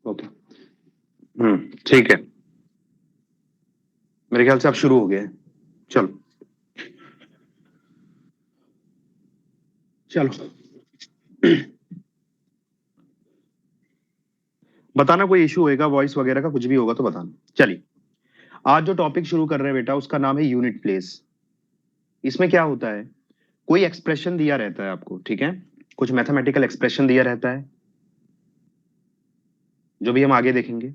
Okay. ठीक है, मेरे ख्याल से आप शुरू हो गए। चलो चलो बताना कोई इशू होएगा, वॉइस वगैरह का कुछ भी होगा तो बताना। चलिए, आज जो टॉपिक शुरू कर रहे हैं बेटा, उसका नाम है यूनिट प्लेस। इसमें क्या होता है, कोई एक्सप्रेशन दिया रहता है आपको, ठीक है, कुछ मैथमेटिकल एक्सप्रेशन दिया रहता है, जो भी हम आगे देखेंगे,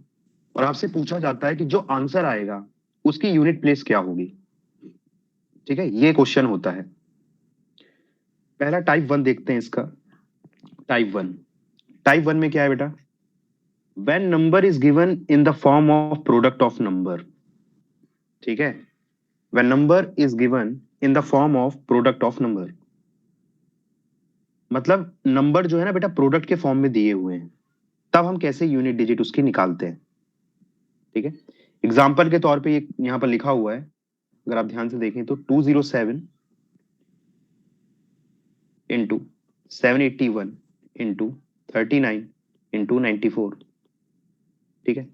और आपसे पूछा जाता है कि जो आंसर आएगा उसकी यूनिट प्लेस क्या होगी। ठीक है, ये क्वेश्चन होता है। पहला टाइप वन देखते हैं इसका। टाइप वन में क्या है बेटा, when number is given in the form of product of number। ठीक है, when number is given in the form of product of number, मतलब नंबर जो है ना बेटा प्रोडक्ट के फॉर्म में दिए हुए हैं, तब हम कैसे यूनिट डिजिट उसकी निकालते हैं। ठीक है, एग्जाम्पल के तौर पे ये यहां पर लिखा हुआ है, अगर आप ध्यान से देखें तो 207 इंटू 781 इंटू 39 इंटू 94। ठीक है,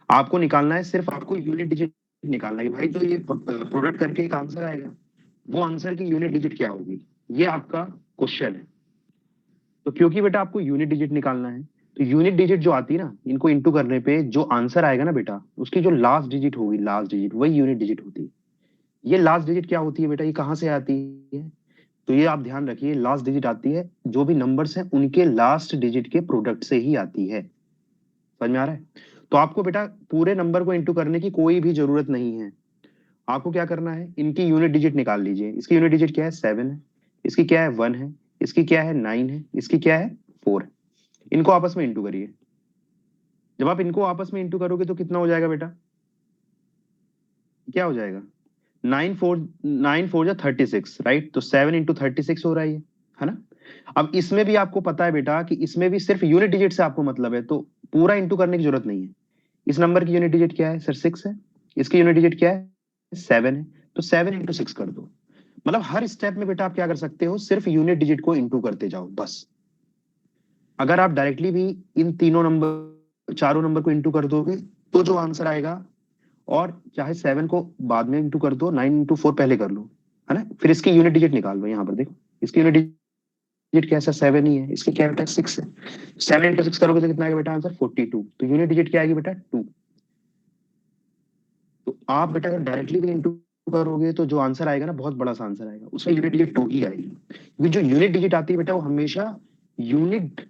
आपको निकालना है, सिर्फ आपको यूनिट डिजिट निकालना है भाई, तो ये प्रोडक्ट करके एक आंसर आएगा, वो आंसर की यूनिट डिजिट क्या होगी, ये आपका क्वेश्चन है। तो क्योंकि बेटा आपको यूनिट डिजिट निकालना है, तो यूनिट डिजिट जो आती है ना, इनको इंटू करने पे जो आंसर आएगा ना बेटा, उसकी जो लास्ट डिजिट होगी, लास्ट डिजिट वही यूनिट डिजिट होती है। ये लास्ट डिजिट क्या होती है बेटा, ये कहां से आती है, तो ये आप ध्यान रखिए, लास्ट डिजिट आती है, जो भी नंबर्स हैं उनके लास्ट डिजिट के प्रोडक्ट से ही आती है। समझ में आ रहा है। तो आपको बेटा पूरे नंबर को इंटू करने की कोई भी जरूरत नहीं है, आपको क्या करना है, इनकी यूनिट डिजिट निकाल लीजिए। इसकी यूनिट डिजिट क्या है, 7 है, इसकी क्या है, 1 है, इसकी क्या है, 9 है, इसकी क्या है, 4 है। इनको आपस में इंटू करिए। जब आप इनको आपस में इंटू करोगे तो कितना हो जाएगा बेटा, क्या हो जाएगा, 9 4 जा 36, राइट। तो 7 इंटू 36 हो रहा है ना। अब इसमें भी आपको पता है बेटा कि इसमें भी सिर्फ यूनिट डिजिट से आपको मतलब है, तो पूरा इंटू करने की जरूरत नहीं है। इस नंबर की यूनिट डिजिट क्या है सर, 6 है, इसकी यूनिट डिजिट क्या है, 7 है, तो 7 इंटू 6 कर दो। मतलब हर स्टेप में बेटा आप क्या कर सकते हो, सिर्फ यूनिट डिजिट को इंटू करते जाओ बस। अगर आप डायरेक्टली भी इन तीनों नंबर, चारों नंबर को इंटू कर दोगे, तो जो आंसर आएगा, और चाहे 7 को बाद में इंटू कर दो, 9 इंटू 4 पहले कर लो, है ना, फिर इसकी यूनिट डिजिट निकाल लो। यहाँ पर देखो, इसकी यूनिट डिजिट क्या है सर, 7 ही है, इसकी क्या बेटा 6 है। 7 इंटू 6 करोगे तो कितना आएगा बेटा आंसर, 42। तो यूनिट डिजिट क्या आएगी बेटा, 2। तो आप बेटा अगर डायरेक्टली भी इंटू करोगे तो जो आंसर आएगा ना, बहुत बड़ा सा आंसर आएगा, उसका यूनिट डिजिट 2 ही आएगी, क्योंकि जो यूनिट डिजिट आती है बेटा वो हमेशा यूनिट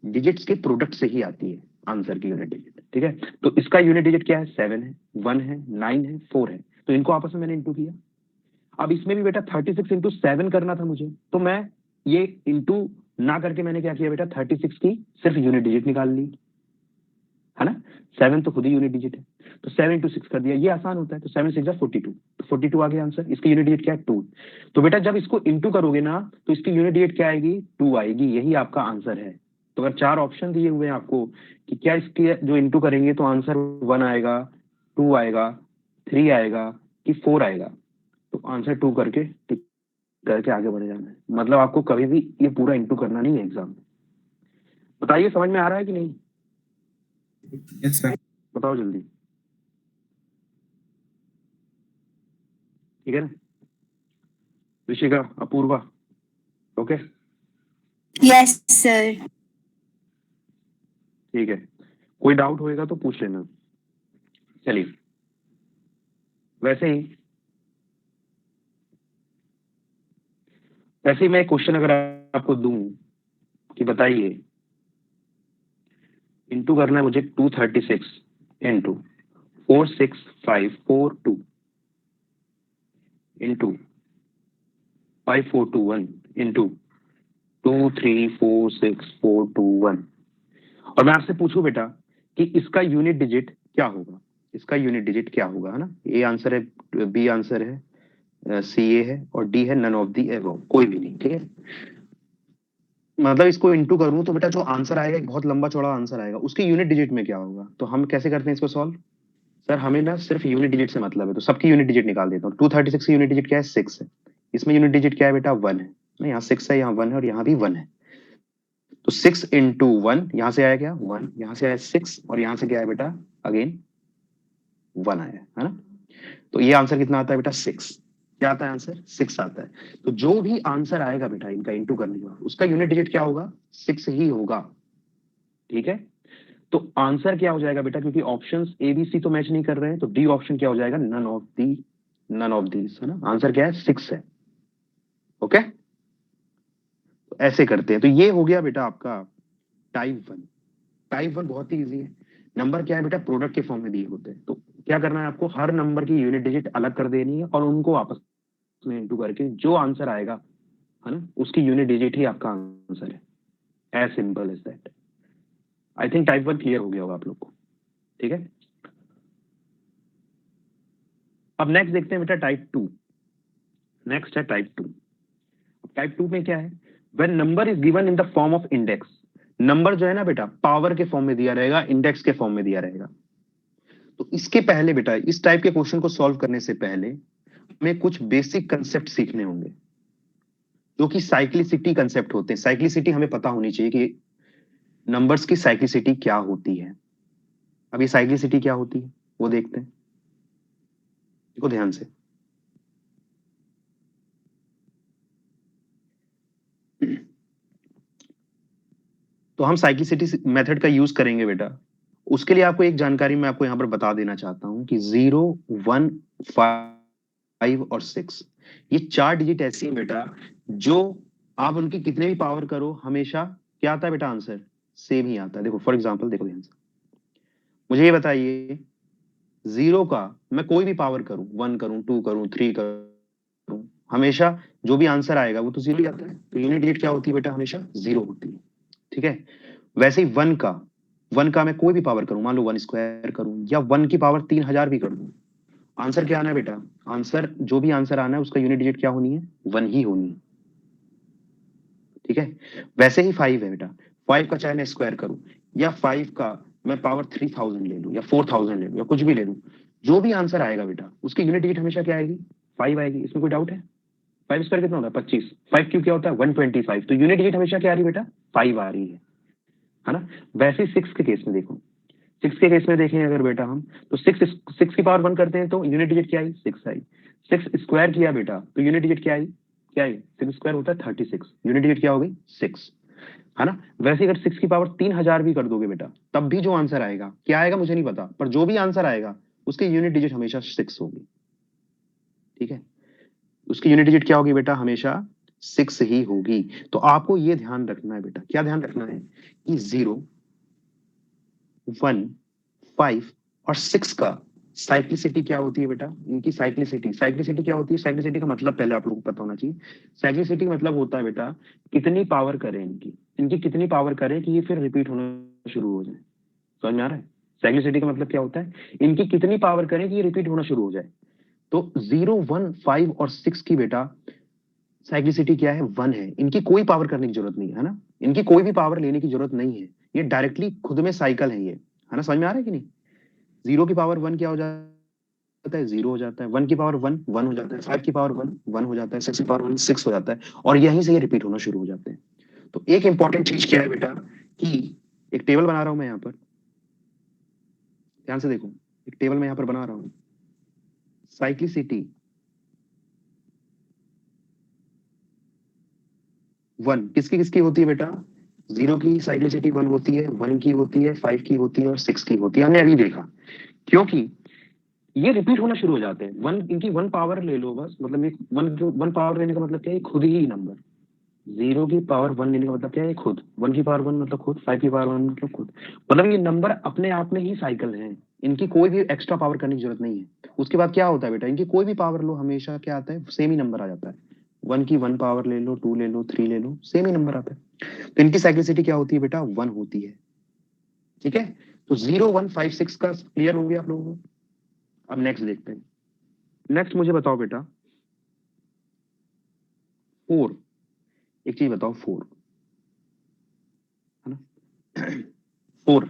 डिजिट्स के प्रोडक्ट से ही आती है, आंसर की यूनिट डिजिट। ठीक है, तो इसका यूनिट डिजिट क्या है, 7 है, 1 है, 9 है, 4 है, तो इनको आपस में मैंने इंटू किया। अब इसमें भी बेटा 36 इंटू 7 करना था मुझे, तो मैं ये इंटू ना करके मैंने क्या किया बेटा, 36 की सिर्फ यूनिट डिजिट निकाल ली, है ना। 7 तो खुद ही यूनिट डिजिट है, तो 7 इंटू 6 कर दिया, ये आसान होता है। तो 7 6 जा 42, तो 42 आ गया आंसर। इसकी यूनिट डिजिट क्या है, 2। तो बेटा जब इसको इंटू करोगे ना, तो इसकी यूनिट डिजिट क्या आएगी, 2 आएगी, यही आपका आंसर है। तो अगर 4 ऑप्शन दिए हुए हैं आपको कि क्या इसके जो इंटू करेंगे तो आंसर 1 आएगा, 2 आएगा, 3 आएगा कि 4 आएगा, तो आंसर 2 करके टिक करके आगे बढ़ जाना है। मतलब आपको कभी भी ये पूरा इंटू करना नहीं है एग्जाम में। बताइए समझ में आ रहा है कि नहीं, यस सर। बताओ जल्दी। ठीक है ना, Rishika, Apurva, okay. Yes sir. ठीक है, कोई डाउट होएगा तो पूछ लेना। चलिए, वैसे ही मैं एक क्वेश्चन अगर आपको दूं कि बताइए, इंटू करना है मुझे 236 इंटू 46542 इंटू 5421 इंटू 2346421, और मैं आपसे पूछूं बेटा कि इसका यूनिट डिजिट क्या होगा, इसका यूनिट डिजिट क्या होगा, है ना। ए आंसर है, बी आंसर है, सी ए है, और डी है नन ऑफ दी एबव, कोई भी नहीं। ठीक है, मतलब इसको इंटू करूं तो बेटा जो आंसर आएगा एक बहुत लंबा चौड़ा आंसर आएगा, उसकी यूनिट डिजिट में क्या होगा। तो हम कैसे करते हैं इसको सॉल्व, सर हमें ना सिर्फ यूनिट डिजिट से मतलब है, तो सबकी यूनिट डिजिट निकाल देता हूँ। 236 की यूनिट डिजिट क्या है, 6 है, इसमें यूनिट डिजिट क्या है बेटा, 1 है ना, यहाँ 6 है, यहाँ 1 है, और यहाँ भी 1 है। तो 6 इंटू 1 यहां से आया क्या 1, यहां से आया 6 और यहां से क्या है बेटा अगेन 1 आया है ना। तो ये आंसर कितना आता है बेटा 6। क्या आता है आंसर 6 आता है। तो जो भी आंसर आएगा बेटा इनका इंटू करने के बाद उसका यूनिट डिजिट क्या होगा 6 ही होगा। ठीक है, तो आंसर क्या हो जाएगा बेटा, क्योंकि ऑप्शंस ए बी सी तो मैच नहीं कर रहे हैं, तो डी ऑप्शन क्या हो जाएगा नन ऑफ दीज है ना। आंसर क्या है 6 है। ओके, तो ऐसे करते हैं। तो ये हो गया बेटा आपका टाइप 1। टाइप 1 बहुत ही इजी है। नंबर क्या है बेटा प्रोडक्ट के फॉर्म में दिए होते हैं। तो क्या करना है आपको, हर नंबर की यूनिट डिजिट अलग कर देनी है और उनको आपस में इंटू करके जो आंसर आएगा है ना उसकी यूनिट डिजिट ही आपका आंसर है। As simple as that. I think type 1 clear हो गया होगा आप लोग को। ठीक है, अब नेक्स्ट देखते हैं बेटा टाइप 2। नेक्स्ट है टाइप 2। टाइप 2 में क्या है, when number is given in the form of index. Number जो है ना बेटा पावर के फॉर्म में दिया रहेगा, इंडेक्स के फॉर्म में दिया रहेगा। तो इसके पहले बेटा इस टाइप के क्वेश्चन को सॉल्व करने से पहले हमें कुछ बेसिक कंसेप्ट सीखने होंगे जो कि साइक्लिसिटी कंसेप्ट होते हैं। साइक्लिसिटी हमें पता होनी चाहिए कि नंबर्स की साइक्लिसिटी क्या होती है। अब ये साइक्लिसिटी क्या होती है वो देखते हैं, देखो ध्यान से। तो हम साइक्लिसिटी मेथड का यूज करेंगे बेटा। उसके लिए आपको एक जानकारी मैं आपको यहां पर बता देना चाहता हूं कि 0, 1, 5 और 6 ये 4 डिजिट ऐसी है बेटा जो आप उनकी कितने भी पावर करो हमेशा क्या आता है बेटा आंसर सेम ही आता है। देखो फॉर एग्जांपल देखो ध्यान से, मुझे ये बताइए 0 का मैं कोई भी पावर करूं, 1 करूं, 2 करूं, 3 करूं, हमेशा जो भी आंसर आएगा वो तो 0 ही आता है। तो यूनिट डिजिट क्या होती है बेटा हमेशा 0 होती है। ठीक है, वैसे ही 1 का मैं कोई भी पावर करूं, मान लो 1 स्क्वायर करूं या 1 की पावर 3000 भी कर दूं, आंसर क्या आना है बेटा, आंसर जो भी आंसर आना है उसका यूनिट डिजिट क्या होनी है 1 ही होनी है। ठीक है, वैसे ही 5 है बेटा, 5 का चाहे मैं स्क्वायर करूं या 5 का मैं पावर 3000 ले लूं या 4000 ले लूं या कुछ भी ले लूं, जो भी आंसर आएगा बेटा उसकी यूनिट डिजिट हमेशा क्या आएगी 5 आएगी। इसमें कोई डाउट है? 5 स्क्वायर कितना होता है 25, 5 क्यूब क्या होता है 125, तो यूनिट डिजिट हमेशा क्या आ रही है बेटा 5 आ रही है ना। वैसे ही 6 के केस में देखो, 6 के केस में देखें अगर बेटा हम, तो 6 की पावर 1 करते हैं तो यूनिट डिजिट क्या आई 6 आई। 6 स्क्वायर किया बेटा तो यूनिट डिजिट क्या आई, क्या आई 6 स्क्वायर होता है 36, यूनिट डिजिट क्या हो गई 6 है ना। वैसे अगर 6 की पावर 3000 भी कर दोगे बेटा तब भी जो आंसर आएगा क्या आएगा मुझे नहीं पता, पर जो भी आंसर आएगा उसकी यूनिट डिजिट हमेशा 6 होगी। ठीक है, उसकी यूनिट डिजिट क्या होगी बेटा हमेशा 6 ही होगी। तो आपको ये ध्यान रखना है बेटा, क्या ध्यान रखना है कि 0, 1, 5 और 6 का साइक्लिसिटी क्या होती है बेटा, इनकी साइक्लिसिटी क्या होती है, साइक्लिसिटी का मतलब पहले आप लोगों को पता होना चाहिए। साइक्लिसिटी मतलब होता है बेटा कितनी पावर करें इनकी, इनकी कितनी पावर करें कि ये फिर रिपीट होना शुरू हो जाए। समझ में आ रहा है? साइक्लिसिटी का मतलब क्या होता है, इनकी कितनी पावर करें कि ये रिपीट होना शुरू हो जाए। तो 0, 1, 5 और 6 की बेटा साइक्लिसिटी क्या है 1 है, इनकी कोई पावर करने की जरूरत नहीं है ना, इनकी कोई भी पावर लेने की जरूरत नहीं है, ये डायरेक्टली खुद में साइकिल है ये, है ना। समझ में आ रहा है कि नहीं? 0 की पावर 1 क्या हो जाता है 0 हो जाता है, 1 की पावर 1 1 हो जाता है, 5 की पावर 1 1 हो जाता है, 6 की पावर 1 6 हो जाता है और यहीं से ये रिपीट होना शुरू हो जाते हैं। तो एक इंपॉर्टेंट चीज क्या है बेटा कि एक टेबल बना रहा हूं मैं यहाँ पर, ध्यान से देखो, एक टेबल मैं यहाँ पर बना रहा हूं। साइक्लिसिटी 1 किसकी किसकी होती है बेटा, 0 की साइक्लिसिटी 1 होती है, 1 की होती है, 5 की होती है और 6 की होती है। हमने अभी देखा क्योंकि ये रिपीट होना शुरू हो जाते हैं। 1 इनकी 1 पावर ले लो बस, मतलब ये 1 पावर लेने का मतलब क्या है, खुद ही नंबर। 0 की पावर 1 लेने का मतलब क्या है, खुद। 1 की पावर 1 मतलब खुद, 5 की पावर 1 मतलब खुद। मतलब ये नंबर अपने आप में ही साइकिल है, इनकी कोई भी एक्स्ट्रा पावर करने की जरूरत नहीं है। उसके बाद क्या होता है बेटा, इनकी कोई भी पावर लो हमेशा क्या आता है सेम ही नंबर आ जाता है। 1 की 1 पावर ले लो, 2 ले लो, 3 ले लो, सेम ही नंबर आता है। तो इनकी साइक्लिसिटी क्या होती है बेटा 1 होती है। ठीक है, तो 0, 1, 5, 6 का क्लियर हो गया आप लोगों को। अब नेक्स्ट देखते हैं। नेक्स्ट मुझे बताओ बेटा 4, एक चीज बताओ 4 है ना। 4,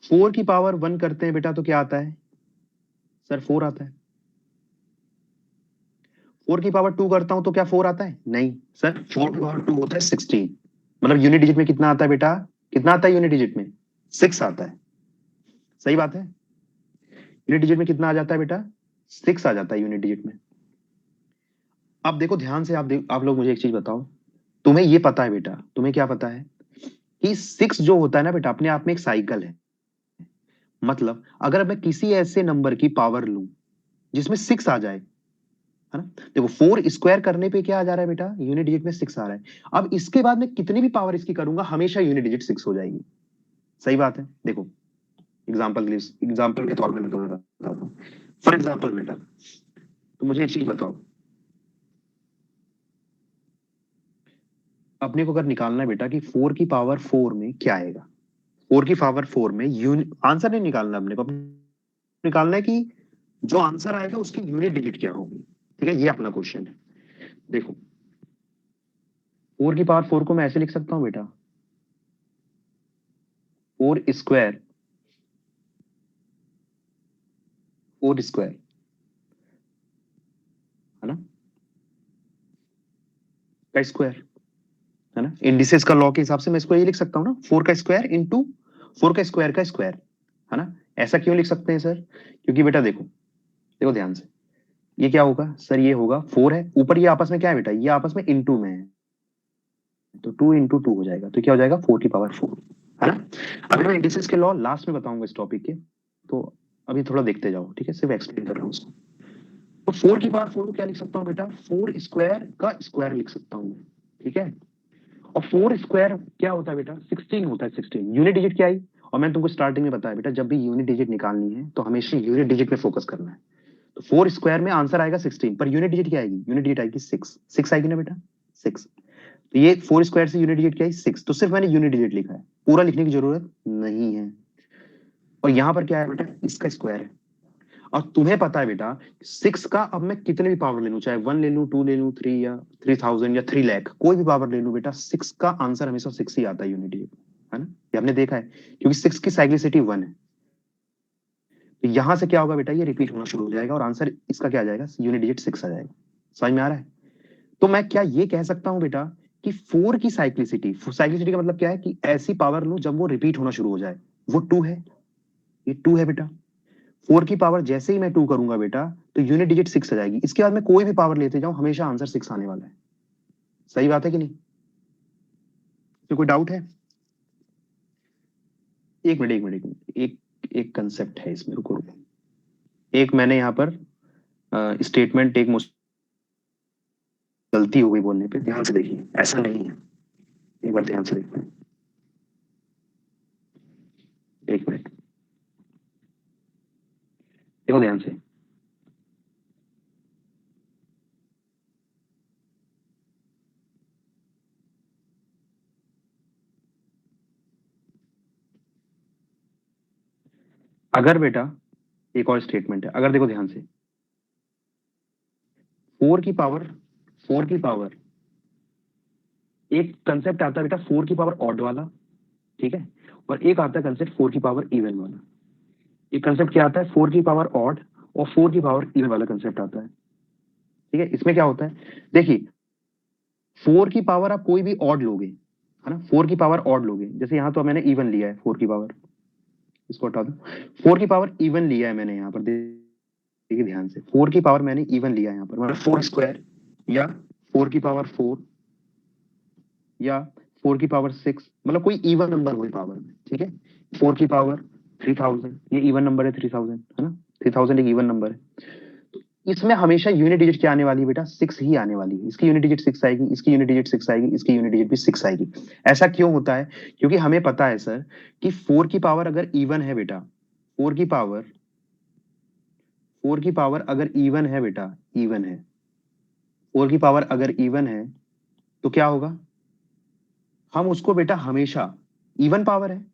4 की पावर 1 करते हैं बेटा तो क्या आता है सर 4 आता है। 4 की पावर 2 करता हूं तो क्या 4 आता है, नहीं सर 4 की पावर 2 होता है 16। मतलब यूनिट डिजिट में कितना आता है बेटा, कितना आता है यूनिट डिजिट में, 6 आता है, सही बात है। यूनिट डिजिट में कितना आ जाता है बेटा, 6 आ जाता है यूनिट डिजिट में। अब देखो ध्यान से, आप लोग मुझे एक चीज बताओ, तुम्हें ये पता है बेटा, तुम्हें क्या पता है कि 6 जो होता है ना बेटा, अपने आप में एक साइकिल है। मतलब अगर मैं किसी ऐसे नंबर की पावर लूं जिसमें 6 आ जाए, है ना, देखो 4 स्क्वायर करने पे क्या आ जा रहा है बेटा, यूनिट डिजिट में 6 आ रहा है। अब इसके बाद मैं कितनी भी पावर इसकी करूंगा, हमेशा यूनिट डिजिट 6 हो जाएगी। सही बात है। देखो एग्जाम्पल के तौर पे मैं तुम्हें बताता हूँ। फॉर एग्जाम्पल बेटा, तो मुझे एक चीज बताओ, अपने को अगर निकालना है बेटा कि 4 की पावर 4 में क्या आएगा, 4 की पावर 4 में आंसर नहीं निकालना अपने को, निकालना है कि जो आंसर आएगा उसकी यूनिट डिजिट क्या होगी। ठीक है, ये अपना क्वेश्चन है। देखो 4 की पावर 4 को मैं ऐसे लिख सकता हूं बेटा, 4 स्क्वायर, 4 स्क्वायर, है ना, का स्क्वायर, है ना, इंडिसेस का लॉ के हिसाब से मैं इसको ये लिख सकता हूँ ना, 4 का स्क्वायर इंटू 4 का स्क्वायर, है ना। ऐसा क्यों लिख सकते हैं सर, क्योंकि बेटा देखो, देखो ध्यान से, ये क्या होगा सर, ये होगा 4 है, ऊपर ये आपस में क्या है बेटा, ये आपस में इंटू में है, तो 2 इंटू 2 हो जाएगा, तो क्या हो जाएगा 4 की पावर 4, है ना। अभी मैं इंडिसेस के लॉ लास्ट में बताऊंगा इस टॉपिक के, तो अभी थोड़ा देखते जाओ, ठीक है, सिर्फ एक्सप्लेन कर रहा हूँ उसको। तो 4 की पावर 4 को क्या लिख सकता हूँ बेटा, 4 स्क्वायर का स्क्वायर लिख सकता हूँ, ठीक है। और 4 स्क्वायर क्या होता है बेटा, 16 होता है, 16 यूनिट डिजिट क्या आई। और मैंने तुमको स्टार्टिंग में बताया बेटा, जब भी यूनिट डिजिट निकालनी है तो हमेशा यूनिट डिजिट पे फोकस करना है। तो 4 स्क्वायर में आंसर आएगा 16, पर यूनिट डिजिट क्या आएगी, यूनिट डिजिट आएगी 6, 6 आएगी ना बेटा, 6। तो ये 4 स्क्वायर से यूनिट डिजिट क्या है, 6, तो सिर्फ मैंने यूनिट डिजिट लिखा है, पूरा लिखने की जरूरत नहीं है। और यहाँ पर क्या है बेटा, इसका स्क्वायर है। और तुम्हें पता है बेटा 6 का अब मैं कितने भी पावर ले लूं, चाहे 1 ले लूं, 2 ले लूं, 3 या 3000 या 3 लाख, कोई भी पावर ले लूं बेटा, 6 का आंसर हमेशा 6 ही आता है यूनिट डिजिट, है ना। ये हमने देखा है, क्योंकि 6 की साइक्लिसिटी 1 है। तो यहां से क्या होगा बेटा, ये रिपीट होना शुरू हो जाएगा और आंसर इसका क्या आ जाएगा, यूनिट डिजिट 6 आ जाएगा। समझ में आ रहा है। तो मैं क्या ये कह सकता हूं बेटा कि 4 की साइक्लिसिटी, साइक्लिसिटी का मतलब क्या है कि ऐसी पावर लूं जब वो रिपीट होना शुरू हो जाए, वो 2 है, ये 2 है बेटा। 4 की पावर जैसे ही मैं 2 करूंगा बेटा, तो यूनिट डिजिट 6 आ जाएगी। इसके बाद मैं कोई भी पावर लेते जाऊं, हमेशा आंसर 6 आने वाला है। सही बात है कि नहीं, तो कोई डाउट है। एक मिनट, एक एक कंसेप्ट है इसमें, रुको रुको, एक मैंने यहाँ पर स्टेटमेंट, एक मुझसे गलती हो गई बोलने पे, ध्यान से देखिए, ऐसा नहीं है, एक बार ध्यान से देखते हैं, एक मिनट, देखो ध्यान से। अगर बेटा, एक और स्टेटमेंट है, अगर देखो ध्यान से, 4 की पावर, 4 की पावर, एक कंसेप्ट आता है बेटा 4 की पावर ऑड वाला, ठीक है, और एक आता है कंसेप्ट 4 की पावर इवन वाला। एक कंसेप्ट क्या आता है, 4 की पावर ऑड और 4 की पावर इवन वाला कंसेप्ट आता है, ठीक है। इसमें क्या होता है, देखिए 4 की पावर आप कोई भी ऑड लोगे, है ना, 4 की पावर ऑड लोगे, जैसे यहाँ तो मैंने इवन लिया है 4 की पावर, इसको हटा दो, 4 की पावर इवन लिया है मैंने यहाँ पर, देखिए ध्यान से, 4 की पावर मैंने इवन लिया है यहाँ पर, मतलब 4 स्क्वायर या 4 की पावर 4 या 4 की पावर 6, मतलब कोई इवन नंबर हुई पावर में, ठीक है। 4 की पावर 3000, ये इवन नंबर है, 3000, है ना, 3000 एक इवन नंबर है। तो इसमें हमेशा यूनिट डिजिट क्या आने वाली है बेटा, 6 ही आने वाली है। इसकी यूनिट डिजिट 6 आएगी, इसकी यूनिट डिजिट 6 आएगी, इसकी यूनिट डिजिट भी 6 आएगी। ऐसा क्यों होता है, क्योंकि हमें पता है सर कि 4 की पावर अगर इवन है बेटा, 4 की पावर, 4 की पावर अगर इवन है बेटा, इवन है, 4 की पावर अगर इवन है, तो क्या होगा, हम उसको बेटा हमेशा, इवन पावर है,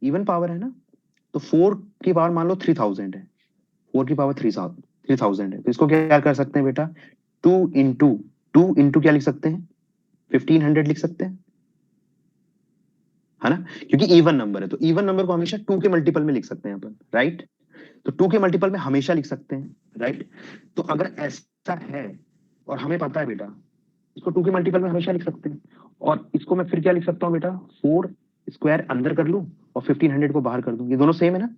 इवन पावर है ना, तो 4 की पावर मान लो 3000 है, 4 की पावर 3000 है, तो इसको क्या कर सकते हैं बेटा, 2 इंटू क्या लिख सकते हैं, 1500 लिख सकते हैं, है ना, क्योंकि इवन नंबर है, तो इवन नंबर को हमेशा 2 के मल्टीपल में लिख सकते हैं अपन, राइट। तो 2 के मल्टीपल में हमेशा लिख सकते हैं, राइट। तो अगर ऐसा है और हमें पता है बेटा इसको 2 के मल्टीपल में हमेशा लिख सकते हैं। और इसको मैं फिर क्या लिख सकता हूँ बेटा, 4 स्क्वायर अंदर कर लूं और 1500 को बाहर कर दूं, ये दोनों सेम है ना।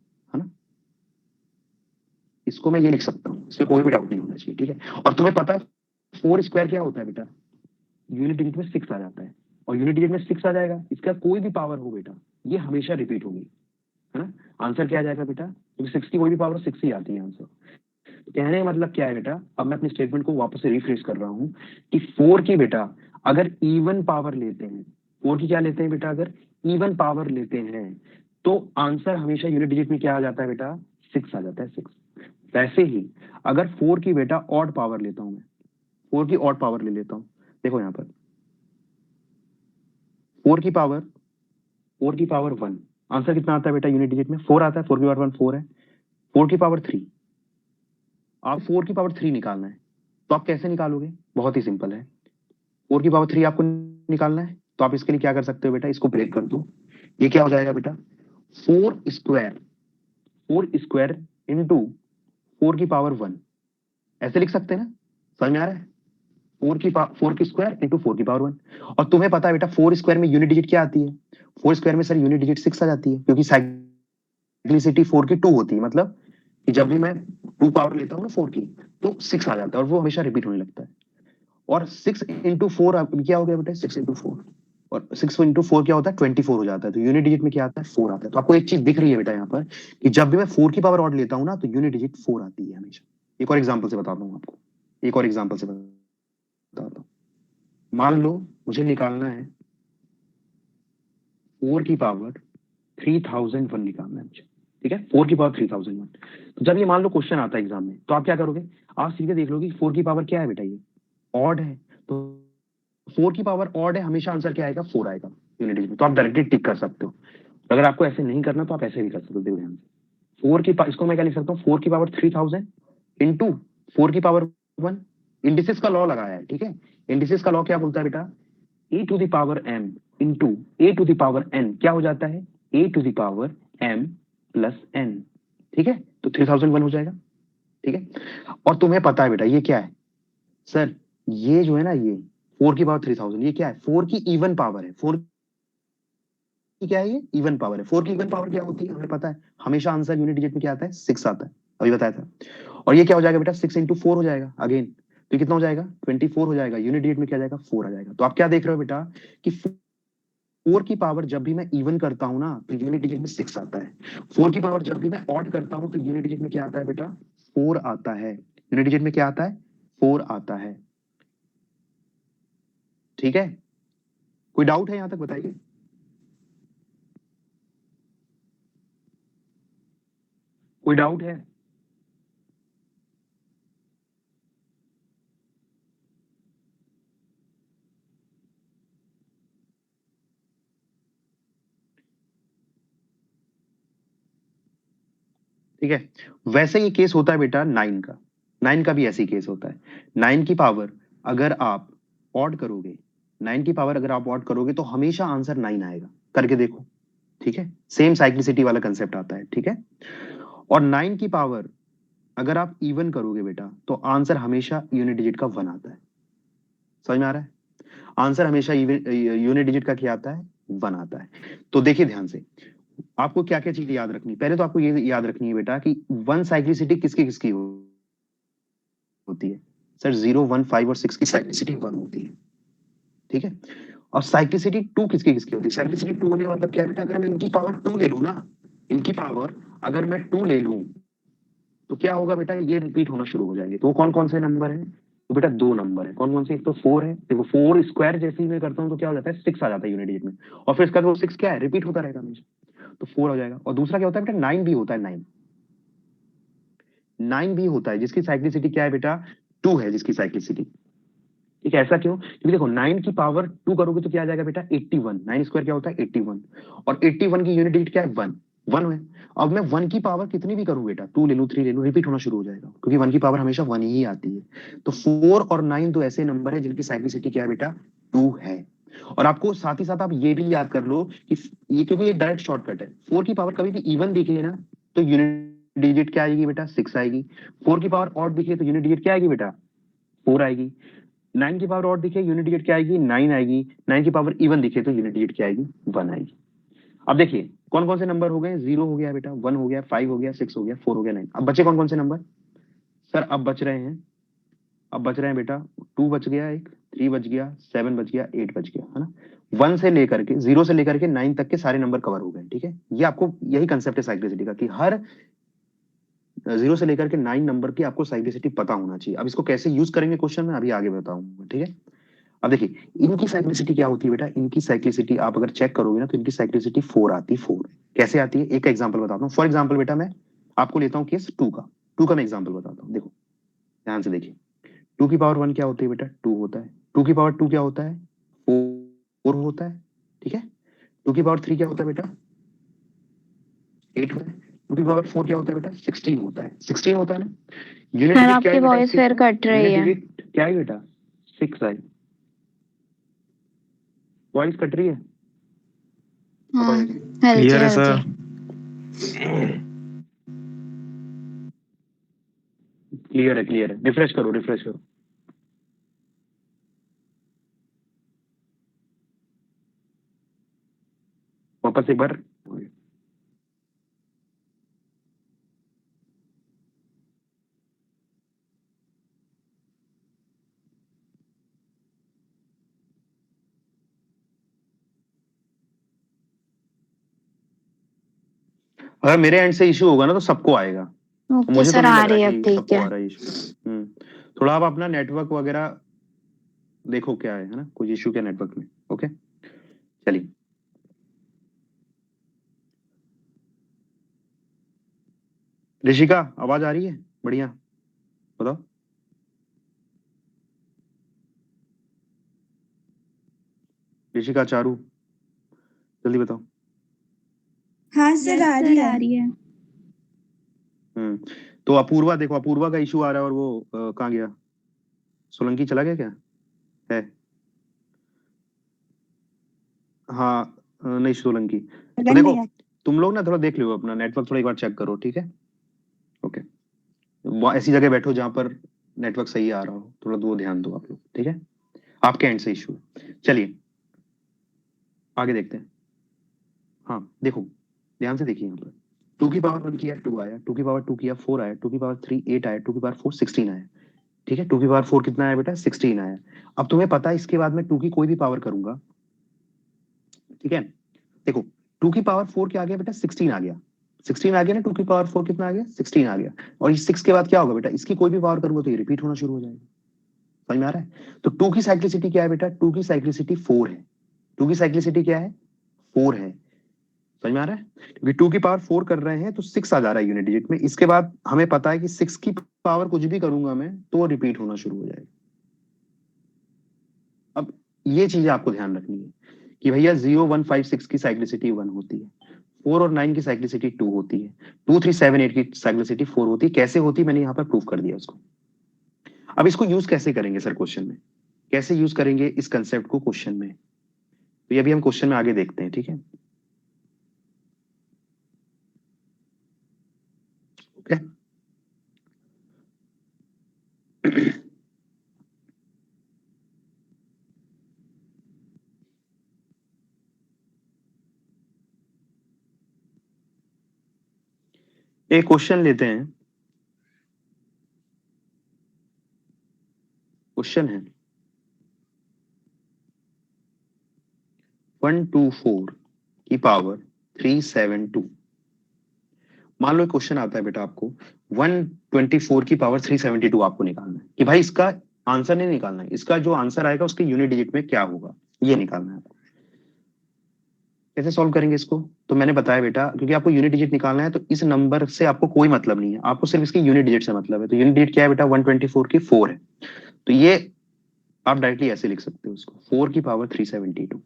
इसको मैं ये लिख सकता हूँ, इसमें कोई भी डाउट नहीं होना चाहिए, ठीक है। और तुम्हें पता है 4 स्क्वायर क्या होता है बेटा, यूनिट डिजिट में 6 आ जाता है, और यूनिट डिजिट में 6 आ जाएगा, इसका कोई भी पावर हो बेटा ये हमेशा रिपीट होगी, है ना। आंसर क्या आ जाएगा बेटा, क्योंकि 6 की कोई भी पावर 6 ही आती है आंसर। तो कहने का मतलब क्या है बेटा, अब मैं अपनी स्टेटमेंट को वापस से रिफ्रेश कर रहा हूँ कि 4 की बेटा अगर इवन पावर लेते हैं, 4 की क्या लेते हैं बेटा, अगर इवन पावर लेते हैं तो आंसर हमेशा यूनिट डिजिट में क्या आ जाता है बेटा, 6 आ जाता है, 6। वैसे ही अगर 4 की बेटा ऑड पावर लेता हूं मैं, 4 की ऑड पावर ले लेता हूं, देखो यहां पर 4 की पावर 1, आंसर कितना आता है बेटा यूनिट डिजिट में, 4 आता है, 4 की पावर 1 4 है। 4 की पावर 3, आप 4 की पावर 3 निकालना है, तो आप कैसे निकालोगे, बहुत ही सिंपल है। 4 की पावर 3 आपको निकालना है, तो आप इसके लिए क्या कर सकते हो बेटा, इसको ब्रेक कर दो, ये क्या हो जाएगा बेटा, 4 स्क्वायर इंटू 4 की पावर 1, ऐसे लिख सकते हैं ना, समझ में आ रहा है। 4 की स्क्वायर इंटू 4 की पावर 1। और तुम्हें पता है बेटा 4 स्क्वायर में यूनिट डिजिट क्या आती है, 4 स्क्वायर में सर यूनिट डिजिट 6 आ जाती है, क्योंकि साइक्लिसिटी 4 की 2 होती है, मतलब कि जब भी मैं 2 पावर लेता हूँ ना 4 की, तो 6 आ जाता है और वो हमेशा रिपीट होने लगता है। और 6 इंटू 4 क्या हो गया बेटा, 6 इंटू 4, और 6 इंटू 4 क्या होता है, 24 हो जाता है। तो यूनिट डिजिट में क्या आता है, 4 आता है। तो आपको एक चीज दिख रही है बेटा यहाँ पर कि जब भी मैं 4 की पावर ऑड लेता हूँ ना, तो यूनिट डिजिट 4 आती है हमेशा। एक और एग्जाम्पल से बताता हूँ आपको, एक और एग्जाम्पल से बताता हूँ। मान लो मुझे निकालना है 4 की पावर 3001 निकालना है मुझे, ठीक है, 4 की पावर 3001। तो जब ये मान लो क्वेश्चन आता है एग्जाम में, तो आप क्या करोगे, आप सीधे देख लोगे 4 की पावर क्या है बेटा, ये ऑड है, तो 4 की पावर ऑड है, हमेशा आंसर क्या आएगा, 4 आएगा यूनिट डिजिट में। तो आप डायरेक्टली टिक कर सकते हो। अगर आपको ऐसे नहीं करना तो आप ऐसे भी कर सकते हो, देखो ध्यान से। इसको मैं क्या लिख सकता हूँ, 4 की पावर 3000 इंटू 4 की पावर 1, इंडिसेस का लॉ लगाया है, ठीक है। इंडिसेस का लॉ क्या बोलता है बेटा, e to the power m into a to the power n क्या हो जाता है, a to the power m plus n, ठीक है। तो 3001 हो जाएगा, ठीक है। और तुम्हें पता है बेटा ये क्या है, सर ये जो है ना, ये 4 की पावर 3000, ये क्या है, 4 की इवन पावर है। 4 की क्या है, ये इवन पावर है। 4 की इवन पावर क्या होती है, हमें पता है, हमेशा आंसर यूनिट डिजिट में क्या आता है, 6 आता है, अभी बताया था। और ये क्या हो जाएगा बेटा, 6 इंटू 4 हो जाएगा अगेन, तो कितना हो जाएगा, 24 हो जाएगा, यूनिट डिजिट में क्या जाएगा, 4 आ जाएगा। तो आप क्या देख रहे हो बेटा कि 4 की पावर जब भी मैं इवन करता हूं ना, तो यूनिट डिजिट में 6 आता है। 4 की पावर जब भी मैं ऑड करता हूं, तो यूनिट डिजिट में क्या आता है बेटा, 4 आता है। यूनिट डिजिट में क्या आता है, 4 आता है, ठीक है। कोई डाउट है यहां तक, बताइए। कोई डाउट है, ठीक है। वैसे ही केस होता है बेटा 9 का, 9 का भी ऐसी केस होता है। 9 की पावर अगर आप ऑड करोगे, 9 की पावर अगर आप ऑड करोगे तो हमेशा आंसर 9 आएगा, करके देखो, ठीक है। सेम साइक्लिसिटी वाला कंसेप्ट आता है, ठीक है। और 9 की पावर अगर आप इवन करोगे बेटा, तो आंसर हमेशा यूनिट डिजिट का 1 आता है। समझ में आ रहा है, आंसर हमेशा यूनिट डिजिट का क्या आता है, 1 आता है। तो देखिए ध्यान से, आपको क्या क्या चीज याद रखनी, पहले तो आपको ये याद रखनी है बेटा कि 1 साइक्लिसिटी किसकी किसकी होती है, सर 0 1 5 और 6 की साइक्लिसिटी 1 होती है, ठीक है। और साइक्लिसिटी 2 किसकी किसकी होती है, साइक्लिसिटी 2 होने का मतलब क्या बेटा, अगर मैं इनकी पावर 2 ले लूं ना, इनकी पावर अगर मैं 2 ले लूं, तो क्या होगा बेटा, ये रिपीट होना शुरू हो जाएंगे। तो वो कौन कौन से नंबर है, तो बेटा 2 नंबर है, कौन कौन से, एक तो 4 है, देखो 4 स्क्वायर जैसे ही मैं करता हूँ तो क्या हो जाता है, 6 आ जाता है यूनिट डिजिट में, और फिर इसका वो 6 क्या है, रिपीट होता रहेगा हमेशा, तो 4 हो जाएगा। और दूसरा क्या होता है बेटा, 9 भी होता है, 9 भी होता है, जिसकी साइक्लिसिटी क्या है बेटा, 2 है जिसकी साइक्लिसिटी, ठीक है। ऐसा क्यों, क्योंकि देखो 9 की पावर 2 करोगे तो क्या आ जाएगा बेटा, 81, 9 स्क्वायर क्या होता है 81, और 81 की यूनिट डिजिट क्या है, 1 1 है। अब मैं 1 की पावर कितनी भी करूं बेटा, 2 ले लूं 3 ले लूं, रिपीट होना शुरू हो जाएगा, क्योंकि 1 की पावर हमेशा 1 ही आती है। तो 4 और 9 दो ऐसे नंबर है जिनकी साइक्लिसिटी क्या है बेटा, 2 है। और आपको साथ ही साथ आप ये भी याद कर लो कि ये, क्योंकि ये डायरेक्ट शॉर्टकट है, 4 की पावर कभी भी इवन दिखे ना, तो यूनिट डिजिट क्या आएगी बेटा, 6 आएगी। 4 की पावर ऑड दिखे तो यूनिट डिजिट क्या आएगी बेटा, 4 आएगी। 9 की पावर ऑड दिखे यूनिट डिजिट क्या आएगी, 9 आएगी। 9 की पावर इवन दिखे तो यूनिट डिजिट क्या आएगी, 1 आएगी। अब देखिए कौन कौन से नंबर हो गए, 0 हो गया बेटा, 1 हो गया, 5 हो गया, 6 हो गया, 4 हो गया, 9। अब बचे कौन कौन से नंबर सर, अब बच रहे हैं, अब बच रहे हैं बेटा 2 बच गया, एक 3 बच गया, 7 बच गया, 8 बच गया, है ना। 1 से लेकर के 0 से लेकर के 9 तक के सारे नंबर कवर हो गए, ठीक है। ये आपको यही कंसेप्ट है साइक्लिसिटी का कि हर 0 से लेकर के 9 नंबर की आपको साइक्लिसिटी पता होना चाहिए। अब इसको कैसे यूज करेंगे क्वेश्चन में अभी आगे बताऊंगा, ठीक है। अब देखिए इनकी साइक्लिसिटी क्या होती है बेटा, इनकी साइक्लिसिटी आप अगर चेक करोगे ना तो इनकी साइक्लिसिटी 4 आती है। 4 कैसे आती है, एक एग्जांपल बताता हूँ। फॉर एग्जांपल बेटा मैं आपको लेता हूँ केस 2 का, 2 का मैं एग्जांपल बताता हूँ। देखो ध्यान से देखिए, 2 की पावर 1 क्या होती है बेटा, 2 होता है। 2 की पावर 2 क्या होता है, 4 होता है, ठीक है। 2 की पावर 3 क्या होता है बेटा, 8 होता है। 2 की पावर 4 क्या होता है बेटा, 16 होता है। 16 होता है ना। यूनिट सर डिजिट क्या आपकी है बेटा, वॉइस इसके फिर कट रही यूनिट है। डिजिट क्या है बेटा, 6 है। वॉइस कट रही है। हाँ बताओ हल्की क्लियर है सर। हल्की। क्लियर है, क्लियर है। रिफ्रेश करो, रिफ्रेश करो। वापस एक बार। अगर मेरे एंड से इशू होगा ना तो सबको आएगा, ओके मुझे तो सर, नहीं आ लग रहा रही है अब, कि ठीक सबको है। आ रहा है इशू। थोड़ा आप अपना नेटवर्क वगैरह देखो क्या है ना, कुछ इशू क्या नेटवर्क में। ओके चलिए, ऋषिका आवाज आ रही है, बढ़िया, बताओ। ऋषिका, चारू, जल्दी बताओ। हाँ सर, यस आ सर, रही आ है। रही है। तो अपूर्वा देखो, अपूर्वा का इशू आ रहा है, और वो कहाँ गया, सोलंकी चला गया क्या है। हाँ नहीं सोलंकी। तो देखो तुम लोग ना थोड़ा देख लो अपना नेटवर्क, थोड़ा एक बार चेक करो, ठीक है। ओके, ऐसी जगह बैठो जहां पर नेटवर्क सही आ रहा हो, थोड़ा दो ध्यान दो आप लोग, ठीक है। आपके एंड से इशू है। चलिए आगे देखते हैं। हाँ देखो ध्यान से देखिए, यहाँ पर 2 की पावर 1 किया 2 आया, 2 की पावर 2 किया 4 आया, 2 की पावर 3 8 आया, 2 की पावर 4 16 आया, ठीक है। 2 की पावर 4 कितना आया बेटा, 16 आया। अब तुम्हें पता है इसके बाद में 2 की कोई भी पावर करूंगा, ठीक है। देखो 2 की पावर 4 क्या आ गया बेटा, 16 आ गया। 16 आ गया ना, 2 की पावर 4 कितना आ गया, 16 आ गया। और इस 6 के बाद क्या होगा बेटा, इसकी कोई भी पावर करूंगा तो ये रिपीट होना शुरू हो जाएगा। समझ में आ रहा है। तो 2 की साइक्लिसिटी क्या है बेटा, 2 की साइक्लिसिटी 4 है। 2 की साइक्लिसिटी क्या है, 4 है। समझ में आ रहा है, क्योंकि 2 की पावर 4 कर रहे हैं तो 6 आ जा रहा है यूनिट डिजिट में। इसके बाद हमें पता है कि 6 की पावर कुछ भी करूंगा मैं तो रिपीट होना शुरू हो जाएगा। अब ये चीजें आपको ध्यान रखनी है कि भैया 0 1 5 6 की साइक्लिसिटी 1 होती है, 4 और 9 की साइक्लिसिटी 2 होती है, 2 3 7 8 की साइक्लिसिटी 4 होती है। कैसे होती है मैंने यहाँ पर प्रूफ कर दिया उसको। अब इसको यूज कैसे करेंगे सर क्वेश्चन में, कैसे यूज करेंगे इस कंसेप्ट को क्वेश्चन में, तो ये भी हम क्वेश्चन में आगे देखते हैं, ठीक है। ओके एक क्वेश्चन लेते हैं। क्वेश्चन है 124 की पावर 372। मान लो क्वेश्चन आता है बेटा आपको 124 की पावर 372 आपको निकालना है, कि भाई इसका आंसर नहीं निकालना है, इसका जो आंसर आएगा उसके यूनिट डिजिट में क्या होगा ये निकालना है आपको। कैसे सॉल्व करेंगे इसको, तो मैंने बताया बेटा क्योंकि आपको यूनिट डिजिट निकालना है तो इस नंबर से आपको कोई मतलब नहीं है, आपको सिर्फ इसकी यूनिट डिजिट से मतलब है। तो यूनिट डिजिट क्या है बेटा, 124 की 4 है। तो ये आप डायरेक्टली ऐसे लिख सकते हो उसको, 4 की पावर 372,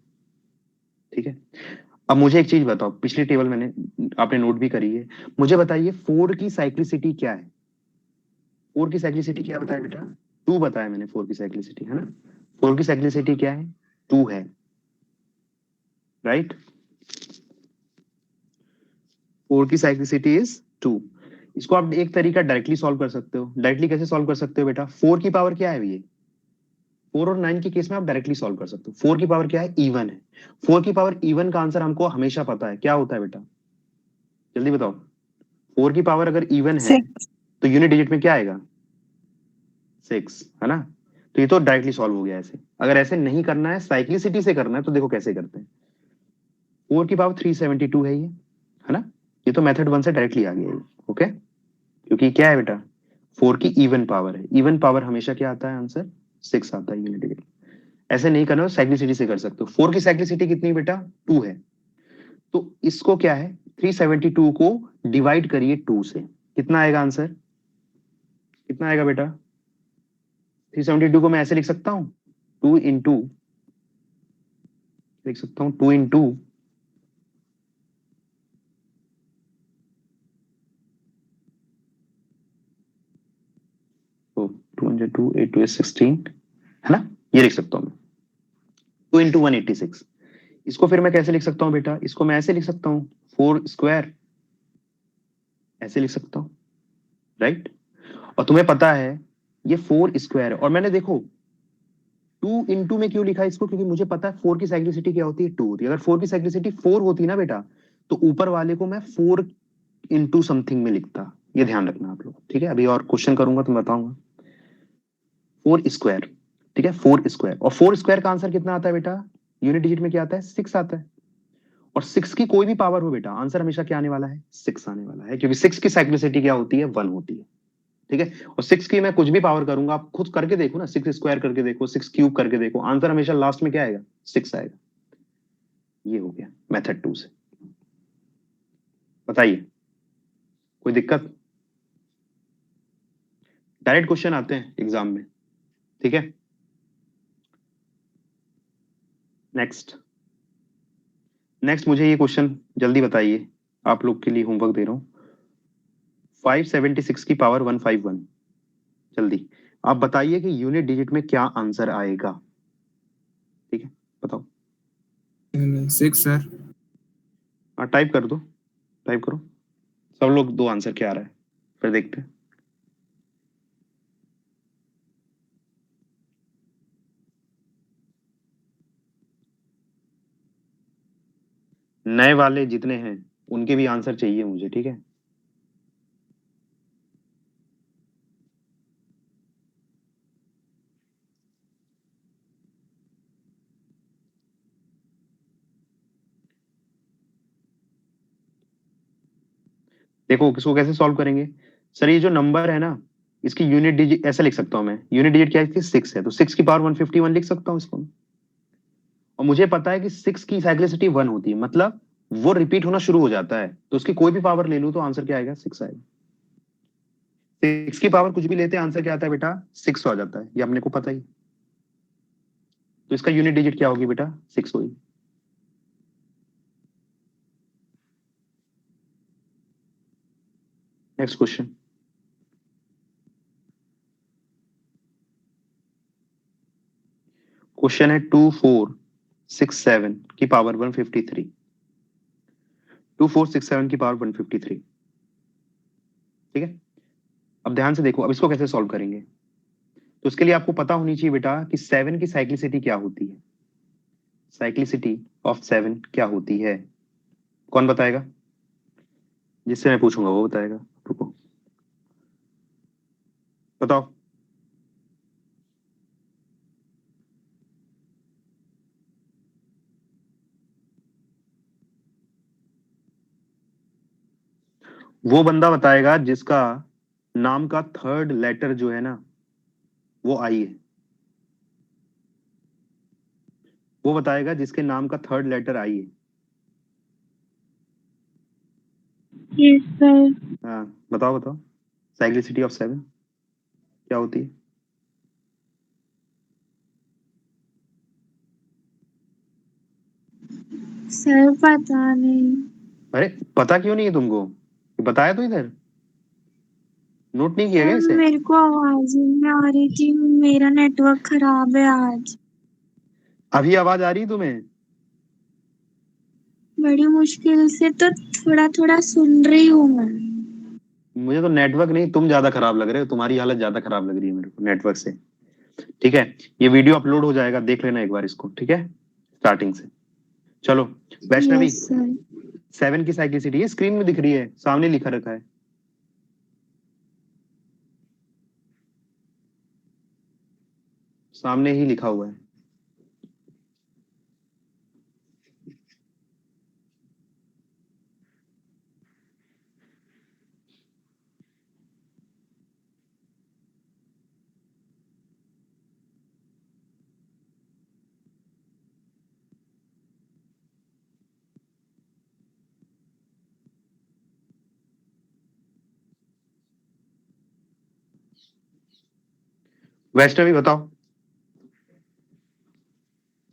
ठीक है। अब मुझे एक चीज बताओ, पिछली टेबल मैंने आपने नोट भी करी है, मुझे बताइए 4 की साइक्लिसिटी क्या है। 4 की साइक्लिसिटी क्या बताया बेटा, 2 बताया मैंने 4 की साइक्लिसिटी, है ना। 4 की साइक्लिसिटी क्या है, 2 है, राइट। 4 की साइक्लिसिटी इज 2। इसको आप एक तरीका डायरेक्टली सॉल्व कर सकते हो। डायरेक्टली कैसे सॉल्व कर सकते हो बेटा, 4 की पावर क्या है ये, 4 और 9 के केस में आप डायरेक्टली सॉल्व कर सकते हो। 4 की पावर क्या है? इवन है। 4 की पावर इवन का आंसर हमको हमेशा पता है, क्या होता है बेटा? जल्दी बताओ। 4 की पावर अगर इवन है 6 तो यूनिट डिजिट में क्या आएगा? 6, है ना? तो ये तो डायरेक्टली सॉल्व हो गया ऐसे। अगर ऐसे नहीं करना है, साइक्लिसिटी से करना है, तो देखो कैसे करते हैं। 4 की पावर 372 है ये, है ना? ये तो मेथड 1 से डायरेक्टली आ गया ये। ओके, क्योंकि क्या है बेटा? 4 की इवन पावर है। इवन पावर हमेशा क्या आता है? आंसर 6 आता है यूनिट डिजिट। ऐसे नहीं करना, साइक्लिसिटी से कर सकते हो। 4 की साइक्लिसिटी कितनी बेटा? 2 है। तो इसको क्या है, 372 को डिवाइड करिए 2 से, कितना आएगा आंसर? कितना आएगा बेटा? 372 को मैं ऐसे लिख सकता हूं, 2 इंटू, लिख सकता हूं 2 इंटू 202 8 2 16, है ना? ये लिख सकता हूं मैं, 2 इंटू 186। इसको फिर मैं कैसे लिख सकता हूं बेटा? इसको मैं ऐसे लिख सकता हूं, 4 स्क्वायर, ऐसे लिख सकता हूं, राइट? और तुम्हें पता है ये 4 स्क्वायर है, और मैंने देखो 2 इंटू में क्यों लिखा है इसको, क्योंकि मुझे पता है 4 की साइक्लिसिटी क्या होती है? 2 होती है। अगर 4 की साइक्लिसिटी 4 होती ना बेटा, तो ऊपर वाले को मैं 4 इंटू समथिंग में लिखता। ये ध्यान रखना आप लोग, ठीक है? अभी और क्वेश्चन करूंगा तो बताऊंगा। 4 स्क्वायर, ठीक है? 4 स्क्वायर, और 4 स्क्वायर का आंसर कितना आता है बेटा? यूनिट डिजिट में क्या आता है? 6 आता है। और 6 की कोई भी पावर हो बेटा, आंसर हमेशा क्या आने वाला है? 6 आने वाला है, क्योंकि 6 की साइक्लिसिटी क्या होती है? 1 होती है, ठीक है? और 6 की मैं कुछ भी पावर करूंगा, आप खुद करके देखो ना, 6 स्क्वायर करके देखो, 6 क्यूब करके देखो, आंसर हमेशा लास्ट में क्या आएगा? 6 आएगा। ये हो गया मेथड 2 से। बताइए, कोई दिक्कत? डायरेक्ट क्वेश्चन आते हैं एग्जाम में, ठीक है? नेक्स्ट, नेक्स्ट मुझे ये क्वेश्चन जल्दी बताइए, आप लोग के लिए होमवर्क दे रहा हूं। 576 की पावर 151, जल्दी आप बताइए कि यूनिट डिजिट में क्या आंसर आएगा, ठीक है? बताओ। 6 सर। हाँ, टाइप कर दो, टाइप करो सब लोग, दो आंसर क्या आ रहा है, फिर देखते हैं। नए वाले जितने हैं उनके भी आंसर चाहिए मुझे, ठीक है? देखो किसको कैसे सॉल्व करेंगे। सर ये जो नंबर है ना, इसकी यूनिट डिजिट ऐसे लिख सकता हूं मैं, यूनिट डिजिट क्या है इसकी? 6 है, तो 6 की पावर 151 लिख सकता हूं इसको। और मुझे पता है कि 6 की साइक्लिसिटी 1 होती है, मतलब वो रिपीट होना शुरू हो जाता है, तो उसकी कोई भी पावर ले लूं तो आंसर क्या आएगा? 6 आएगा। 6 की पावर कुछ भी लेते हैं, आंसर क्या आता है बेटा? 6 आ जाता है, ये अपने को पता ही। तो इसका यूनिट डिजिट क्या होगी बेटा? 6 होगी। नेक्स्ट क्वेश्चन, क्वेश्चन है 2467 की पावर 153, 2467 की पावर 153, ठीक है? अब ध्यान से देखो, अब इसको कैसे सॉल्व करेंगे। तो उसके लिए आपको पता होनी चाहिए बेटा कि 7 की साइक्लिसिटी क्या होती है। साइक्लिसिटी ऑफ 7 क्या होती है? कौन बताएगा? जिससे मैं पूछूंगा वो बताएगा। रुको, बताओ। वो बंदा बताएगा जिसका नाम का थर्ड लेटर जो है ना, वो आई है। वो बताएगा जिसके नाम का थर्ड लेटर आई है। Yes sir. हाँ, बताओ बताओ, साइक्लिसिटी ऑफ 7 क्या होती है? सर पता नहीं। अरे पता क्यों नहीं है तुमको? बताया तो इधर, नोट नहीं किया गया सर इसे? मेरे को आवाज ही नहीं आ रही थी, मेरा नेटवर्क खराब है आज। अभी आवाज आ रही है तुम्हें? बड़ी मुश्किल से तो थोड़ा थोड़ा सुन रही हूँ मैं। मुझे तो नेटवर्क नहीं, तुम ज्यादा खराब लग रहे हो, तुम्हारी हालत ज्यादा खराब लग रही है मेरे को नेटवर्क से। ठीक है, ये वीडियो अपलोड हो जाएगा, देख लेना एक बार इसको, ठीक है, स्टार्टिंग से। चलो वैष्णवी, यस सर। 7 की साइक्लिसिटी ये स्क्रीन में दिख रही है, सामने लिखा रखा है। सामने ही लिखा हुआ है। वैष्णवी बताओ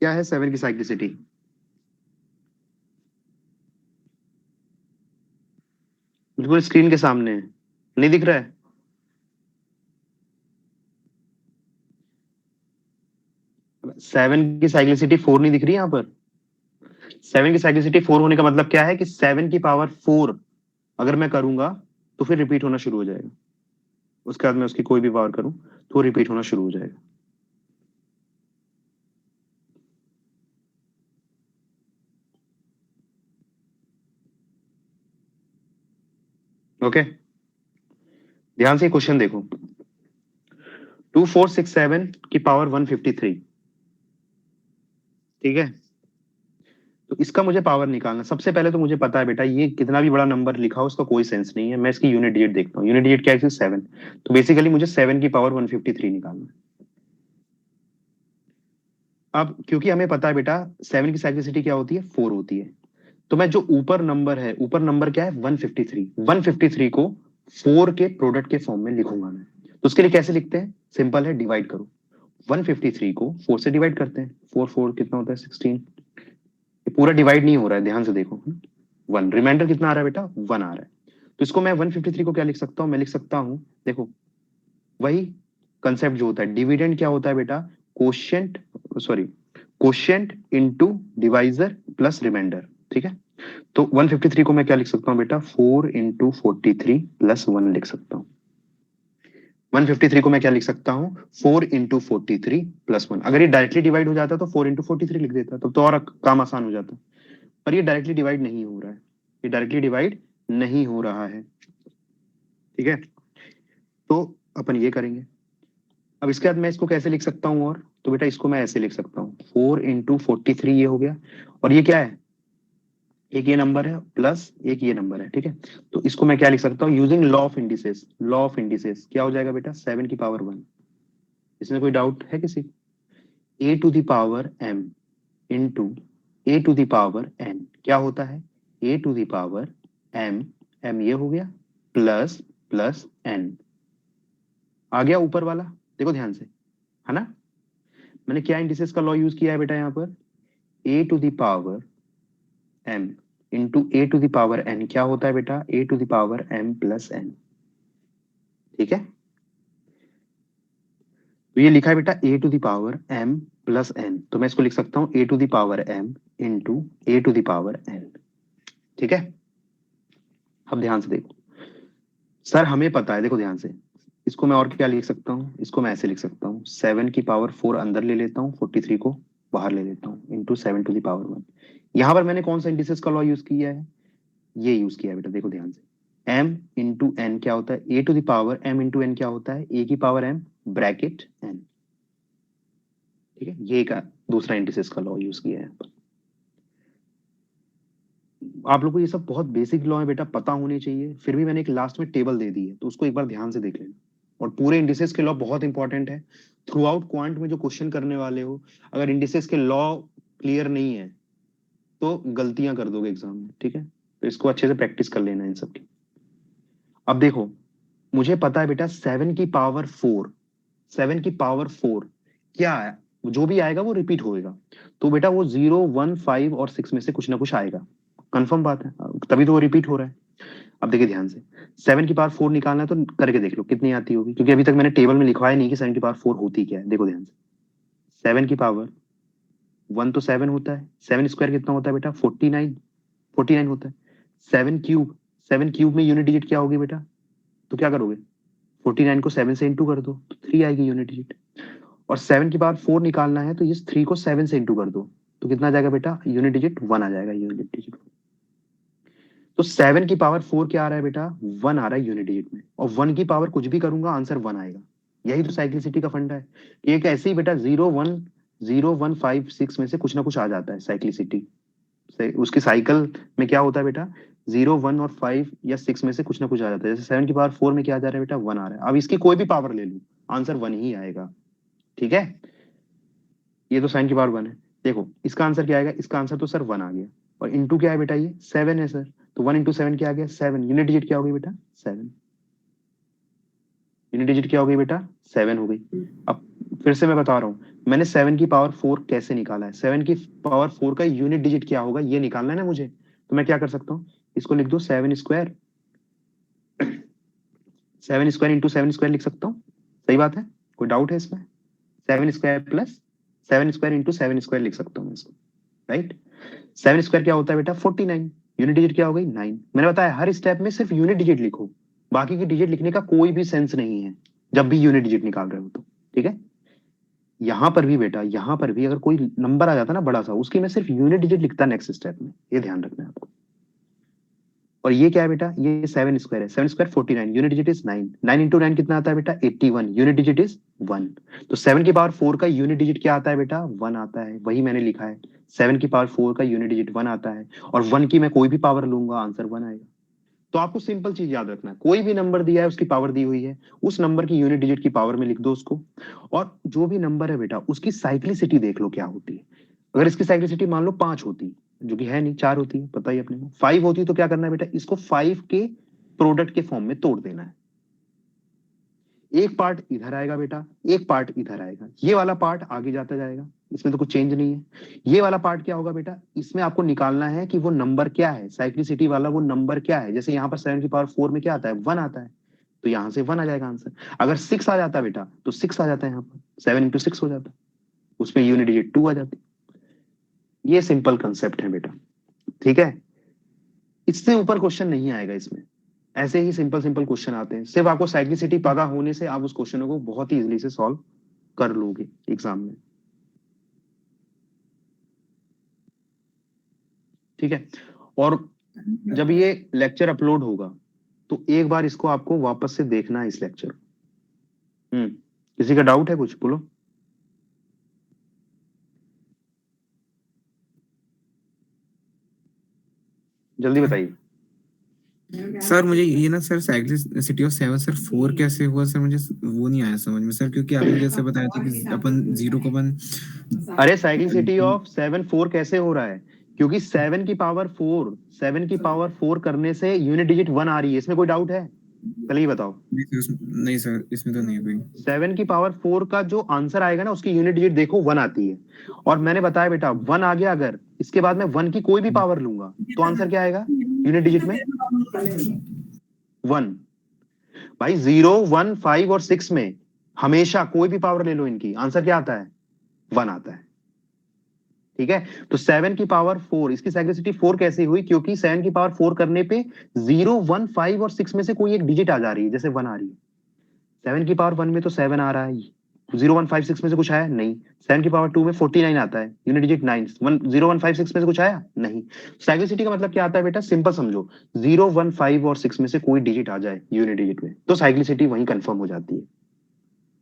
क्या है 7 की साइक्लिसिटी? बिल्कुल स्क्रीन के सामने है, नहीं दिख रहा है? सेवन की साइक्लिसिटी 4 नहीं दिख रही यहाँ पर? 7 की साइक्लिसिटी 4 होने का मतलब क्या है कि 7 की पावर 4 अगर मैं करूंगा तो फिर रिपीट होना शुरू हो जाएगा, उसके बाद मैं उसकी कोई भी पावर करूं तो रिपीट होना शुरू हो जाएगा। ओके, ध्यान से क्वेश्चन देखो। 2467 की पावर 153, ठीक है, तो इसका मुझे पावर निकालना। सबसे पहले तो मुझे पता है बेटा ये कितना भी बड़ा नंबर लिखा हो उसका कोई सेंस नहीं है, मैं इसकी यूनिट डिजिट देखता हूँ। यूनिट डिजिट क्या है? 7। तो बेसिकली मुझे 7 की पावर 153 निकालना है। अब क्योंकि हमें पता है बेटा 7 की साइक्लिसिटी क्या होती है? 4 होती है, तो मैं जो ऊपर नंबर है, ऊपर नंबर क्या है? 153। 153 को 4 के प्रोडक्ट के फॉर्म में लिखूंगा मैं। तो उसके लिए कैसे लिखते हैं? सिंपल है, डिवाइड करो। 153 को 4 से डिवाइड करते हैं। 4 4 कितना होता है? 16। ये पूरा डिवाइड नहीं हो रहा है, ध्यान से देखो। 1 रिमाइंडर कितना आ रहा है बेटा? 1 आ रहा है। तो इसको मैं 153 को क्या लिख सकता हूँ? मैं लिख सकता हूँ, देखो वही कंसेप्ट जो होता है, डिविडेंड क्या होता है बेटा? Quotient, sorry, quotient into divisor plus reminder, ठीक है। तो 153 को मैं क्या लिख सकता हूँ बेटा? 4 इंटू 43 प्लस 1 लिख सकता हूँ। 153 को मैं क्या लिख सकता हूँ? 4 इंटू 43 प्लस 1। अगर ये डायरेक्टली डिवाइड हो जाता तो 4 इंटू 43 लिख देता, तो और काम आसान हो जाता। पर ये डायरेक्टली डिवाइड नहीं हो रहा है, ये डायरेक्टली डिवाइड नहीं हो रहा है, ठीक है। तो अपन ये करेंगे। अब इसके बाद मैं इसको कैसे लिख सकता हूँ? और तो बेटा इसको मैं ऐसे लिख सकता हूँ, 4 इंटू 43 ये हो गया, और ये क्या है? एक ये नंबर है प्लस एक ये नंबर है, ठीक है। तो इसको मैं क्या लिख सकता हूँ? Using law of indices. Law of indices क्या हो जाएगा बेटा? 7 की पावर 1। इसमें कोई डाउट है किसी? A to the power m into a to the power n क्या होता है? A to the power m, m ये हो गया, प्लस प्लस एन आ गया ऊपर वाला, देखो ध्यान से, है ना। मैंने क्या इंडिसेस का लॉ यूज किया है बेटा यहाँ पर? A to the power m into a to the power n क्या होता है बेटा? A to the power m plus n, ठीक है। तो ये लिखा है बेटा a to the power m plus n, तो मैं इसको लिख सकता हूँ a to the power m into a to the power n, ठीक है। अब ध्यान से देखो सर, हमें पता है, देखो ध्यान से, इसको मैं और क्या लिख सकता हूँ? इसको मैं ऐसे लिख सकता हूँ, 7 की पावर 4 अंदर ले लेता हूँ, 43 को बाहर ले लेता हूँ, इंटू 7 टू द पावर 1। यहाँ पर मैंने कौन सा इंडिसेस का लॉ यूज किया है? ये यूज किया है बेटा, देखो ध्यान से। m इंटू एन क्या होता है? A to the power m into n क्या होता है? ए की पावर m ब्रैकेट n, ठीक है। ये का दूसरा इंडिसेस का लॉ यूज किया है। आप लोगों को ये सब बहुत बेसिक लॉ है बेटा, पता होने चाहिए, फिर भी मैंने एक लास्ट में टेबल दे दी है, तो उसको एक बार ध्यान से देख लेना। और पूरे इंडिसेस के लॉ बहुत इंपॉर्टेंट है। थ्रू आउट क्वांट में जो क्वेश्चन करने वाले हो, अगर इंडिसेस के लॉ क्लियर नहीं है तो गलतियां कर दोगे एग्जाम में, ठीक है। तो इसको अच्छे से प्रैक्टिस कर लेना इन सब की। अब देखो, मुझे पता है बेटा 7 की पावर 4, 7 की पावर 4 क्या है? जो भी आएगा वो रिपीट होएगा, तो बेटा वो 0 1 5 और 6 में से कुछ ना कुछ आएगा, कंफर्म बात है, तभी तो वो रिपीट हो रहा है। अब देखिए ध्यान से, 7 की पावर 4 निकालना है तो करके देख लो कितनी आती होगी, क्योंकि अभी तक मैंने टेबल में लिखवाया नहीं कि 7 की पावर 4 होती क्या है। देखो ध्यान से, 7 की पावर 1 तो 7 होता है, 7 स्क्वायर कितना होता है बेटा? 49, 49 होता है। 7 क्यूब, 7 क्यूब में यूनिट डिजिट क्या होगी बेटा? तो क्या करोगे? 49 को 7 से इंटू कर दो तो 3 आएगी यूनिट डिजिट। और 7 की पावर 4 निकालना है तो इस 3 को 7 से इंटू कर दो, तो कितना आ जाएगा बेटा, यूनिट डिजिट 1 आ जाएगा, यूनिट डिजिट। तो 7 की पावर 4 क्या आ रहा है बेटा, 1 आ रहा है यूनिट डिजिट में, और 1 की पावर कुछ भी करूंगा आंसर 1 आएगा। यही तो साइक्लिसिटी का फंडा है। एक ऐसे ही बेटा 0 1 0 1 5 6 में से कुछ ना कुछ आ जाता है साइक्लिसिटी से, उसकी साइकिल में क्या होता है बेटा, 0 1 और 5 या 6 में से कुछ ना कुछ आ जाता है। जैसे 7 की पावर 4 में क्या आ जा रहा है बेटा, 1 आ रहा है। अब इसकी कोई भी पावर ले लूं आंसर 1 ही आएगा। ठीक है, ये तो साइन की पावर 1 है। देखो इसका आंसर क्या आएगा, इसका आंसर तो सर 1 आ गया, और इंटू क्या है बेटा, ये 7 है सर, तो 1 इंटू 7 क्या आ गया, 7। यूनिट डिजिट क्या हो गई बेटा, 7। यूनिट डिजिट क्या हो गई बेटा, 7 हो गई। अब फिर से मैं बता रहा हूँ, मैंने 7 की पावर 4 कैसे निकाला है, 7 की पावर 4 का यूनिट डिजिट क्या होगा ये निकालना है ना मुझे। तो मैं क्या कर सकता हूँ, इसको लिख दो 7 स्क्वायर, 7 स्क्वायर इंटू 7 स्क्वायर लिख सकता हूँ। सही बात है, कोई डाउट है इसमें, 7 square plus 7 square into 7 square लिख सकता हूँ इसको, राइट। 7 स्क्वायर क्या होता है बेटा, 49। यूनिट डिजिट क्या हो गई, 9। मैंने बताया हर स्टेप में सिर्फ यूनिट डिजिट लिखो, बाकी की डिजिट लिखने का कोई भी सेंस नहीं है जब भी यूनिट डिजिट निकाल रहे हो तो। ठीक है, यहां पर भी बेटा, यहां पर भी अगर कोई नंबर आ जाता ना बड़ा सा, उसकी मैं सिर्फ यूनिट डिजिट लिखता नेक्स्ट स्टेप में, ये ध्यान रखना है आपको। और ये क्या है बेटा, ये 7 स्क्वायर है, 7 square 49, unit digit is 9। 9 into 9 कितना आता है बेटा, 81, यूनिट डिजिट इज 1। तो 7 की पावर 4 का यूनिट डिजिट क्या आता है बेटा, 1 आता है, वही मैंने लिखा है। 7 की पावर 4 का यूनिट डिजिट 1 आता है, और 1 की मैं कोई भी पावर लूंगा आंसर 1 आएगा। तो आपको सिंपल चीज याद रखना है, कोई भी नंबर दिया है उसकी पावर दी हुई है, उस नंबर की यूनिट डिजिट की पावर में लिख दो उसको, और जो भी नंबर है बेटा उसकी साइक्लिसिटी देख लो क्या होती है। अगर इसकी साइक्लिसिटी मान लो 5 होती, जो कि है नहीं, 4 होती है, पता ही अपने को। 5 होती तो क्या करना है बेटा, इसको 5 के प्रोडक्ट के फॉर्म में तोड़ देना है। एक पार्ट इधर आएगा बेटा, एक पार्ट इधर आएगा, ये वाला पार्ट आगे जाता जाएगा, इसमें तो कुछ चेंज नहीं है। ये वाला पार्ट क्या होगा बेटा, इसमें आपको निकालना है कि वो नंबर क्या है, साइक्लिसिटी वाला वो नंबर क्या है। जैसे यहाँ पर 7 की पावर 4 में क्या आता है, 1 आता है, तो यहाँ से 1 आ जाएगा आंसर। अगर 6 आ जाता बेटा तो 6 आ जाता है, यहाँ पर 7 इंटू 6 हो जाता, उसमें यूनिट डिजिट 2 आ जाती। ये सिंपल कंसेप्ट है बेटा, ठीक है। इससे ऊपर क्वेश्चन नहीं आएगा इसमें, ऐसे ही सिंपल सिंपल क्वेश्चन आते हैं। सिर्फ आपको साइक्लिसिटी पता होने से आप उस क्वेश्चनों को बहुत ही इजीली से सॉल्व कर लोगे एग्जाम में। ठीक है, और जब ये लेक्चर अपलोड होगा तो एक बार इसको आपको वापस से देखना है, इस लेक्चर। किसी का डाउट है कुछ, बोलो जल्दी बताइए। सर मुझे ये ना सर साइक्लिसिटी ऑफ 7 सर 4 कैसे हुआ सर, मुझे वो नहीं आया समझ में सर, क्योंकि आपने जैसे बताया था कि अपन 0 को अपन अरे साइक्लिसिटी ऑफ 7 4 कैसे हो रहा है, क्योंकि 7 की पावर 4 करने से यूनिट डिजिट 1 आ रही है, इसमें कोई डाउट है, पहले ही बताओ। नहीं सर इसमें तो नहीं है कोई। 7 की पावर 4 का जो आंसर आएगा ना उसकी यूनिट डिजिट देखो 1 आती है, और मैंने बताया बेटा 1 आ गया, अगर इसके बाद मैं 1 की कोई भी पावर लूंगा तो आंसर क्या आएगा यूनिट डिजिट में, 1। भाई 0 1 5 और 6 में हमेशा कोई भी पावर ले लो, इनकी आंसर क्या आता है, 1 आता है। ठीक है, तो 7 की पावर 4, इसकी साइक्लिसिटी 4 कैसे हुई, क्योंकि 7 की पावर 4 करने पे 0 1 5 और 6 में से कोई एक डिजिट आ जा रही है, जैसे 1 आ रही है। 7 की पावर 1 में तो 7 आ रहा है, 0 1 5 6 में से कुछ आया नहीं। 7 की पावर 2 में 49 आता है, यूनिट डिजिट 9। 0 1 5 6 में से कुछ आया नहीं। साइक्लिसिटी का मतलब क्या आता है बेटा, सिंपल समझो, 0 1 5 और 6 में से कोई डिजिट आ जाए यूनिट डिजिट में तो साइक्लिसिटी वहीं कंफर्म हो जाती है।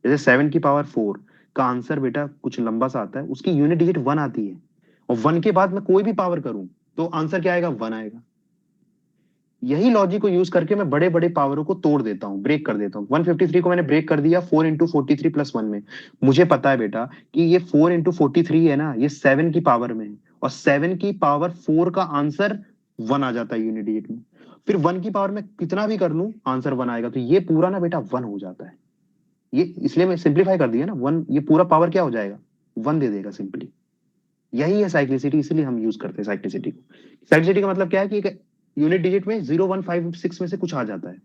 जैसे 7 की पावर 4 का आंसर बेटा कुछ लंबा सा आता है, उसकी यूनिट डिजिट 1 आती है, और 1 के बाद मैं कोई भी पावर करूं तो आंसर क्या आएगा, 1 आएगा। यही लॉजिक को यूज करके मैं बड़े बड़े पावरों को तोड़ देता हूं, ब्रेक कर देता हूं। 153 को मैंने ब्रेक कर दिया 4 इंटू 43 प्लस 1 में। मुझे पता है बेटा कि ये 4 इंटू 43 है ना, ये 7 की पावर में है, और 7 की पावर 4 का आंसर 1 आ जाता है यूनिट डिजिट में। फिर 1 की पावर में कितना भी कर लूं आंसर 1 आएगा, तो ये पूरा ना बेटा 1 हो जाता है। ये इसलिए मैं सिंप्लीफाई कर दिया ना, 1, ये पूरा पावर क्या हो जाएगा, 1 दे देगा सिंपली। यही है साइक्लिसिटी, इसीलिए हम यूज करते हैं साइक्लिसिटी को। साइक्लिसिटी का मतलब क्या है कि एक यूनिट डिजिट में 0 1 5 6 में से कुछ आ जाता है,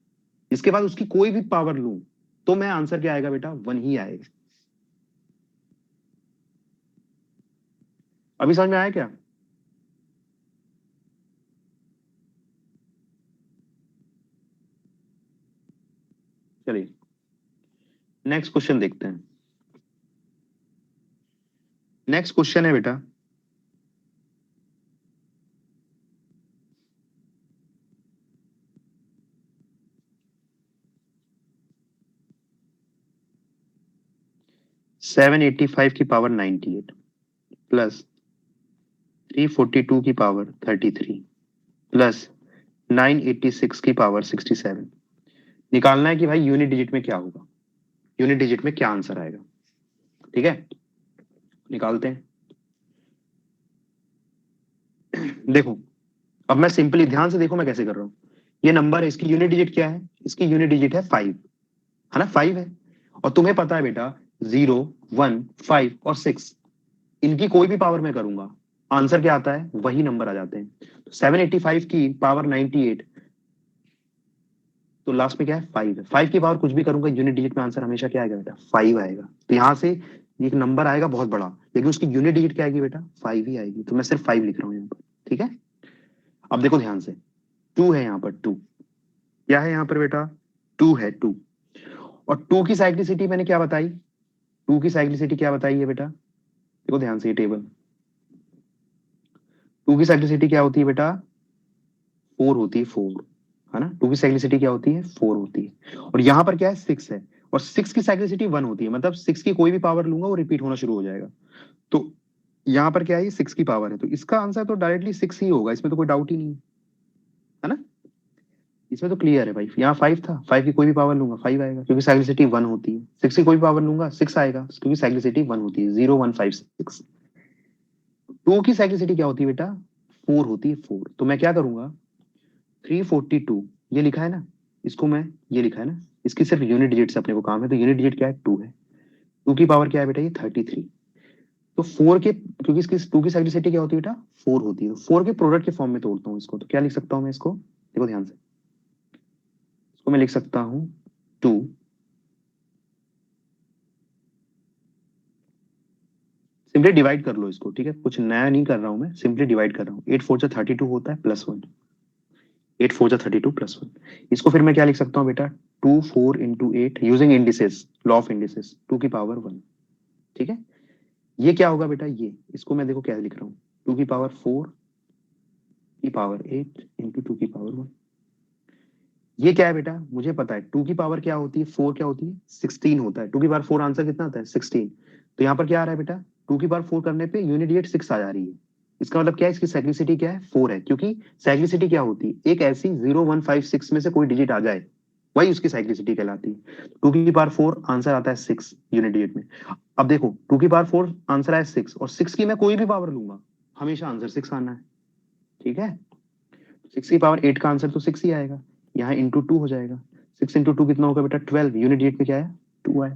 इसके बाद उसकी कोई भी पावर लूं तो मैं आंसर क्या आएगा बेटा, 1 ही आएगा। अभी समझ में आया क्या, चलिए नेक्स्ट क्वेश्चन देखते हैं। नेक्स्ट क्वेश्चन है बेटा, सेवन एट्टी फाइव की पावर 98 प्लस 342 की पावर 33 प्लस 986 की पावर 67। निकालना है कि भाई यूनिट डिजिट में क्या होगा, यूनिट डिजिट में क्या आंसर आएगा। ठीक है, निकालते हैं। देखो, अब मैं सिंपली ध्यान से देखो मैं कैसे कर रहा हूं। ये नंबर है, इसकी यूनिट डिजिट क्या है, इसकी यूनिट डिजिट है 5, है ना, 5 है। और तुम्हें पता है बेटा 0, 1, 5 और 6, इनकी कोई भी पावर मैं करूंगा, आंसर क्या आता है, वही नंबर आ जाते हैं। तो 785 की पावर 98, तो लास्ट में क्या है, 5 है। 5 की पावर कुछ भी करूंगा, यूनिट डिजिट में आंसर हमेशा क्या आएगा बेटा, 5 आएगा। तो यहां से एक नंबर आएगा बहुत बड़ा, लेकिन उसकी यूनिट डिजिट क्या आएगी बेटा, 5 ही आएगी। तो मैं सिर्फ 5 लिख रहा हूँ यहाँ पर। ठीक है, अब देखो ध्यान से, 2 है यहाँ पर, 2 क्या है यहाँ पर बेटा, 2 है, 2। और 2 की साइक्लिसिटी मैंने क्या बताई, 2 की साइक्लिसिटी क्या बताई है बेटा, देखो ध्यान से ये टेबल, 2 की साइक्लिसिटी क्या होती है बेटा, 4 होती है, 4, है ना। 2 की साइक्लिसिटी क्या होती है, 4 होती है। और यहाँ पर क्या है, 6 है। और 6 की साइक्लिसिटी 1 होती है, मतलब 6 की कोई भी पावर लूंगा वो रिपीट होना शुरू हो जाएगा। तो यहाँ पर क्या है, 6 की पावर है, तो इसका आंसर तो डायरेक्टली 6 ही होगा, इसमें तो कोई डाउट ही नहीं है ना। इसमें तो क्लियर है भाई, यहाँ 5 था, 5 की कोई भी पावर लूंगा 5 आएगा, क्योंकि साइक्लिसिटी 1 होती है। 6 की कोई भी पावर लूंगा 6 आएगा, क्योंकि साइक्लिसिटी 1 होती है, 0, 1, 5, 6। 2 की साइक्लिसिटी क्या होती है बेटा, 4 होती है, 4। तो मैं क्या करूंगा, 342 ये लिखा है ना, इसको मैं, ये लिखा है ना, इसकी सिर्फ यूनिट डिजिट से अपने को काम है, तो यूनिट डिजिट क्या है, 2 है। 2 की पावर क्या है बेटा, ये 33। तो 4 के, क्योंकि इसकी 2 की साइक्लिसिटी क्या होती है बेटा, 4 होती है, तो 4 के प्रोडक्ट के फॉर्म में तोड़ता हूँ इसको, तो क्या लिख सकता हूँ मैं इसको, देखो ध्यान से, इसको मैं लिख सकता हूँ 2, सिंपली डिवाइड कर लो इसको। ठीक है, कुछ नया नहीं कर रहा हूं मैं, सिंपली डिवाइड कर रहा हूँ। 8 4 32 होता है, प्लस 1, 8 4 32 प्लस 1। इसको फिर मैं क्या लिख सकता हूँ बेटा, 2 4 into 8 using indices, law of indices, 2 की पावर 1। ठीक है, ये क्या होगा बेटा, ये, इसको मैं देखो क्या लिख रहा हूँ, 2 की पावर 4 की पावर 8 इंटू 2 की पावर 1। ये क्या है बेटा, मुझे पता है 2 की पावर क्या होती है, 4 क्या होती है, 16 होता है। 2 की पावर 4 आंसर कितना आता है, 16। तो यहाँ पर क्या आ रहा है बेटा, 2 की पावर 4 करने पे यूनिट डिजिट 6 आ जा रही है। इसका मतलब क्या है, इसकी साइक्लिसिटी क्या है, 4 है, क्योंकि साइक्लिसिटी क्या होती है, एक ऐसी 0 1 5 6 में से कोई डिजिट आ जाए, वही उसकी साइक्लिसिटी कहलाती है। 2 की पावर 4 आंसर आता है 6 यूनिट डिजिट में। अब देखो 2 की पावर 4 आंसर आया 6, और 6 की मैं कोई भी पावर लूंगा, हमेशा आंसर 6 आना है। ठीक है, 6 की पावर 8 का आंसर तो 6 ही आएगा, यहाँ इंटू 2 हो जाएगा। 6 इंटू 2 कितना होगा बेटा, 12। यूनिट डिजिट में क्या है, 2 है।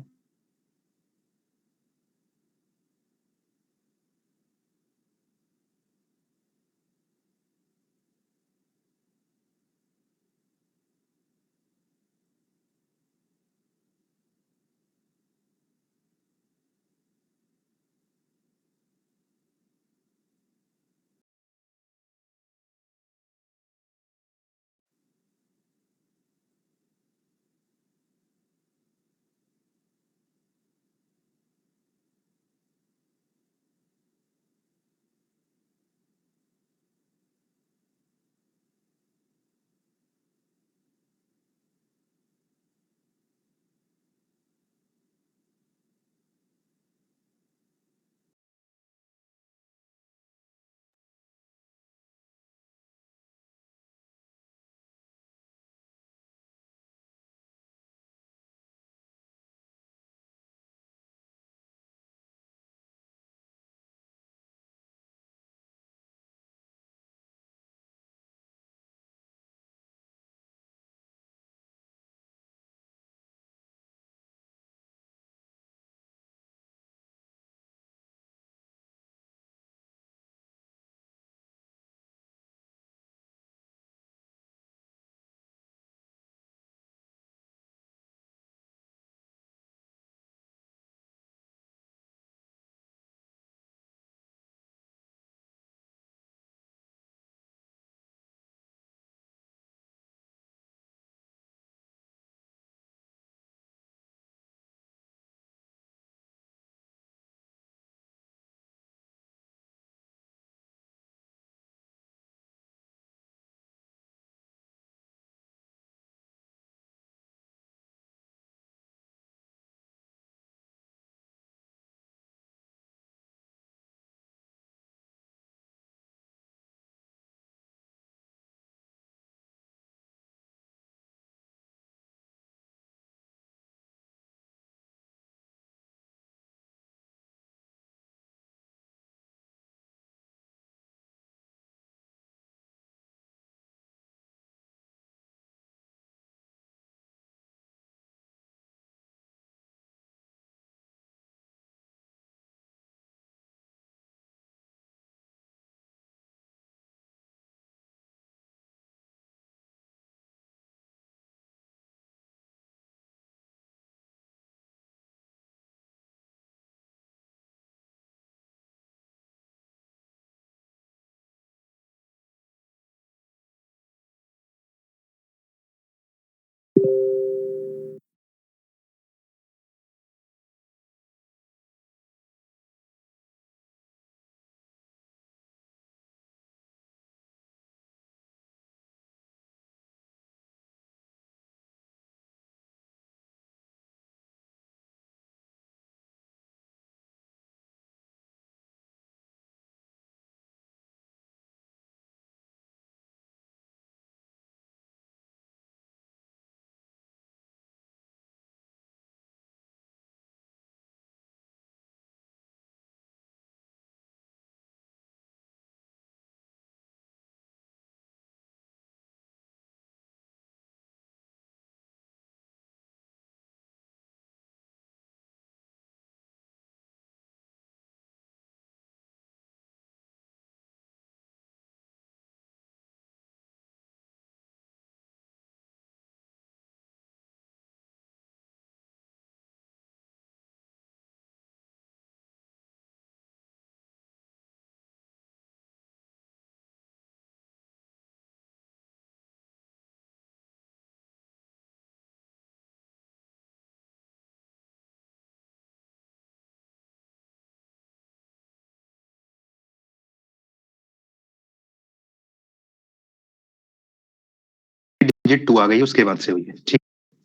डिजिट 2 आ गई, उसके बाद से हुई है। ठीक,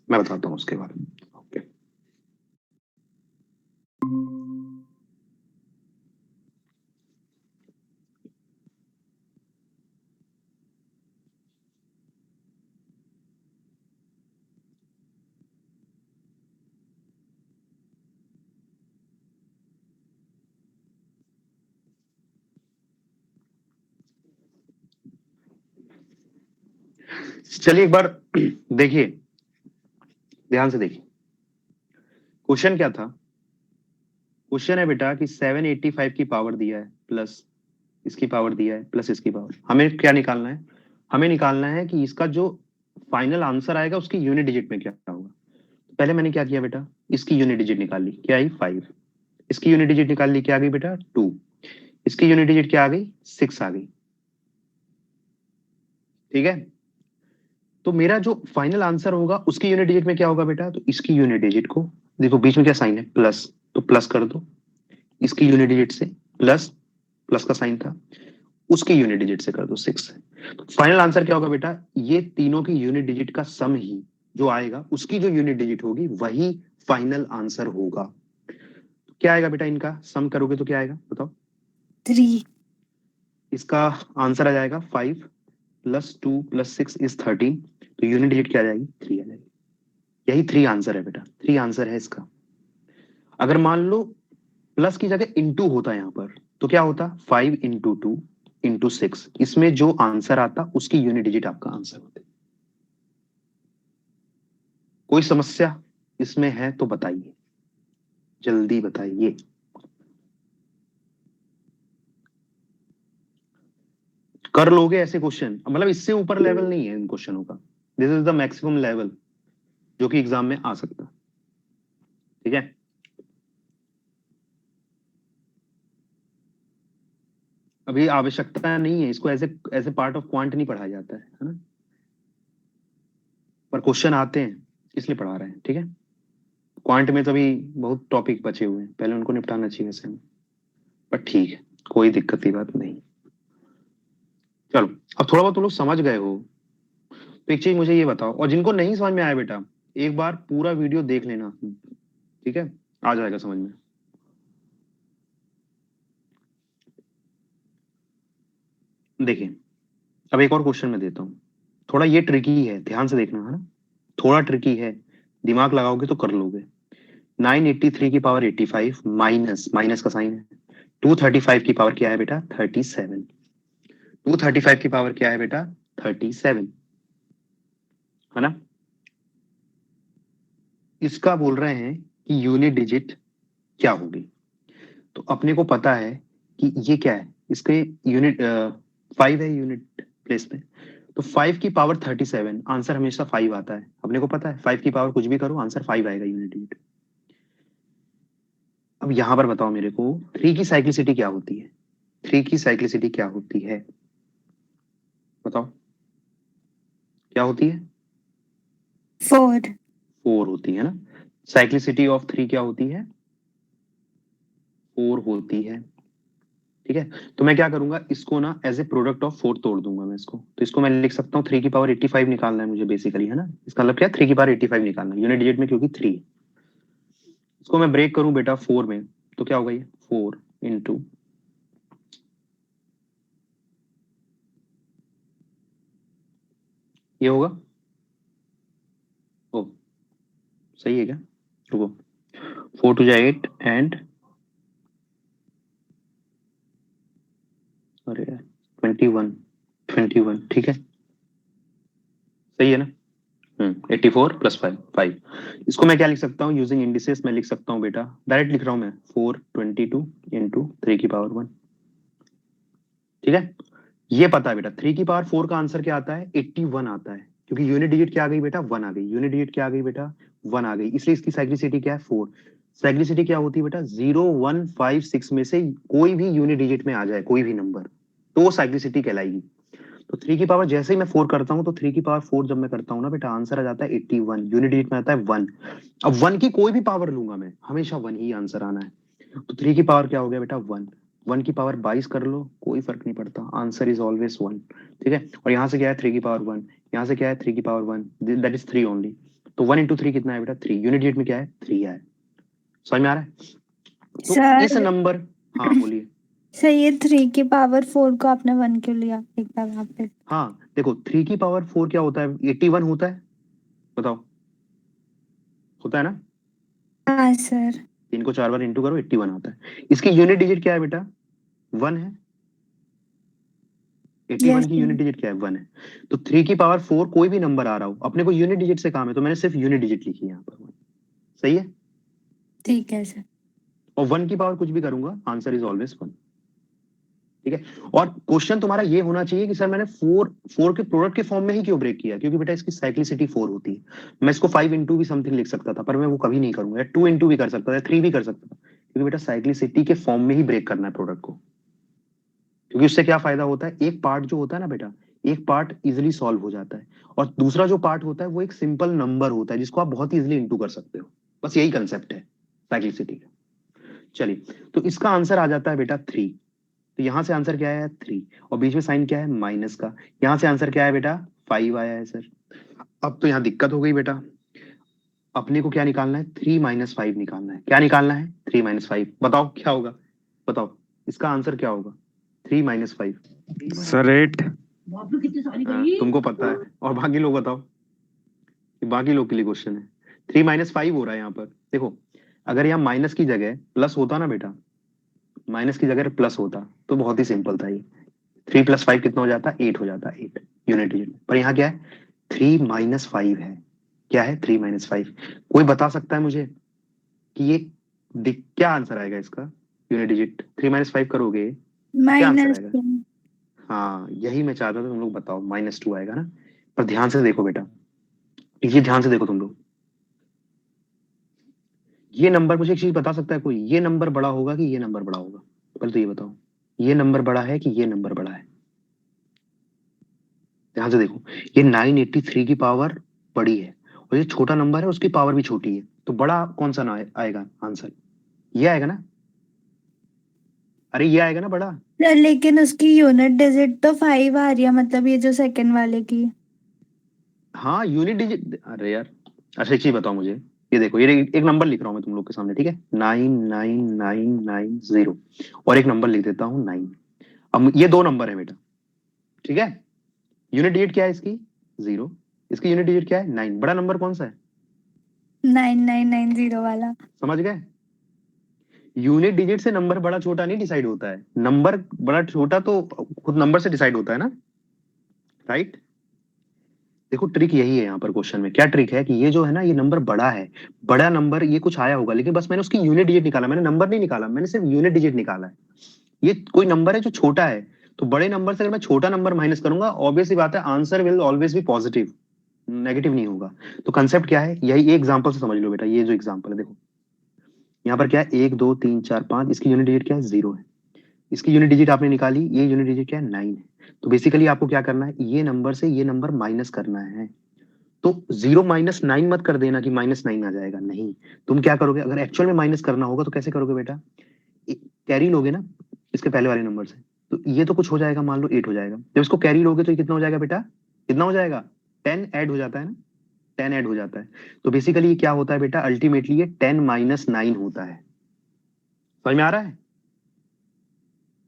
मैं बताता हूँ उसके बाद। ओके, चलिए एक बार देखिए, ध्यान से देखिए क्वेश्चन क्या था। क्वेश्चन है बेटा कि 785 की पावर दिया है प्लस इसकी पावर दिया है प्लस इसकी पावर, हमें क्या निकालना है? हमें निकालना है कि इसका जो फाइनल आंसर आएगा उसकी यूनिट डिजिट में क्या होगा। तो पहले मैंने क्या किया बेटा, इसकी यूनिट डिजिट निकाल ली, क्या आई 5। इसकी यूनिट डिजिट निकाल ली, क्या आ गई बेटा 2। इसकी यूनिट डिजिट क्या आ गई 6 आ गई। ठीक है, तो मेरा जो फाइनल आंसर होगा उसकी यूनिट डिजिट में क्या होगा बेटा, तो इसकी यूनिट डिजिट को देखो, बीच में क्या साइन है प्लस, तो प्लस कर दो। इसकी यूनिट डिजिट से प्लस, प्लस का साइन था, उसकी यूनिट डिजिट से कर दो 6। फाइनल आंसर क्या होगा बेटा, ये तीनों की यूनिट डिजिट का सम ही जो आएगा उसकी जो यूनिट डिजिट होगी वही फाइनल आंसर होगा। क्या आएगा बेटा, इनका सम करोगे तो क्या आएगा बताओ। 3। इसका आंसर आ जाएगा 5 प्लस 2 प्लस 6 इज 13, तो यूनिट डिजिट क्या आ जाएगी 3 आ जाएगी। यही 3 आंसर है बेटा, 3 आंसर है इसका। अगर मान लो प्लस की जगह इंटू होता है यहाँ पर, तो क्या होता 5 इंटू 2 इंटू 6, इसमें जो आंसर आता उसकी यूनिट डिजिट आपका आंसर होता। कोई समस्या इसमें है तो बताइए, जल्दी बताइए। कर लोगे ऐसे क्वेश्चन, मतलब इससे ऊपर लेवल नहीं है इन क्वेश्चनों का, this is the maximum level जो कि एग्जाम में आ सकता। ठीक है, अभी आवश्यकता नहीं है इसको, ऐसे ऐसे पार्ट ऑफ क्वांट नहीं पढ़ाया जाता है ना, पर क्वेश्चन आते हैं इसलिए पढ़ा रहे हैं। ठीक है, क्वांट में तो अभी बहुत टॉपिक बचे हुए हैं, पहले उनको निपटाना चाहिए वैसे में, पर ठीक है, कोई दिक्कत की बात नहीं। चलो, अब थोड़ा बहुत तुम लोग समझ गए हो तो एक चीज मुझे ये बताओ, और जिनको नहीं समझ में आया बेटा एक बार पूरा वीडियो देख लेना, ठीक है, आ जाएगा समझ में। देखिए, अब एक और क्वेश्चन मैं देता हूँ, थोड़ा ये ट्रिकी है, ध्यान से देखना है ना, थोड़ा ट्रिकी है, दिमाग लगाओगे तो कर लोगे। 983 की पावर 85 माइनस, माइनस का साइन है, 235 की पावर क्या है बेटा 37। 235 की पावर क्या है बेटा 37, है ना। इसका बोल रहे हैं कि यूनिट डिजिट क्या होगी, तो अपने को पता है कि ये क्या है, इसके यूनिट 5 है यूनिट प्लेस में, तो 5 की पावर 37, आंसर हमेशा 5 आता है, अपने को पता है 5 की पावर कुछ भी करो आंसर 5 आएगा यूनिट डिजिट। अब यहां पर बताओ मेरे को 3 की साइक्लिसिटी क्या होती है, 3 की साइक्लिसिटी क्या होती है बताओ, क्या होती है 4। 4 होती है ना। साइक्लिसिटी ऑफ 3 क्या होती है 4 होती है। ठीक है, तो मैं क्या करूंगा इसको ना एज ए प्रोडक्ट ऑफ 4 तोड़ दूंगा मैं इसको, तो इसको मैं लिख सकता हूँ 3 की पावर 85 निकालना है मुझे बेसिकली, है ना, इसका मतलब क्या 3 की पावर 85 निकालना है यूनिट डिजिट में, क्योंकि 3। इसको मैं ब्रेक करूं बेटा 4 में, तो क्या होगा ये 4 इंटू, ये होगा, ओ सही है क्या, रुको, 4 टू जा 8 एंड, अरे 21, 21 ठीक है, सही है ना। 84 प्लस 5 5, इसको मैं क्या लिख सकता हूँ यूजिंग इंडिसेस, मैं लिख सकता हूँ बेटा, डायरेक्ट लिख रहा हूँ मैं 422 इंटू 3 की पावर 1। ठीक है, ये पता है बेटा 3 की पावर 4 का आंसर क्या आता है 81 आता है, क्योंकि यूनिट डिजिट क्या आ गई बेटा 1 आ गई, यूनिट डिजिट क्या आ गई बेटा 1 आ गई, इसलिए इसकी साइक्लिसिटी क्या है 4। साइक्लिसिटी क्या होती है बेटा 0 1 5 6 में से कोई भी यूनिट डिजिट में आ जाए कोई भी नंबर, तो वो साइक्लिसिटी कहलाएगी। तो 3 की पावर जैसे ही मैं 4 करता हूँ, तो 3 की पावर 4 जब मैं करता हूँ ना बेटा, आंसर आ जाता है 81, यूनिट डिजिट में आता है 1। अब 1 की कोई भी पावर लूंगा मैं, हमेशा 1 ही आंसर आना है, तो 3 की पावर क्या हो गया बेटा 1। 1 की पावर 22 कर लो कोई फर्क नहीं पड़ता, आंसर इज ऑलवेज 1। ठीक है, और यहाँ से क्या है 3 की पावर 1, यहाँ से क्या है 3 की पावर 1, दैट इज 3 ओनली। तो 1 इंटू 3 कितना है बेटा 3, यूनिट डिजिट में क्या है 3 है। समझ में आ रहा है? तो इस सर नंबर, हाँ बोलिए। सर ये 3 की पावर 4 को आपने 1 क्यों लिया एक बार वापस? हाँ देखो 3 की पावर 4 क्या होता है, 81 होता है, बताओ होता है ना। हाँ सर। 3 को 4 बार इंटू करो 81 आता है। इसकी यूनिट डिजिट क्या है बेटा 1 है। 81 यस की यूनिट डिजिट क्या है 1 है। तो 3 की पावर 4 कोई भी नंबर आ रहा हो, अपने को यूनिट डिजिट से काम है, तो मैंने सिर्फ यूनिट डिजिट लिखी है यहाँ पर। सही है। ठीक है सर। और 1 की पावर कुछ भी करूंगा, आंसर इज ऑलवेज 1। ठीक है। और क्वेश्चन तुम्हारा ये होना चाहिए कि सर मैंने 4 के प्रोडक्ट के फॉर्म में ही क्यों ब्रेक किया, क्योंकि बेटा इसकी साइक्लिसिटी 4 होती है। मैं इसको 5 इंटू भी समथिंग लिख सकता था, पर मैं वो कभी नहीं करूंगा। 2 इंटू भी कर सकता था, 3 भी कर सकता था, क्योंकि बेटा साइक्लिसिटी के फॉर्म में ही ब्रेक करना है प्रोडक्ट को। क्योंकि उससे क्या फायदा होता है, एक पार्ट जो होता है ना बेटा, एक पार्ट इजिली सॉल्व हो जाता है, और दूसरा जो पार्ट होता है वो एक सिंपल नंबर होता है जिसको आप बहुत इजिली इंटू कर सकते हो। बस यही कंसेप्ट है साइक्लिसिटी का। चलिए, तो इसका आंसर आ जाता है बेटा 3। तो यहां से आंसर क्या है 3, और बीच में साइन क्या है माइनस का। यहां से आंसर क्या है बेटा 5 आया है सर। अब तो यहाँ दिक्कत हो गई बेटा, अपने को क्या निकालना है 3 माइनस 5 निकालना है। क्या निकालना है 3 माइनस 5, बताओ क्या होगा, बताओ इसका आंसर क्या होगा 3 माइनस 5। सर 8। तुमको पता है, और बाकी लोग बताओ, ये बाकी लोग के लिए क्वेश्चन है। 3 माइनस 5 हो रहा है यहाँ पर, देखो अगर यहाँ माइनस की जगह प्लस होता ना बेटा, माइनस की जगह प्लस होता तो बहुत ही सिंपल था ये। 3 प्लस 5 कितना हो जाता, 8 हो जाता, 8 यूनिट डिजिट। पर यहाँ क्या है 3 माइनस 5 है। क्या है 3 माइनस 5। कोई बता सकता है मुझे कि ये क्या आंसर आएगा इसका, यूनिट डिजिट 3 माइनस 5 करोगे क्या आंसर माइनस आएगा। हाँ यही मैं चाहता था, तुम लोग बताओ -2 आएगा ना। पर ध्यान से देखो बेटा, ये ध्यान से देखो तुम लोग, ये नंबर, मुझे एक चीज बता सकता है कोई, ये नंबर बड़ा होगा कि ये नंबर बड़ा होगा, पहले तो ये बताओ, ये नंबर बड़ा है कि ये नंबर बड़ा है। ध्यान से देखो, ये 983 की पावर बड़ी है, और ये छोटा नंबर है उसकी पावर भी छोटी है, तो बड़ा कौन सा ना आएगा आंसर, ये आएगा ना। अरे ये आएगा ना बड़ा। सर लेकिन उसकी यूनिट डिजिट तो 5 आ रही है, मतलब ये जो सेकंड वाले की। हाँ यूनिट डिजिट, अरे यार, अच्छा एक चीज बताओ मुझे, ये देखो ये एक नंबर लिख रहा हूँ मैं तुम लोग के सामने, ठीक है 99990, और एक नंबर लिख देता हूँ 9। अब ये दो नंबर है बेटा, ठीक है। यूनिट डिजिट क्या है इसकी 0, इसकी यूनिट डिजिट क्या है 9, बड़ा नंबर कौन सा है 9990 वाला। समझ गए। यूनिट डिजिट से नंबर बड़ा छोटा नहीं डिसाइड होता है, नंबर बड़ा छोटा तो खुद नंबर से डिसाइड होता है ना, राइट। देखो ट्रिक यही है यहाँ पर क्वेश्चन में, क्या ट्रिक है कि ये जो है ना ये नंबर बड़ा है, बड़ा नंबर ये कुछ आया होगा, लेकिन बस मैंने उसकी यूनिट डिजिट निकाला, मैंने नंबर नहीं निकाला, मैंने सिर्फ यूनिट डिजिट निकाला है। ये कोई नंबर है जो छोटा है, तो बड़े नंबर से अगर मैं छोटा नंबर माइनस करूंगा, ऑब्वियसली बात है answer will always be positive, negative नहीं होगा। तो कंसेप्ट क्या है, यही एग्जांपल से समझ लो बेटा, ये जो एग्जांपल है देखो, यहाँ पर क्या है 1 2 3 4 5, इसकी यूनिट डिजिट क्या है 0 है, इसकी यूनिट डिजिट आपने निकाली, ये यूनिट डिजिट क्या है 9 है। तो बेसिकली आपको क्या करना है, ये नंबर से ये नंबर माइनस करना है। तो 0 माइनस 9 मत कर देना कि -9 आ जाएगा, नहीं। तुम क्या करोगे, अगर एक्चुअल में माइनस करना होगा तो कैसे करोगे बेटा, कैरी लोगे ना इसके पहले वाले नंबर से। तो ये तो कुछ हो जाएगा, मान लो 8 हो जाएगा, जब इसको कैरी लोगे तो ये कितना हो जाएगा बेटा, कितना हो जाएगा 10 ऐड हो जाता है ना, 10 ऐड हो जाता है। तो बेसिकली ये क्या होता है बेटा, अल्टीमेटली ये 10 माइनस 9 होता है। समझ में आ रहा है,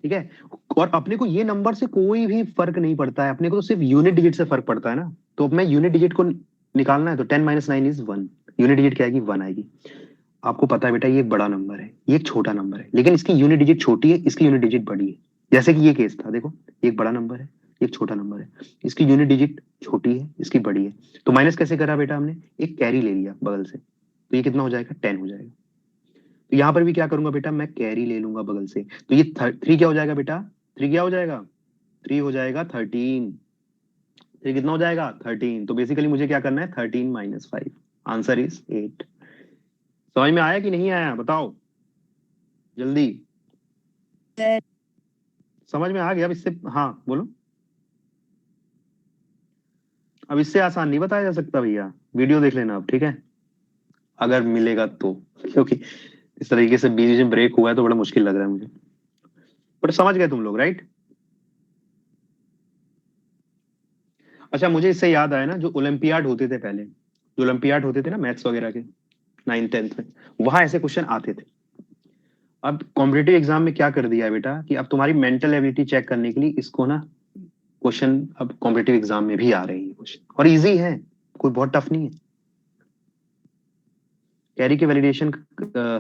ठीक है। और अपने को ये नंबर से कोई भी फर्क नहीं पड़ता है, अपने को तो सिर्फ यूनिट डिजिट से फर्क पड़ता है ना। तो अब मैं यूनिट डिजिट को निकालना है, तो 10 माइनस 9 इज 1, यूनिट डिजिट क्या आएगी 1 आएगी। आपको पता है बेटा ये एक बड़ा नंबर है, ये एक छोटा नंबर है, लेकिन इसकी यूनिट डिजिट छोटी है, इसकी यूनिट डिजिट बड़ी है। जैसे कि ये केस था, देखो ये एक बड़ा नंबर है, एक छोटा नंबर है, इसकी यूनिट डिजिट छोटी है, इसकी बड़ी है। तो माइनस कैसे करा बेटा, हमने एक कैरी ले लिया बगल से, तो ये कितना हो जाएगा 10 हो जाएगा। तो यहाँ पर भी क्या करूंगा बेटा, मैं कैरी ले लूंगा बगल से, तो ये 3 क्या हो जाएगा बेटा, 3 क्या हो जाएगा, 3 हो जाएगा 13, ये कितना हो जाएगा 13। तो बेसिकली मुझे क्या करना है 13 माइनस 5, आंसर इज 8। समझ में आया कि नहीं आया बताओ जल्दी, समझ में आ गया अब इससे, हाँ बोलो। अब इससे आसान नहीं बताया जा सकता भैया, वीडियो देख लेना अब, ठीक है अगर मिलेगा तो, क्योंकि इस तरीके से बीच में ब्रेक हुआ है तो बड़ा मुश्किल लग रहा है मुझे, बट समझ गए तुम लोग राइट। अच्छा, मुझे इससे याद आया ना, जो ओलंपियाड होते थे पहले, जो ओलंपियाड होते थे ना मैथ्स वगैरह के 9th 10th में, वहां ऐसे क्वेश्चन आते थे। अब कॉम्पिटेटिव एग्जाम में क्या कर दिया है बेटा कि अब तुम्हारी मेंटल एबिलिटी चेक करने के लिए इसको ना क्वेश्चन अब कॉम्पिटेटिव एग्जाम में भी आ रहे हैं क्वेश्चन, और इजी है, कोई बहुत टफ नहीं है। कैरी के वैलिडेशन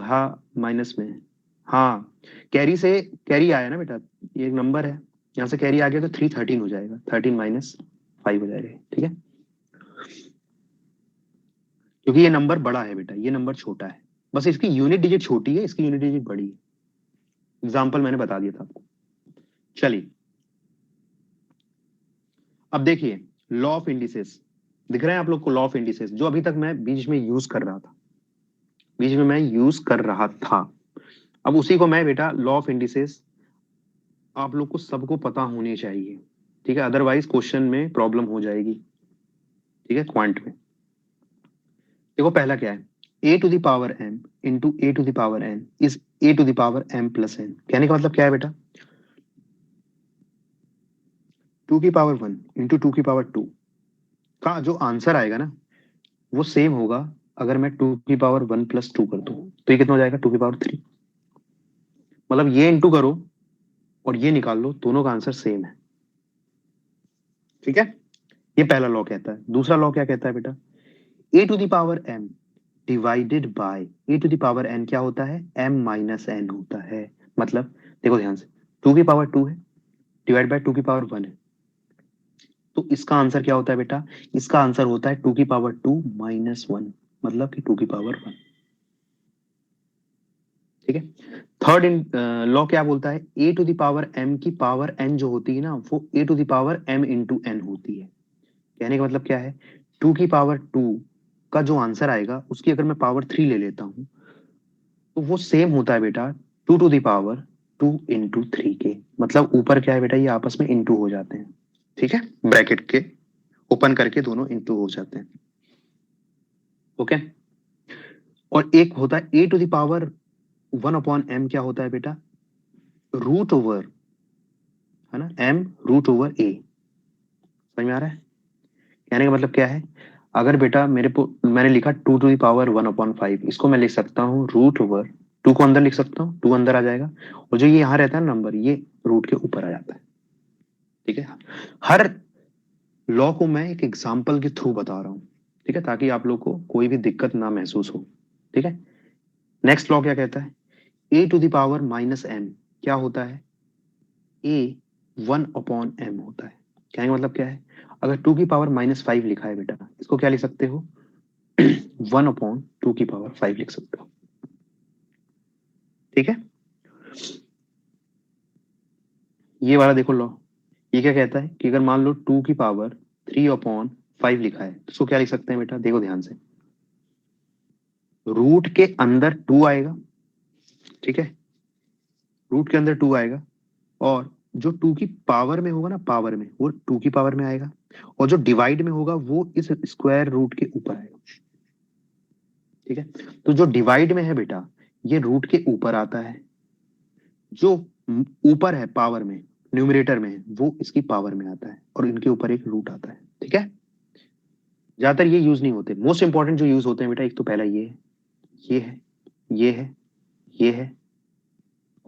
हाँ माइनस में है। हाँ, कैरी से कैरी आया ना बेटा, ये एक नंबर है, यहाँ से कैरी आ गया तो 313 हो जाएगा, 13 - 5 हो जाएगा, ठीक है, क्योंकि ये नंबर बड़ा है बेटा, ये नंबर छोटा है, बस इसकी यूनिट डिजिट छोटी है, इसकी यूनिट डिजिट बड़ी है। एग्जाम्पल मैंने बता दिया था आपको। चलिए अब देखिए, लॉ ऑफ इंडिसेस दिख रहा है आप लोग को, लॉ ऑफ इंडिसेस जो अभी तक मैं बीच में यूज कर रहा था, बीच में मैं यूज कर रहा था, अब उसी को मैं बेटा लॉ ऑफ इंडिसेस आप लोग को सबको पता होने चाहिए, ठीक है, अदरवाइज क्वेश्चन में प्रॉब्लम हो जाएगी, ठीक है, क्वांट में। देखो पहला क्या है, a to the power m into a to the power n is a to the power m plus n। कहने का मतलब क्या है बेटा, 2 की पावर 1 इंटू 2 की पावर 2 का जो आंसर आएगा ना वो सेम होगा अगर मैं 2 की पावर 1 प्लस 2 कर दूं, तो ये कितना हो जाएगा 2 की पावर 3। मतलब ये इंटू करो और ये निकाल लो, दोनों का आंसर सेम है, ठीक है। ये पहला लॉ कहता है। दूसरा लॉ क्या कहता है बेटा, a to the power m divided by a to the power n क्या होता है, m माइनस n होता है। मतलब देखो ध्यान से, 2 की पावर 2 है डिवाइड बाय 2 की पावर 1 है, तो इसका आंसर क्या होता है बेटा, इसका आंसर होता है 2 की पावर 2 माइनस 1, मतलब कि 2 की पावर 1, ठीक है। थर्ड लॉ क्या बोलता है, a to the power m की पावर n जो होती है ना वो a to the power m into n होती है। कहने का मतलब क्या है, 2 की पावर 2 का जो आंसर आएगा उसकी अगर मैं पावर 3 ले लेता हूं तो वो सेम होता है बेटा 2 टू द पावर 2 इंटू 3 के। मतलब ऊपर क्या है बेटा, ये आपस में इंटू हो जाते हैं, ठीक है, ब्रैकेट के ओपन करके दोनों इंटू हो जाते हैं, ओके। और एक होता है a to the power 1 upon m, क्या होता है बेटा, रूट ओवर, है ना, m रूट ओवर a। समझ में आ रहा है, कहने का मतलब क्या है, अगर बेटा मेरे को मैंने लिखा 2 टू द पावर 1 अपॉन 5, इसको मैं लिख सकता हूँ रूट ओवर 2 को अंदर लिख सकता हूँ, 2 अंदर आ जाएगा, और जो ये यहाँ रहता है नंबर ये रूट के ऊपर आ जाता है, ठीक है। हर लॉ को मैं एक एग्जाम्पल के थ्रू बता रहा हूँ, ठीक है, ताकि आप लोग को कोई भी दिक्कत ना महसूस हो, ठीक है। नेक्स्ट लॉ क्या कहता है, a to the power minus m क्या होता है, ए 1 अपॉन एम होता है। कहने का मतलब क्या है, अगर 2 की पावर -5 लिखा है बेटा, इसको क्या लिख सकते हो 1 अपॉन 2 की पावर 5 लिख सकते हो, ठीक है। ये वाला देखो लॉ, ये क्या कहता है कि अगर मान लो 2 की पावर 3 अपॉन 5 लिखा है तो इसको क्या लिख सकते हैं बेटा, देखो ध्यान से, रूट के अंदर 2 आएगा, ठीक है, रूट के अंदर 2 आएगा, और जो 2 की पावर में होगा ना, पावर में वो 2 की पावर में आएगा, और जो डिवाइड में होगा वो इस स्क्वायर रूट के ऊपर आएगा, ठीक है। तो जो डिवाइड में है बेटा ये रूट के ऊपर आता है, जो ऊपर है पावर में न्यूमरेटर में है वो इसकी पावर में आता है, और इनके ऊपर एक रूट आता है, ठीक है। ज्यादातर ये यूज नहीं होते, मोस्ट इंपॉर्टेंट जो यूज होते हैं बेटा, एक तो पहला ये है, ये है, ये है, ये है,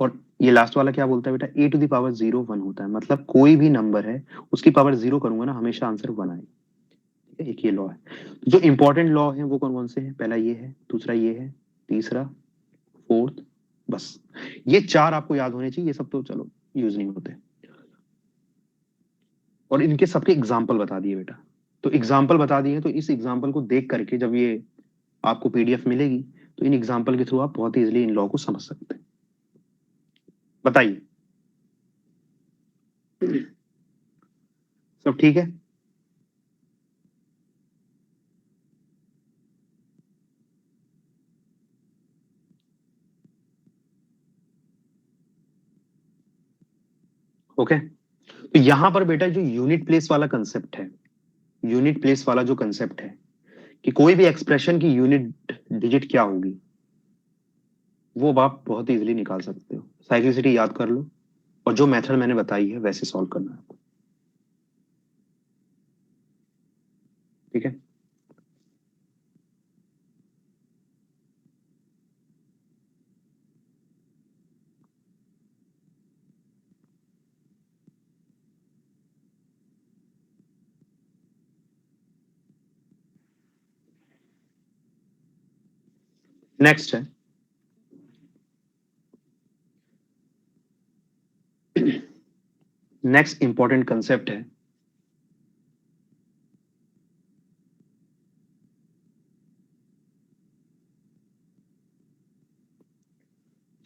और ये लास्ट वाला क्या बोलता है बेटा, ए टू द पावर 0 1 होता है। मतलब कोई भी नंबर है उसकी पावर 0 करूंगा ना हमेशा आंसर 1 आएगा, ठीक है। एक ये लॉ है। जो इंपॉर्टेंट लॉ है वो कौन कौन से हैं, पहला ये है, दूसरा ये है, तीसरा, फोर्थ, बस ये 4 आपको याद होने चाहिए, ये सब तो चलो यूज नहीं होते। और इनके सबके एग्जाम्पल बता दिए बेटा, तो एग्जाम्पल बता दिए तो इस एग्जाम्पल को देख करके जब ये आपको पीडीएफ मिलेगी तो इन एग्जाम्पल के थ्रू आप बहुत इजिली इन लॉ को समझ सकते हैं। बताइए, सब ठीक है। ओके, तो यहां पर बेटा जो यूनिट प्लेस वाला कंसेप्ट है, यूनिट प्लेस वाला जो कंसेप्ट है कि कोई भी एक्सप्रेशन की यूनिट डिजिट क्या होगी, वो आप बहुत इजीली निकाल सकते हो। साइक्लिसिटी याद कर लो, और जो मेथड मैंने बताई है वैसे सॉल्व करना है। ठीक है, नेक्स्ट है नेक्स्ट इंपॉर्टेंट कंसेप्ट है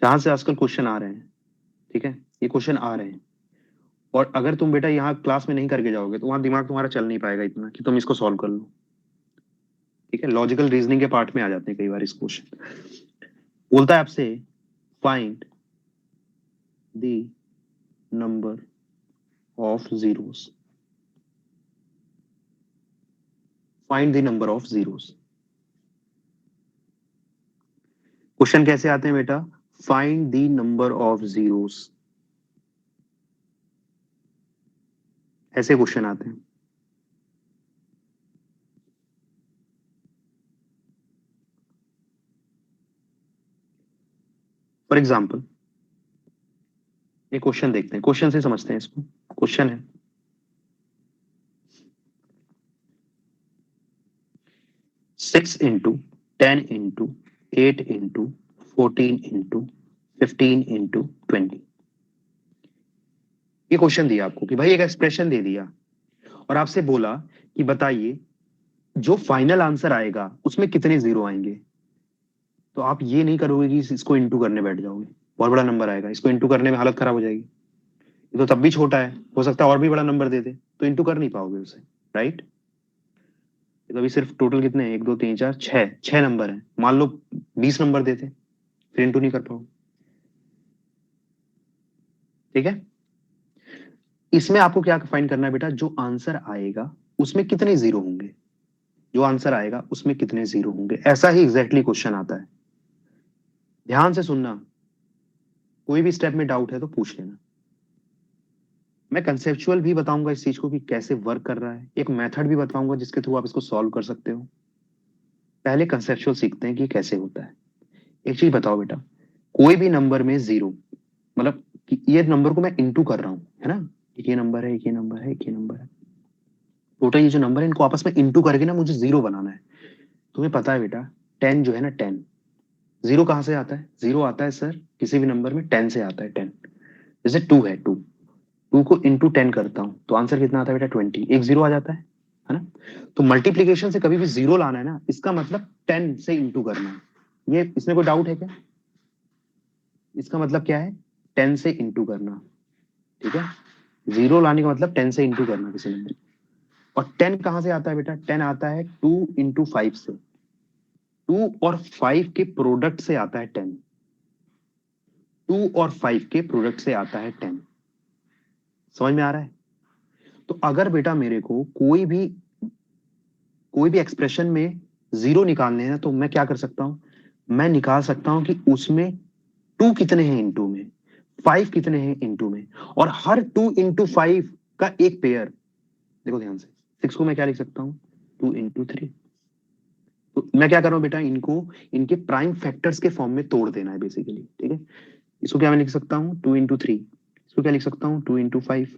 जहां से आजकल क्वेश्चन आ रहे हैं। ठीक है, ये क्वेश्चन आ रहे हैं और अगर तुम बेटा यहाँ क्लास में नहीं करके जाओगे तो वहां दिमाग तुम्हारा चल नहीं पाएगा इतना कि तुम इसको सॉल्व कर लो। ठीक है, लॉजिकल रीजनिंग के पार्ट में आ जाते हैं कई बार इस क्वेश्चन। बोलता है आपसे find the number of zeros, find the number of zeros. Question कैसे आते हैं बेटा? Find the number of zeros, ऐसे क्वेश्चन आते हैं। फॉर एग्जाम्पल ये क्वेश्चन देखते हैं, क्वेश्चन से समझते हैं इसको। क्वेश्चन है 6 into 10 into 8 into 14 into 15 into 20। ये क्वेश्चन दिया आपको कि भाई एक एक्सप्रेशन दे दिया और आपसे बोला कि बताइए जो फाइनल आंसर आएगा उसमें कितने जीरो आएंगे। तो आप ये नहीं करोगे कि इसको इंटू करने बैठ जाओगे, बहुत बड़ा नंबर आएगा, इसको इंटू करने में हालत खराब हो जाएगी। ये तो तब भी छोटा है, हो सकता है और भी बड़ा नंबर दे दे, तो इंटू कर नहीं पाओगे उसे, राइट। तो अभी सिर्फ टोटल कितने हैं? 1 2 3 4 6 नंबर है, मान लो 20 नंबर देते फिर इंटू नहीं कर पाओगे। ठीक है, इसमें आपको क्या फाइंड करना है बेटा? जो आंसर आएगा उसमें कितने जीरो होंगे, जो आंसर आएगा उसमें कितने जीरो होंगे, ऐसा ही एग्जैक्टली क्वेश्चन आता है। ध्यान से सुनना, कोई भी स्टेप में डाउट है तो पूछ लेना। मैं कंसेप्चुअल भी बताऊंगा इस चीज को कि कैसे वर्क कर रहा है, एक मेथड भी बताऊंगा जिसके थ्रू आप इसको सॉल्व कर सकते हो। पहले कंसेप्चुअल सीखते हैं कि कैसे होता है। एक चीज बताओ बेटा, कोई भी नंबर में जीरो, मतलब कि ये नंबर को मैं इंटू कर रहा हूं, है ना, एक ये नंबर है, एक ये नंबर है, एक ये नंबर है, टोटल ये जो नंबर है इनको आपस में इंटू करके ना मुझे जीरो बनाना है। तुम्हें पता है बेटा 10 जो है ना 10, जीरो कहां से आता है? जीरो आता है सर किसी भी नंबर में 10 से आता है 10। जैसे 2 है, 2 को इंटू 10 करता हूं तो आंसर कितना आता है बेटा? 20, एक जीरो आ जाता है ना। तो मल्टीप्लीकेशन से कभी भी जीरो लाना है ना, इसका मतलब 10 से इंटू करना है। ये इसमें कोई डाउट है क्या? इसका मतलब क्या है? 10 से इंटू करना। ठीक है, जीरो लाने का मतलब 10 से इंटू करना किसी नंबर। और 10 कहां से आता है बेटा? 10 आता है 2 इंटू 5 से, 2 और 5 के प्रोडक्ट से आता है 10, 2 और 5 के प्रोडक्ट से आता है 10। समझ में आ रहा है? तो अगर बेटा मेरे को कोई भी एक्सप्रेशन में जीरो निकालने हैं तो मैं क्या कर सकता हूं? मैं निकाल सकता हूं कि उसमें 2 कितने हैं इंटू में, 5 कितने हैं इंटू में, और हर 2 इंटू 5 का एक पेयर। देखो ध्यान से, 6 को मैं क्या लिख सकता हूं? 2 इंटू 3। तो मैं क्या कर रहा हूं बेटा? इनको इनके प्राइम फैक्टर्स के फॉर्म में तोड़ देना है बेसिकली। ठीक है, इसको क्या मैं लिख सकता हूँ? 2 इंटू 3। इसको क्या लिख सकता हूँ? 2 इंटू 5।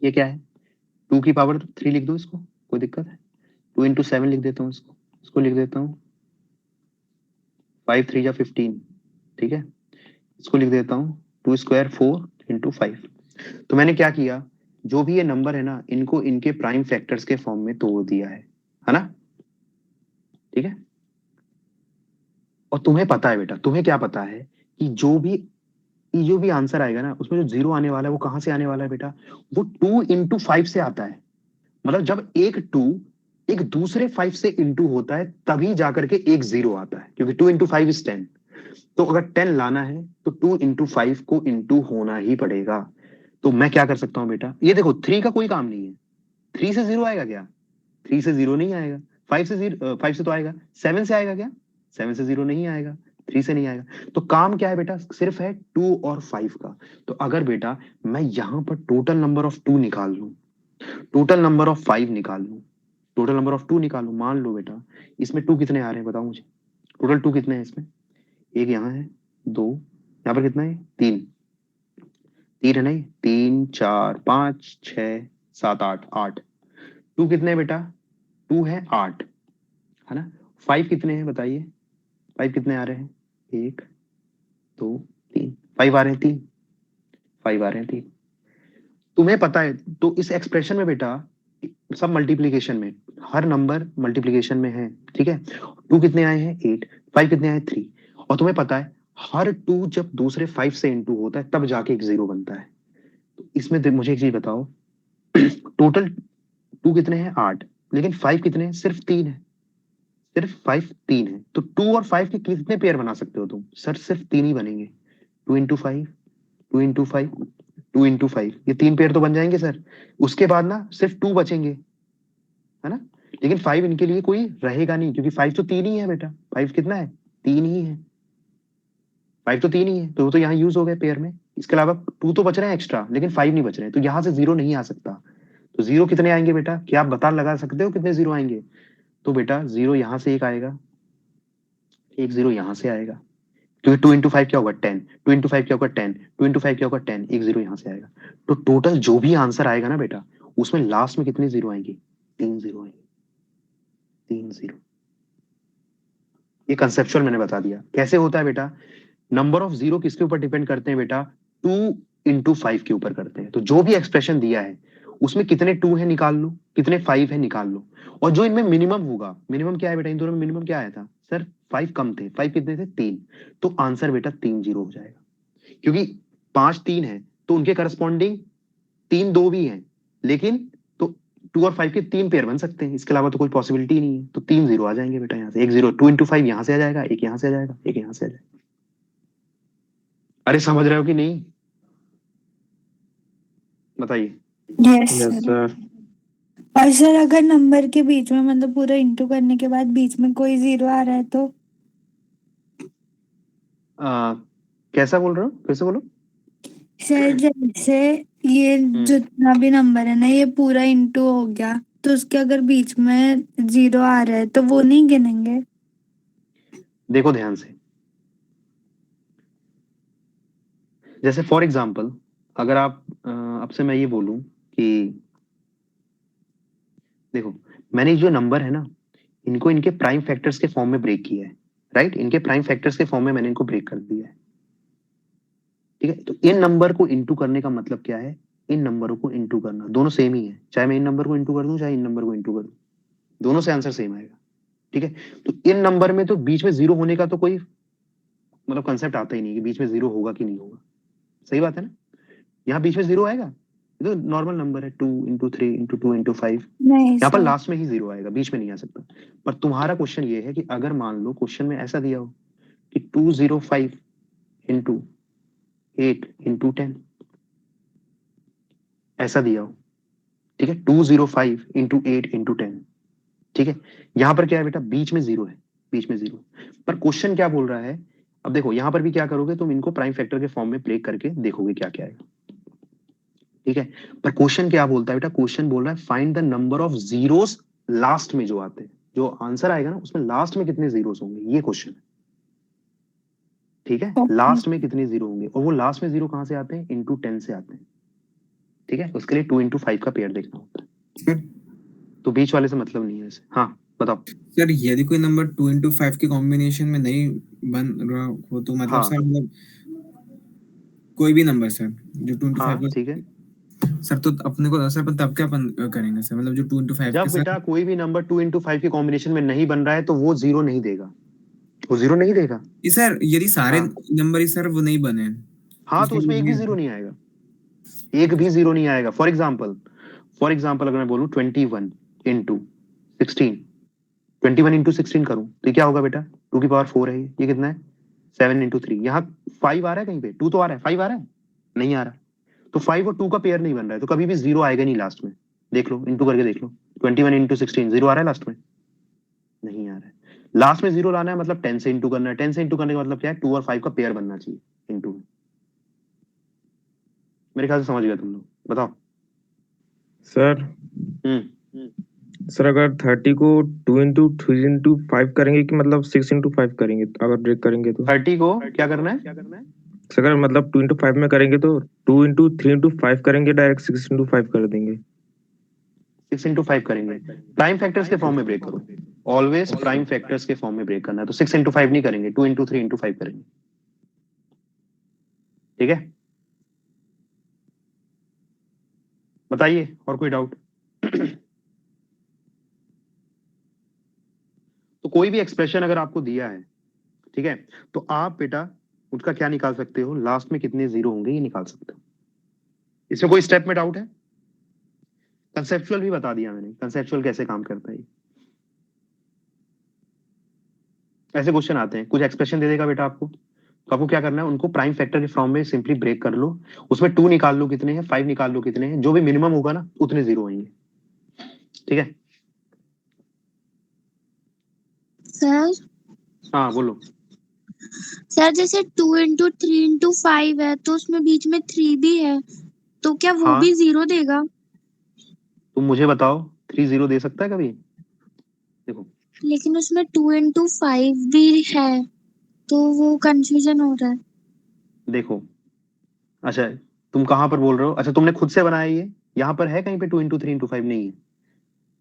ये क्या है? 2 की पावर 3 लिख दो इसको, कोई दिक्कत है? 2 इंटू 7 लिख देता हूँ इसको, इसको लिख देता हूँ 5 3 जा 15। ठीक है, इसको लिख देता हूँ 2 स्क्वायर 4 इंटू 5। तो मैंने क्या किया, जो भी ये नंबर है ना इनको इनके प्राइम फैक्टर्स के फॉर्म में तोड़ दिया है ना। ठीक है, और तुम्हें पता है बेटा, तुम्हें क्या पता है कि जो भी आंसर आएगा ना उसमें जो जीरो आने वाला है वो कहां से आने वाला है बेटा? वो 2 इंटू 5 से आता है। मतलब जब एक 2 एक दूसरे 5 से इंटू होता है तभी जाकर के एक जीरो आता है, क्योंकि 2 इंटू 5 इज 10। तो अगर 10 लाना है तो 2 इंटू 5 को इंटू होना ही पड़ेगा। तो मैं क्या कर सकता हूं बेटा? ये देखो 3 का कोई काम नहीं है, 3 से जीरो आएगा क्या? 3 से जीरो नहीं आएगा। 5 से तो आएगा। 7 से आएगा क्या? 7 से जीरो नहीं आएगा, 3 से नहीं आएगा। तो काम क्या है बेटा? सिर्फ है 2 और 5 का। तो अगर बेटा मैं यहां पर टोटल नंबर ऑफ 2 निकाल लूं, टोटल नंबर ऑफ 5 निकाल लूं, टोटल नंबर ऑफ 2 निकालो। मान लो बेटा इसमें 2 कितने आ रहे हैं बताओ मुझे, टोटल 2 कितने हैं इसमें, एक यहाँ है, 2 यहाँ पर, कितना है 3, 3 है नहीं, 3 4 5 6 7 8, 8 2 कितने हैं बेटा, 2 है 8 है ना। 5 कितने हैं बताइए, 5 कितने आ रहे हैं, 1 2 3, 5 आ रहे हैं 3, 5 आ रहे हैं 3। तुम्हें पता है तो इस एक्सप्रेशन में बेटा सब मल्टीप्लीकेशन में, हर नंबर मल्टीप्लीकेशन में है, ठीक है। 2 कितने आए हैं 8, 5 कितने आए 3, और तुम्हें पता है हर 2 जब दूसरे 5 से इनटू होता है तब जाके एक 0 बनता है। तो इसमें मुझे एक चीज बताओ, टोटल 2 कितने हैं 8, लेकिन 5 कितने हैं, सिर्फ 3 है, सिर्फ 5 3 है। तो 2 और 5 के कितने पेयर बना सकते हो तुम, सर सिर्फ 3 ही बनेंगे, 2 इंटू 5, 2 इंटू 5, 2 इंटू 5, ये 3 पेयर तो बन जाएंगे सर। उसके बाद ना सिर्फ 2 बचेंगे, है ना। लेकिन 5 इनके लिए कोई रहेगा नहीं, क्योंकि 5 तो 3 ही है बेटा, 5 कितना है 3 ही है, 5 तो 3 ही है, तो वो तो यहाँ यूज हो गए पेयर में। इसके अलावा 2 तो बच रहे हैं एक्स्ट्रा, लेकिन 5 नहीं बच रहे हैं, तो यहाँ से 0 नहीं आ सकता। तो 0 कितने आएंगे बेटा, क्या आप बता लगा सकते हो कितने 0 आएंगे। तो बेटा 0 यहाँ से एक आएगा, एक 0 यहाँ से आएगा, क्योंकि 2 इंटू 5 क्या होगा 10, 2 इंटू 5 क्या होगा 10, 2 इंटू 5 क्या होगा 10, एक 0 यहाँ से आएगा। तो टोटल जो भी आंसर आएगा ना बेटा, उसमें लास्ट में कितने 0 आएंगे, 3 0 आएंगे, 3 0। ये कंसेप्चुअल मैंने बता दिया कैसे होता है बेटा। नंबर ऑफ 0 किसके ऊपर डिपेंड करते हैं बेटा, 2 इंटू 5 के ऊपर करते हैं। तो जो भी एक्सप्रेशन दिया है उसमें कितने 2 है निकाल लो, कितने 5 है निकाल लो, और जो इनमें मिनिमम होगा, मिनिमम क्या है बेटा, इन दोनों में मिनिमम क्या आया था सर, 5 कम थे, 5 कितने थे 3, तो आंसर बेटा 3 0 हो जाएगा। क्योंकि 5 3 है तो उनके करस्पॉन्डिंग 3 2 भी है, लेकिन तो 2 और 5 के 3 पेयर बन सकते हैं, इसके अलावा तो कोई पॉसिबिलिटी नहीं है। तो 3 0 आ जाएंगे बेटा यहाँ से, एक 0, 2 इंटू 5 यहाँ से आ जाएगा, एक यहाँ से आ जाएगा, एक यहाँ से आ जाएगा। अरे समझ रहे हो कि नहीं, बताइए। Yes yes sir. सर। और सर अगर नंबर के बीच में मतलब पूरा इंटू करने के बाद बीच में कोई 0 आ रहा है तो, कैसा बोल रहे हो, फिर से बोलो। सर जैसे ये जितना भी नंबर है ना ये पूरा इंटू हो गया, तो उसके अगर बीच में 0 आ रहा है तो वो नहीं गिनेंगे। देखो ध्यान से, जैसे फॉर एग्जांपल अगर आप अब से मैं ये बोलूं कि देखो मैंने जो नंबर है ना इनको इनके प्राइम फैक्टर्स के फॉर्म में ब्रेक किया है, राइट, इनके प्राइम फैक्टर्स के फॉर्म में मैंने इनको ब्रेक कर दिया है, ठीक है। तो इन नंबर को इंटू करने का मतलब क्या है, इन नंबरों को इंटू करना, दोनों सेम ही है, चाहे मैं इन नंबर को इंटू कर दूं चाहे इन नंबर को इंटू कर दूं, दोनों से आंसर सेम आएगा, ठीक है। तो इन नंबर में तो बीच में 0 होने का तो कोई मतलब कंसेप्ट आता ही नहीं कि बीच में 0 होगा कि नहीं होगा, सही बात है ना। यहाँ बीच में 0 आएगा, ये तो नॉर्मल नंबर है, 2 इंटू 3 इंटू 2 इंटू 5, नहीं यहाँ पर सर। लास्ट में ही 0 आएगा, बीच में नहीं आ सकता। पर तुम्हारा क्वेश्चन ये है कि अगर मान लो क्वेश्चन में ऐसा दिया हो कि 205 इंटू 8 इंटू 10, ऐसा दिया हो, ठीक है, 205 इंटू 8 इंटू 10, ठीक है। यहाँ पर क्या है बेटा, बीच में 0 है, बीच में 0, पर क्वेश्चन क्या बोल रहा है, अब देखो यहाँ पर भी क्या करोगे तुम, इनको प्राइम फैक्टर के फॉर्म में ब्रेक करके देखोगे क्या क्या आएगा, ठीक है। पर क्वेश्चन क्या बोलता है बेटा, क्वेश्चन बोल रहा है find the number of zeros last में जो आते हैं, जो आंसर आएगा ना उसमें लास्ट में कितने जीरोस होंगे, ये क्वेश्चन है, ठीक है। लास्ट में कितने 0 होंगे, और वो लास्ट में 0 कहां से आते हैं, इंटू 10 से आते हैं, ठीक है। उसके लिए 2 इंटू 5 का पेयर देखना होता है, सर तो बीच वाले से मतलब नहीं है इसे। हाँ बताओ। सर यदि कोई नंबर 2 into 5 के कॉम्बिनेशन में नहीं बन रहा हो तो मतलब हाँ सर मतलब कोई भी नंबर सर जो 2 into 5 हाँ ठीक है, का सर, तो अपने को सर अपन तब क्या अपन करेंगे सर, मतलब जो 2 into 5 के जब सर। बेटा कोई भी नंबर 2 इंटू 5 के कॉम्बिनेशन में नहीं बन रहा है तो वो 0 नहीं देगा, वो 0 नहीं देगा। ये सर यदि सारे हाँ नंबर ही सर वो नहीं बने हाँ, तो उसके उसमें एक भी लिए 0 नहीं आएगा, एक भी 0 नहीं आएगा। फॉर एग्जाम्पल अगर मैं बोलूं 21 इंटू 16, 21 इंटू 16 करूं तो ये क्या होगा बेटा, 2 की पावर 4 है, ये कितना है 7 इंटू 3, यहाँ 5 आ रहा है, कहीं पे 2 तो आ रहा है, 5 आ रहा है, नहीं आ रहा। तो 5 और 2 का पेयर नहीं बन रहा है, तो कभी भी 0 आएगा नहीं लास्ट में, देख लो इंटू करके देख लो, 21 इंटू 16 0 आ रहा है लास्ट में, नहीं आ रहा है। लास्ट में 0 लाना है मतलब 10 से इंटू करना है, 10 से इंटू करने का मतलब क्या है, 2 और 5 का पेयर बनना चाहिए इंटू में। मेरे ख्याल से समझ गया तुम लोग, बताओ। सर हम्म सर अगर 30 को 2 इंटू 3 इंटू 5 करेंगे कि मतलब 6 इंटू 5 करेंगे अगर ब्रेक करेंगे तो 30 को क्या करना है? सर अगर मतलब 2 इंटू 5 में करेंगे तो 2 इंटू 3 इंटू 5 करेंगे डायरेक्ट 6 इंटू 5 कर देंगे 6 इंटू 5 करेंगे, प्राइम फैक्टर्स के फॉर्म में ब्रेक करो, ऑलवेज प्राइम फैक्टर्स के फॉर्म में ब्रेक करना है। तो 6 इंटू 5 नहीं करेंगे, 2 इंटू 3 इंटू 5 करेंगे, ठीक है? बताइए और कोई डाउट? तो कोई भी एक्सप्रेशन अगर आपको दिया है, ठीक है, तो आप बेटा उसका क्या निकाल सकते हो, लास्ट में कितने जीरो होंगे ये निकाल सकते हो। इसमें कोई स्टेप में डाउट है? कंसेप्चुअल भी बता दिया मैंने, कंसेप्चुअल कैसे काम करता है। ऐसे क्वेश्चन आते हैं, कुछ एक्सप्रेशन दे देगा बेटा आपको, तो आपको क्या करना है, उनको प्राइम फैक्टर के फॉर्म में सिंपली ब्रेक कर लो, उसमें 2 निकाल लो कितने हैं, 5 निकाल लो कितने हैं, जो भी मिनिमम होगा ना उतने जीरो आएंगे, ठीक है? सर हाँ बोलो। सर जैसे 2 इंटू 3 इंटू 5 है तो उसमें बीच में 3 भी है, तो क्या वो हाँ भी 0 देगा? तुम मुझे बताओ 3 जीरो दे सकता है कभी? देखो लेकिन उसमें 2 इंटू 5 भी है, तो वो कंफ्यूजन हो रहा है। देखो, अच्छा तुम कहां पर बोल रहे हो? अच्छा तुमने खुद से बनाया ये, यहाँ पर है कहीं पे 2 इंटू 3 इंटू 5 नहीं है?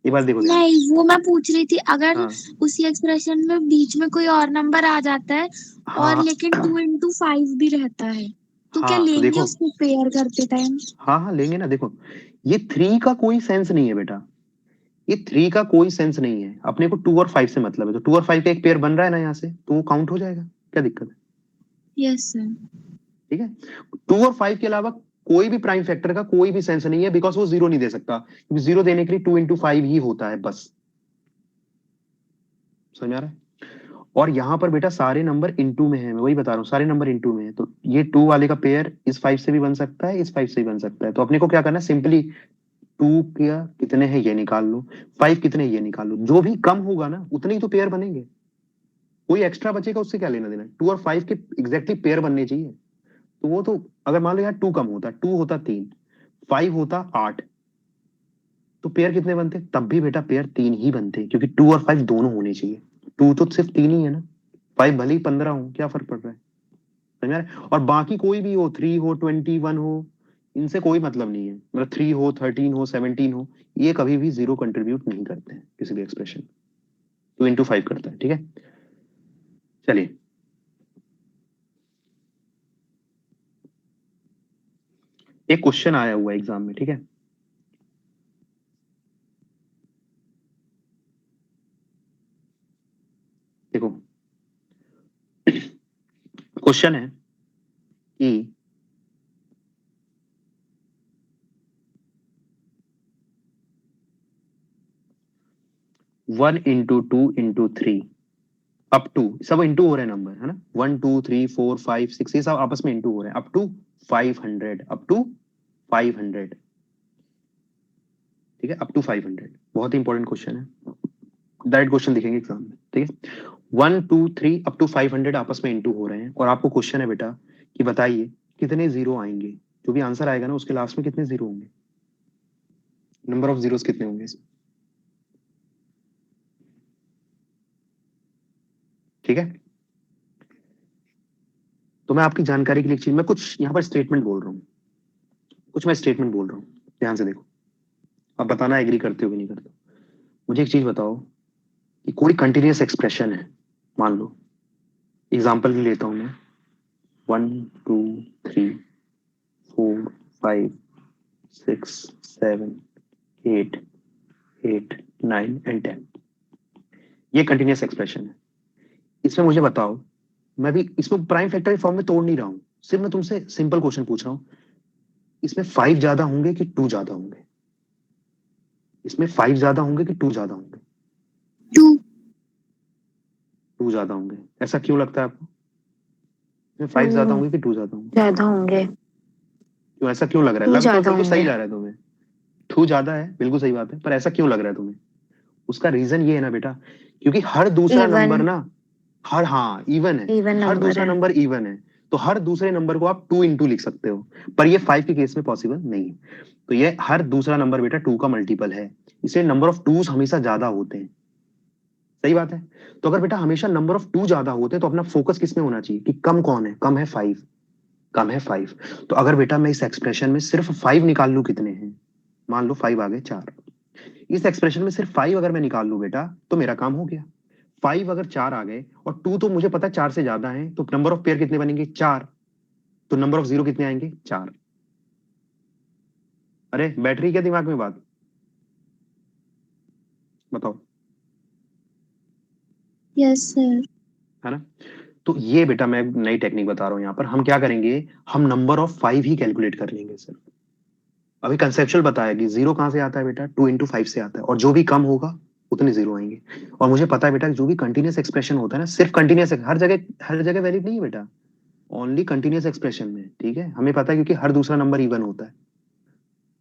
एक बार देखो ध्यान से। नहीं, वो मैं पूछ रही थी, अगर हाँ उसी एक्सप्रेशन में बीच में कोई और नंबर आ जाता है और हाँ लेकिन 2 इंटू 5 भी रहता है, तो क्या हाँ, तो लेंगे देखो, उसको पेयर करते टाइम? हाँ हाँ लेंगे ना। देखो ये 3 का कोई सेंस नहीं है बेटा, ये 3 का कोई सेंस नहीं है, अपने को 2 और 5 से मतलब है, तो 2 और 5 का एक पेयर बन रहा है ना यहाँ से, तो वो काउंट हो जाएगा, क्या दिक्कत है? Yes sir. ठीक है, 2 और 5 के अलावा कोई भी प्राइम फैक्टर का कोई भी सेंस नहीं है, बिकॉज वो जीरो नहीं दे सकता, क्योंकि जीरो देने के लिए 2 इंटू 5 ही होता है बस। समझ आ रहा है? और यहाँ पर बेटा सारे नंबर इनटू में है, मैं वही बता रहा हूँ, सारे नंबर इनटू में है, तो ये 2 वाले का पेयर इस 5 से भी बन सकता है, इस 5 से भी बन सकता है, तो अपने को क्या करना है, सिंपली 2 क्या कितने हैं ये निकाल लो, 5 कितने हैं ये निकाल लो, जो भी कम होगा ना उतने ही तो पेयर बनेंगे, कोई एक्स्ट्रा बचेगा उससे क्या लेना देना। 2 और 5 के एग्जैक्टली पेयर बनने चाहिए, तो वो तो अगर मान लो यार 2 कम होता, 2 होता 3, 5 होता 8, तो पेयर कितने बनते? तब भी बेटा पेयर 3 ही बनते, क्योंकि 2 और 5 दोनों होने चाहिए, 2 तो सिर्फ 3 ही है ना, 5 भले ही 15 हो, क्या फर्क पड़ रहा है? समझ रहे? और बाकी कोई भी हो, 3 हो 21 हो, इनसे कोई मतलब नहीं है, मतलब 3 हो 13 हो 17 हो, ये कभी भी जीरो कंट्रीब्यूट नहीं करते हैं किसी भी एक्सप्रेशन, 2 इंटू 5 करता है, ठीक है? चलिए एक क्वेश्चन आया हुआ है एग्जाम में, ठीक है? देखो क्वेश्चन है कि 1 इंटू 2 इंटू 3 अप टू, सब इंटू हो रहे हैं नंबर, है ना, 1 2 3 4 5 6, ये सब आपस में इंटू हो रहे हैं, अप टू 500, अप टू 500, ठीक है, अप टू 500, बहुत ही इंपॉर्टेंट क्वेश्चन है, डायरेक्ट क्वेश्चन दिखेंगे एग्जाम में, ठीक है? 1 2 3 अप टू 500 आपस में इंटू हो रहे हैं, और आपको क्वेश्चन है बेटा कि बताइए कितने जीरो आएंगे, जो भी आंसर आएगा ना उसके लास्ट में कितने जीरो होंगे, नंबर ऑफ जीरोस कितने होंगे इसमें, ठीक है? तो मैं आपकी जानकारी के लिए एक चीज, मैं कुछ यहाँ पर स्टेटमेंट बोल रहा हूँ, कुछ मैं स्टेटमेंट बोल रहा हूँ, ध्यान से देखो, आप बताना एग्री करते हो कि नहीं करते हो। मुझे एक चीज बताओ कि कोई कंटिन्यूअस एक्सप्रेशन है, मान लो एग्जांपल भी लेता हूं मैं, 1 2 3 4 5 6 7 8 8 9 एंड 10, ये कंटिन्यूअस एक्सप्रेशन है। इसमें मुझे बताओ, मैं भी इसमें प्राइम फैक्टर के फॉर्म में तोड़ नहीं रहा हूं, सिर्फ मैं तुमसे सिंपल क्वेश्चन पूछ रहा हूं, इसमें 5 ज्यादा होंगे कि 2 ज्यादा होंगे, इसमें 5 ज्यादा होंगे कि 2 ज्यादा होंगे? 2 2 ज्यादा होंगे, ऐसा क्यों लगता है आपको? इसमें 5 ज्यादा होंगे कि 2 ज्यादा होंगे? ज्यादा होंगे। क्यों, ऐसा क्यों लग रहा है? 2 लग तो ज्यादा बिल्कुल सही होंगे। जा रहा है तुम्हें, 2 ज्यादा है, बिल्कुल सही बात है, पर ऐसा क्यों लग रहा है तुम्हें? उसका रीजन ये है ना बेटा, क्योंकि हर दूसरा Even. नंबर ना, हर, हाँ इवन है, Even हर number दूसरा है। नंबर इवन है, तो तो हर दूसरे नंबर को आप 2 इंटू लिख सकते हो, पर ये 5 के केस में पॉसिबल नहीं है। तो ये हर दूसरा नंबर बेटा 2 का मल्टीपल है, इसलिए नंबर ऑफ 2s हमेशा ज्यादा होते हैं। सही बात है। तो अगर बेटा हमेशा नंबर ऑफ 2 ज्यादा होते हैं तो अपना फोकस किस में होना चाहिए कि कम कौन है, कम है 5, कम है 5। तो अगर बेटा मैं इस एक्सप्रेशन में सिर्फ 5 निकाल लूं, कितने हैं, मान लो 5 आ गए 4, इस एक्सप्रेशन में सिर्फ 5 अगर मैं निकाल लूं बेटा तो मेरा काम हो गया। 5 अगर 4 आ गए और 2 तो मुझे पता है 4 से ज्यादा है, तो नंबर ऑफ पेयर कितने बनेंगे, 4। तो नंबर ऑफ जीरो कितने आएंगे, 4। अरे बैटरी क्या दिमाग में बात, बताओ। Yes sir. है ना। तो ये बेटा मैं नई टेक्निक बता रहा हूं, यहाँ पर हम क्या करेंगे, हम नंबर ऑफ 5 ही कैलकुलेट कर लेंगे सर। अभी कंसेप्चुअल बताया कि जीरो कहां से आता है बेटा, 2 इंटू 5 से आता है, और जो भी कम होगा उतने जीरो आएंगे। और मुझे पता है बेटा जो भी कंटिन्यूस एक्सप्रेशन होता है ना, सिर्फ कंटिन्यूस, हर जगह वैलिड नहीं है बेटा, ओनली कंटिन्यूस एक्सप्रेशन में, ठीक है, हमें पता है क्योंकि हर दूसरा नंबर इवन होता है।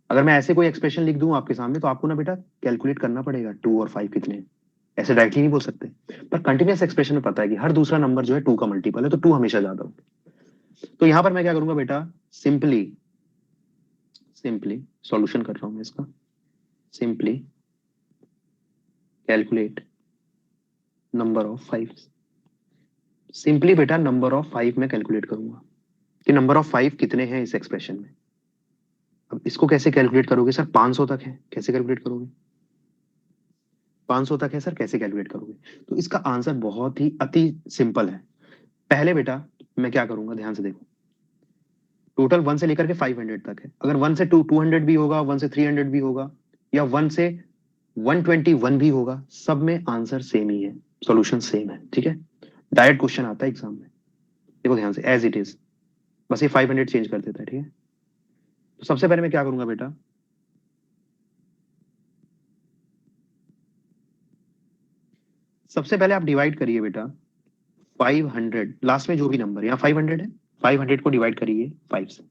अगर मैं ऐसे कोई एक्सप्रेशन लिख दूं आपके सामने तो आपको ना बेटा कैलकुलेट करना पड़ेगा 2 और 5 कितने हैं, ऐसे डायरेक्टली नहीं बोल सकते। पर कंटिन्यूस एक्सप्रेशन में पता है कि हर दूसरा नंबर जो है 2 का मल्टीपल है, तो 2 हमेशा ज्यादा होगा। तो यहां पर मैं क्या करूंगा बेटा, सिंपली सिंपली सॉल्यूशन कर रहा हूं मैं इसका, simply calculate number of 5। Simply बेटा नंबर ऑफ 5 में कैलकुलेट करूंगा कि नंबर ऑफ 5 कितने हैं इस एक्सप्रेशन में। अब इसको कैसे कैलकुलेट करोगे सर, 500 तक है, कैसे कैलकुलेट करोगे, 500 तक है सर, कैसे कैलकुलेट करोगे। तो इसका आंसर बहुत ही अति सिंपल है। पहले बेटा मैं क्या करूंगा, ध्यान से देखो, टोटल 1 से लेकर के 500 तक है। अगर 1 से 200 भी होगा, 1 से 300 भी होगा, या 1 से 121 भी होगा, सब में आंसर सेम ही है, सॉल्यूशन सेम है, ठीक है। डायरेक्ट क्वेश्चन आता है एग्जाम में, देखो ध्यान से, एज इट इज, बस ये 500 चेंज कर देता है, ठीक है। तो सबसे पहले मैं क्या करूंगा बेटा, सबसे पहले आप डिवाइड करिए बेटा 500, लास्ट में जो भी नंबर, यहाँ 500 है, 500 को डिवाइड करिए 5 से।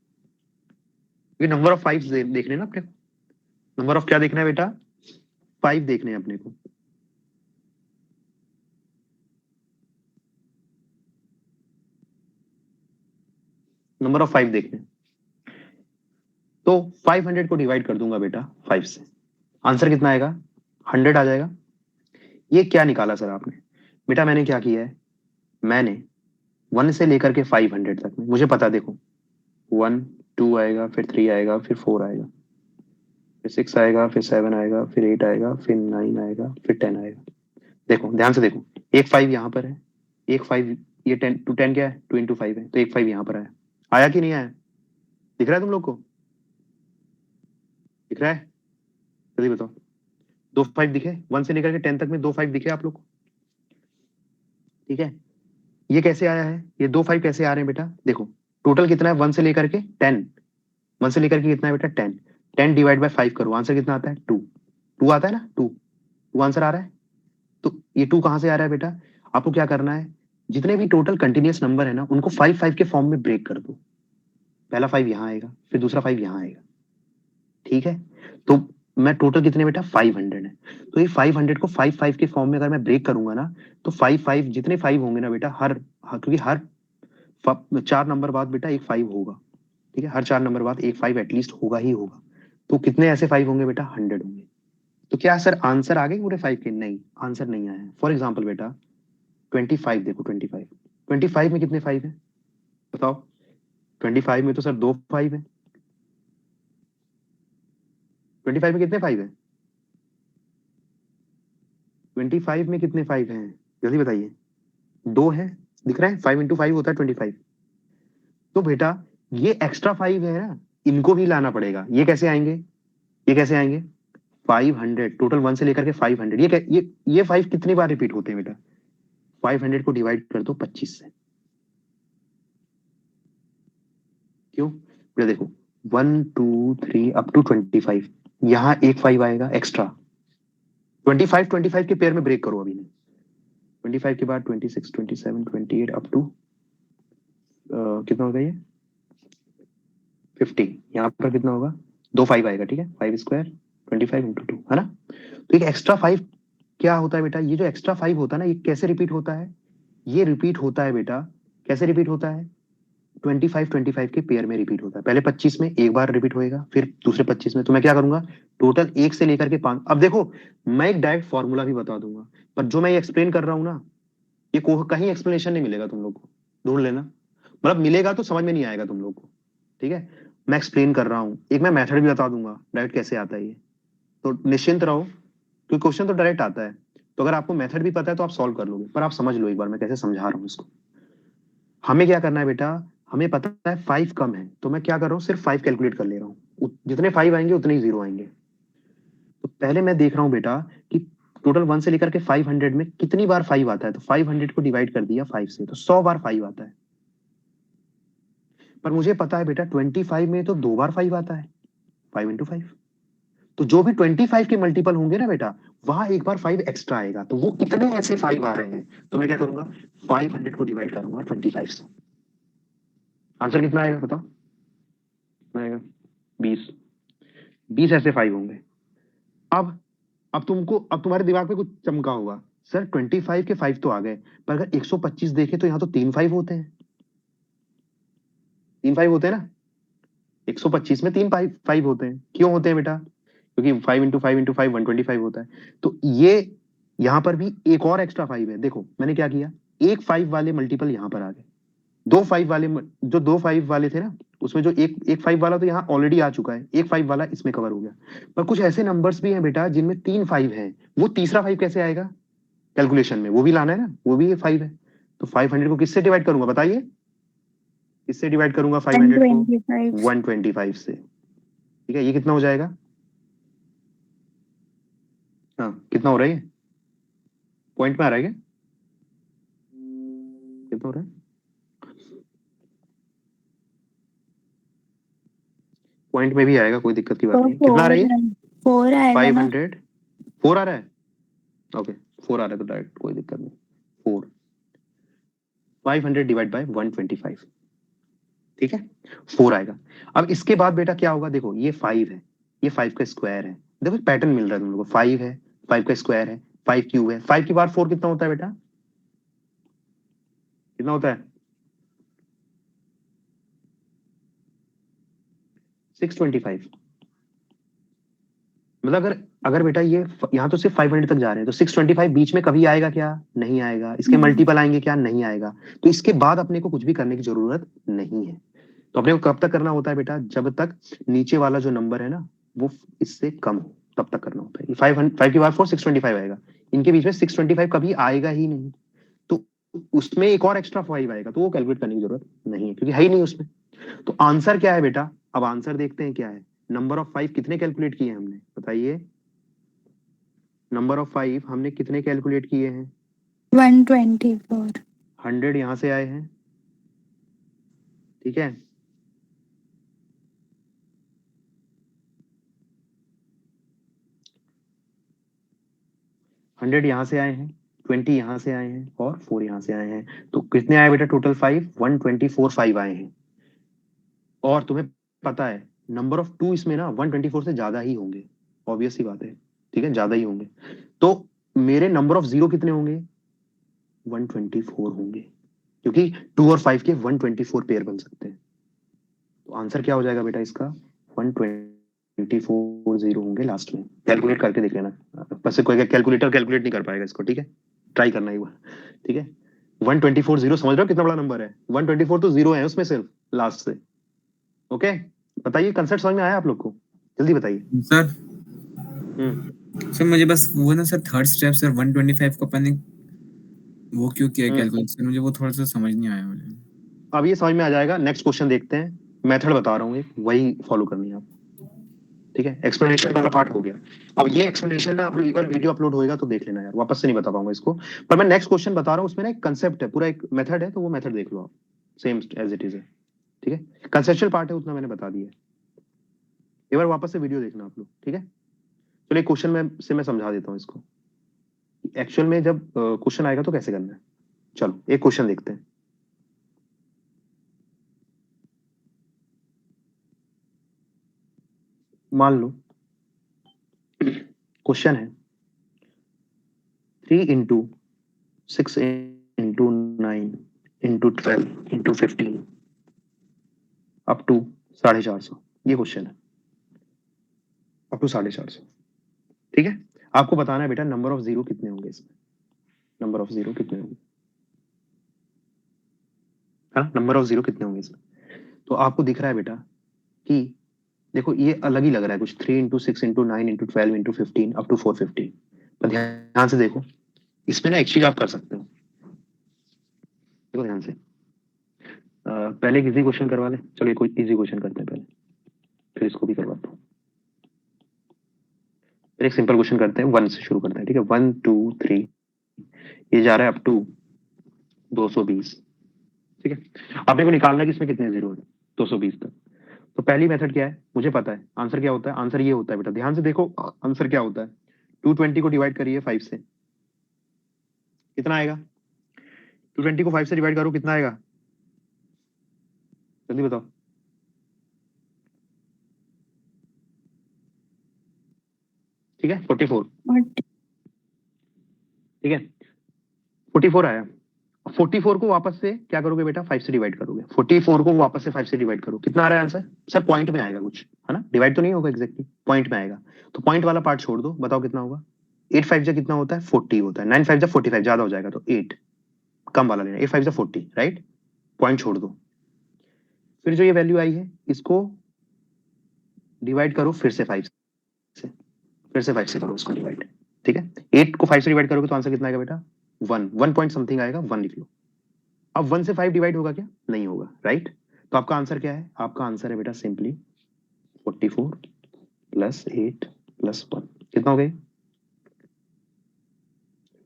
ये नंबर ऑफ 5 देखने ना अपने को, नंबर ऑफ क्या देखना है बेटा, 5 देखने हैं अपने को। नंबर ऑफ 5 देखने, तो 500 को डिवाइड कर दूंगा बेटा 5 से, आंसर कितना आएगा, 100 आ जाएगा। ये क्या निकाला सर आपने, बेटा मैंने क्या किया है, मैंने 1 से लेकर के 500 तक में मुझे पता, देखो 1 2 आएगा, फिर 3 आएगा, फिर 4 आएगा, फिर 6 आएगा, फिर 7 आएगा, फिर 8 आएगा, फिर 9 आएगा, फिर 10 आएगा। देखो ध्यान से देखो, एक 5 यहाँ पर है, एक 5, ये 10 टू 10 क्या है, 2 इंटू 5 है, तो एक 5 यहाँ पर आया, आया कि नहीं आया, दिख रहा है तुम लोग को, दिख रहा है, जल्दी बताओ। 2 5 दिखे, 1 से लेकर के 10 तक में 2 5 दिखे आप लोग को, ठीक है। ये कैसे आया है, ये 2 5 कैसे आ रहे हैं बेटा, देखो टोटल कितना है 1 से लेकर के 10, 1 से लेकर के कितना है बेटा 10, 10 डिवाइड बाय 5 करो, आंसर कितना आता है 2, 2 आता है ना, 2 आंसर आ रहा है। तो ये 2 कहां से आ रहा है बेटा, आपको क्या करना है, जितने भी टोटल कंटिन्यूअस नंबर है ना उनको 5 5 के फॉर्म में ब्रेक कर दो, पहला 5 यहाँ आएगा, फिर दूसरा 5 यहाँ आएगा, ठीक है। तो मैं टोटल कितने बेटा 500 है, तो ये 500 को 5 5 के फॉर्म में अगर मैं ब्रेक करूंगा ना, तो 5 5 जितने 5 होंगे ना बेटा, क्योंकि हर 4 नंबर बाद बेटा एक 5 होगा, ठीक है, हर 4 नंबर बाद एक 5 एटलीस्ट होगा ही होगा। तो कितने ऐसे 5 होंगे बेटा, 100 होंगे। तो क्या सर आंसर आ गए पूरे 5 के, नहीं आंसर नहीं आया है। फॉर एग्जाम्पल बेटा 25 देखो, 25 में कितने 5 है बताओ, 25 में तो सर 2 5 है, 25 में कितने 5 है, 25 में कितने 5 हैं, जल्दी बताइए, 2 है, दिख रहा है, 5 इंटू 5 होता है 25। तो बेटा ये एक्स्ट्रा 5 है ना, इनको भी लाना पड़ेगा, ये कैसे आएंगे, ये कैसे आएंगे, 500 टोटल 1 से लेकर के 500, ये 5 कितनी बार रिपीट होते हैं बेटा, 500 को डिवाइड कर दो 25 से, क्यों बेटा, देखो 1 2 3 अप टू 25, यहाँ एक 5 आएगा एक्स्ट्रा, 25 के पेयर में ब्रेक करो अभी, 25 के बाद 26 27 28 अप टू कितना होगा ये 50, यहाँ पर कितना होगा, 2 5 आएगा, ठीक है, 5 स्क्वायर 25 इंटू 2, है ना। तो एक एक्स्ट्रा 5 क्या होता है बेटा, ये जो एक्स्ट्रा 5 होता है ना, ये कैसे रिपीट होता है, ये रिपीट होता है बेटा, कैसे रिपीट होता है, 25 के पेयर में रिपीट होता है। पहले 25 में एक बार रिपीट होएगा, फिर दूसरे 25 में। तो मैं क्या करूंगा, टोटल 1 से लेकर के 5। अब देखो, मैं एक डायरेक्ट फॉर्मूला भी बता दूंगा, पर जो मैं ये एक्सप्लेन कर रहा हूँ ना, ये कहीं एक्सप्लेनेशन नहीं मिलेगा तुम लोग को, ढूंढ लेना। मतलब मिलेगा तो समझ में नहीं आएगा तुम लोग को, ठीक है। मैं एक्सप्लेन कर रहा हूँ, एक मैं मेथड भी बता दूंगा डायरेक्ट कैसे आता है ये, तो निश्चिंत रहो, क्योंकि क्वेश्चन तो डायरेक्ट आता है। तो अगर आपको मेथड भी पता है तो आप सॉल्व कर लोगे, पर आप समझ लो एक बार मैं कैसे समझा रहा हूँ इसको। हमें क्या करना है बेटा, हमें पता है 5 कम है, तो मैं क्या कर रहा हूँ, सिर्फ 5 कैलकुलेट कर ले रहा हूँ। जितने 5 आएंगे उतने ही 0 आएंगे। तो पहले मैं देख रहा हूँ बेटा कि टोटल 1 से लेकर के 500 में कितनी बार 5 आता है। तो 500 को डिवाइड कर दिया 5 से, तो 100 बार 5 आता है। पर मुझे पता है बेटा 25 में तो 2 बार 5 आता है, 5 इंटू 5। तो जो भी 25 के मल्टीपल होंगे ना बेटा, वहां एक बार 5 एक्स्ट्रा आएगा। तो वो कितने ऐसे 5 आ रहे हैं, तो मैं क्या करूंगा, 500 को डिवाइड करूंगा 25 से। आंसर कितना आएगा बताओ, कितना आएगा, 20। 20 ऐसे 5 होंगे। अब तुम्हारे दिमाग में कुछ चमका होगा, सर 25 के 5 तो आ गए, पर अगर 125 देखे तो यहाँ तो 3 5 होते हैं, 3 5 होते हैं ना। 125 में 3 5 होते हैं। क्यों होते हैं बेटा, क्योंकि 5 इंटू 5 इंटू 5 125 होता है। तो ये यहाँ पर भी एक और एक्स्ट्रा 5 है। देखो मैंने क्या किया, एक 5 वाले मल्टीपल यहाँ पर आ गए, 2 5 वाले जो 2 5 वाले थे ना, उसमें जो एक 5 वाला तो यहाँ ऑलरेडी आ चुका है, एक 5 वाला इसमें कवर हो गया। पर कुछ ऐसे नंबर्स भी हैं बेटा जिनमें 3 5 है, वो तीसरा 5 कैसे आएगा कैलकुलेशन में, वो भी लाना है ना, वो भी 5 है। तो 500 को किससे डिवाइड करूंगा बताइए, किससे डिवाइड करूंगा 500 को, 125 125 से। ठीक है, ये कितना हो जाएगा, हाँ कितना हो रहा है, पॉइंट में आ रहा है क्या, कितना हो रहा है, पॉइंट में भी आएगा, कोई दिक्कत की बात तो नहीं है। कितना आ रहा है, 4 आएगा ना। 500, 4 आ रहा है, ओके 4 आ रहा है तो डायरेक्ट कोई दिक्कत नहीं, 4 500 डिवाइड बाय 125, ठीक है 4 आएगा। अब इसके बाद बेटा क्या होगा, देखो ये 5 है, ये 5 का स्क्वायर है। देखो पैटर्न मिल रहा है तुम लोगों को, 5 है, 5 का स्क्वायर है, 5 क्यूब है, 5 की बार 4 कितना होता है बेटा, कितना होता है, 625। मतलब अगर अगर बेटा ये यहाँ तो सिर्फ 500 तक जा रहे हैं, तो 625 बीच में कभी आएगा क्या, नहीं आएगा। इसके मल्टीपल आएंगे क्या, नहीं आएगा। तो इसके बाद अपने को कुछ भी करने की जरूरत नहीं है। तो अपने को कब तक करना होता है बेटा, जब तक नीचे वाला जो नंबर है ना वो इससे कम हो, तब तक करना होता है। 5 की बार 4 625 आएगा, इनके बीच में 625 कभी आएगा ही नहीं। तो उसमें एक और एक्स्ट्रा 5 आएगा, तो वो कैलकुलेट करने की जरूरत नहीं है, क्योंकि है ही नहीं उसमें। तो आंसर क्या है बेटा, अब आंसर देखते हैं क्या है। नंबर ऑफ 5 कितने कैलकुलेट किए हमने बताइए, नंबर ऑफ 5 हमने कितने कैलकुलेट किए हैं, 124 100 यहां से आए हैं, ठीक है। हंड्रेड यहां से आए हैं, 20 यहां से आए हैं, और 4 यहां से आए हैं। तो कितने आए बेटा टोटल 5, 124 5 आए हैं। और तुम्हें पता है नंबर ऑफ 2 इसमें ना 124 से ज्यादा ही होंगे, ऑब्वियस सी बात है, ठीक है ज्यादा ही होंगे। तो मेरे नंबर ऑफ 0 कितने होंगे, 124 होंगे, क्योंकि 2 और 5 के 124 पेयर बन सकते हैं। तो आंसर क्या हो जाएगा बेटा इसका, 124 0 होंगे लास्ट में। कैलकुलेट करके देख लेना, बस कोई कैलकुलेट नहीं कर पाएगा इसको, ठीक है ट्राई करना एक बार, ठीक है। 124 0 समझ रहे हो कितना बड़ा नंबर है, 124 तो 0 है उसमें सिर्फ लास्ट से। ओके बताइए, कंसेप्ट समझ में आया आप लोग को, जल्दी बताइए। सर सर मुझे बस वो ना सर थर्ड स्टेप सर 125 को अपन ने वो क्यों किया कैलकुलेशन, मुझे वो थोड़ा सा समझ नहीं आया मुझे। अब ये समझ में आ जाएगा, नेक्स्ट क्वेश्चन देखते हैं। मेथड बता रहा हूँ एक, वही फॉलो करनी है आप, ठीक है। एक्सप्लेनेशन वाला पार्ट हो गया। अब ये एक्सप्लेनेशन ना, एक बार वीडियो अपलोड होएगा तो देख लेना यार, वापस से नहीं बता पाऊंगा इसको। पर मैं नेक्स्ट क्वेश्चन बता रहा हूँ, उसमें ना एक कंसेप्ट है, पूरा एक मेथड है, तो वो मेथड देख लो आप, सेम एज इट इज है, ठीक है। कंसेप्चुअल पार्ट है उतना मैंने बता दिया, एक बार वापस से वीडियो देखना आप लोग, ठीक है। चलो एक क्वेश्चन में से मैं समझा देता हूँ इसको, एक्चुअल में जब क्वेश्चन आएगा तो कैसे करना है। चलो एक क्वेश्चन देखते हैं। मान लो क्वेश्चन है 3 into 6 into 9 into 12 into 15 up to 450, ये क्वेश्चन है, अप टू 450। ठीक है, आपको बताना है बेटा नंबर ऑफ जीरो कितने होंगे इसमें, नंबर ऑफ जीरो कितने होंगे, हाँ नंबर ऑफ जीरो कितने होंगे इसमें। तो आपको दिख रहा है बेटा कि देखो ये अलग ही लग रहा है कुछ, 3 into 6 into 9 into 12 into 15 up to 450, पर ध्यान से देखो इसमें ना एक चीज आप कर सकते हो, देखो ध्यान से। पहले एक इजी क्वेश्चन करवा ले, चलो एक इजी क्वेश्चन करते हैं पहले, फिर इसको भी करवाता हूँ। फिर एक सिंपल क्वेश्चन करते हैं, 1 से शुरू करते हैं, ठीक है। 1 2 3 ये जा रहा है अप टू 220, ठीक है। आपने को निकालना है कि इसमें कितने जीरो है 220 तक। तो पहली मेथड क्या है, मुझे पता है आंसर क्या होता है, आंसर ये होता है बेटा, ध्यान से देखो आंसर क्या होता है। 220 को डिवाइड करिए 5 से, कितना आएगा? 220 को 5 से डिवाइड करो, कितना आएगा? जल्दी बताओ। ठीक है 44, ठीक है 44 आया। 44 को वापस से क्या करोगे बेटा, 5 से डिवाइड करोगे। 44 को वापस से 5 से डिवाइड करो, कितना आ रहा है आंसर? सर पॉइंट में आएगा कुछ, है ना, डिवाइड तो नहीं होगा एग्जैक्टली, पॉइंट में आएगा। तो पॉइंट वाला पार्ट छोड़ दो, बताओ कितना होगा। 8 5 जा कितना होता है, 40 होता है। 9 5 जा 45, ज्यादा हो जाएगा तो 8 कम वाला लेना। 8 5 जा 40, राइट, पॉइंट छोड़ दो। फिर जो ये वैल्यू आई है इसको डिवाइड करो फिर से 5 से, फिर से 5 से करो उसको डिवाइड, ठीक है। 8 को 5 से डिवाइड करोगे तो आंसर कितना आएगा बेटा, 1 पॉइंट समथिंग आएगा, 1 लिख लो। अब 1 से 5 डिवाइड होगा क्या, नहीं होगा, राइट। तो आपका आंसर क्या है, आपका आंसर है बेटा सिंपली 44 प्लस 8 प्लस 1, कितना हो गया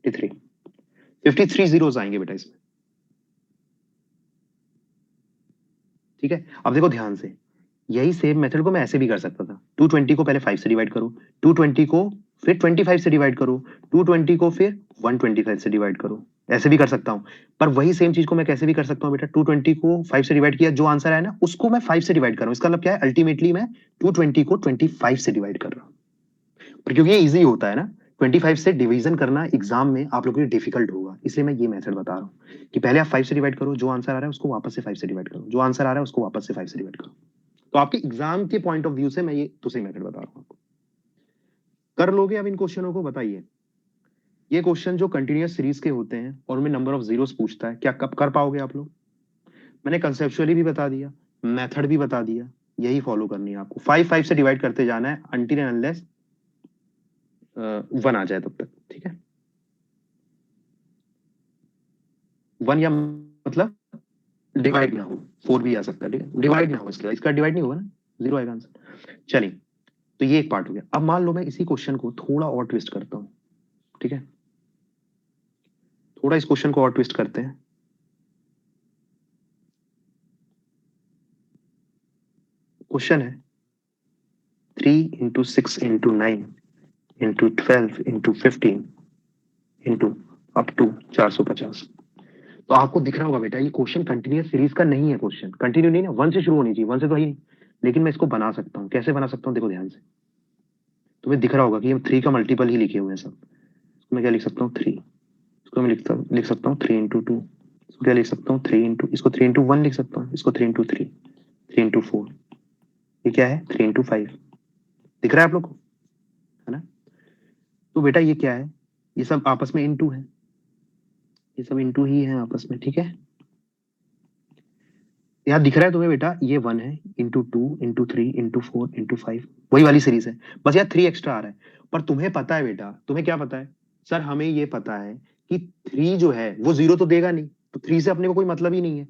53। 53 जीरोस आएंगे बेटा इसमें, ठीक है। अब देखो ध्यान से, यही सेम मेथड को मैं ऐसे भी कर सकता था। 220 को पहले 5 से डिवाइड करो, 220 को फिर 25 से डिवाइड करो, 220 को फिर 125 से डिवाइड करो, ऐसे भी कर सकता हूं। पर वही सेम चीज को मैं कैसे भी कर सकता हूं बेटा, 220 को 5 से डिवाइड किया, जो आंसर आया ना उसको मैं 5 से डिवाइड कर रहा हूं। इसका मतलब क्या है, अल्टीमेटली मैं 220 को 25 से डिवाइड कर रहा हूं। पर क्योंकि ये इजी होता है ना, 25 से डिवीजन करना एग्जाम में आप लोगों के लिए डिफिकल्ट होगा, इसलिए मैं ये मेथड बता रहा हूँ कि पहले आप 5 से डिवाइड करो, जो आंसर आ रहा है उसको वापस से 5 से डिवाइड करो, जो आंसर आ रहा है उसको वापस से 5 से डिवाइड करो। तो आपके एग्जाम के पॉइंट ऑफ व्यू से मैं ये दूसरी मेथड बता रहा हूं आपको। कर लोगे अब इन क्वेश्चनों को, बताइए। ये क्वेश्चन जो कंटिन्यूअस सीरीज के होते हैं और उनमें नंबर ऑफ जीरोस पूछता है, क्या कब कर पाओगे आप लोग? मैंने कंसेप्चुअली भी बता दिया, मेथड भी बता दिया, यही फॉलो करनी है आपको। 5 से डिवाइड करते जाना है अनटिल एंड अनलेस 1 आ जाए तब तक, ठीक है। 1 या मतलब डिवाइड ना हो, 4 भी आ सकता है, ठीक है, डिवाइड ना हो, इसका डिवाइड नहीं होगा ना, 0 आएगा आंसर। चलिए, तो ये एक पार्ट हो गया। अब मान लो मैं इसी क्वेश्चन को थोड़ा और ट्विस्ट करता हूं, ठीक है, थोड़ा इस क्वेश्चन को और ट्विस्ट करते हैं। क्वेश्चन है 3 into 6 into 9 into 12 into 15 into up to 450। तो आपको दिख रहा होगा बेटा ये क्वेश्चन कंटिन्यूअस सीरीज का नहीं है, क्वेश्चन कंटिन्यू नहीं ना, 1 से शुरू होनी चाहिए, 1 से तो है ही नहीं। लेकिन मैं इसको बना सकता हूँ, कैसे बना सकता हूँ, देखो ध्यान से। तुम्हें दिख रहा होगा कि ये 3 का मल्टीपल ही लिखे हुए हैं सब। मैं क्या लिख सकता हूँ, 3, इसको मैं लिख सकता हूँ 3 इंटू 2, इसको क्या लिख सकता हूँ 3 इंटू, इसको 3 इंटू 1 लिख सकता हूँ, इसको 3 इंटू 3, 3 इंटू 4, ये क्या है 3 इंटू 5, दिख रहा है आप लोग को, है ना। तो बेटा ये क्या है, ये सब आपस में इंटू है, ये सब इंटू ही है आपस में, ठीक है। यहाँ दिख रहा है तुम्हें बेटा, ये 1 है इंटू 2 इंटू 3 इंटू 4 इंटू 5, वही वाली सीरीज है, बस यार 3 एक्स्ट्रा आ रहा है। पर तुम्हें पता है बेटा, तुम्हें क्या पता है, सर हमें ये पता है कि 3 जो है वो 0 तो देगा नहीं, तो 3 से अपने को कोई मतलब ही नहीं है।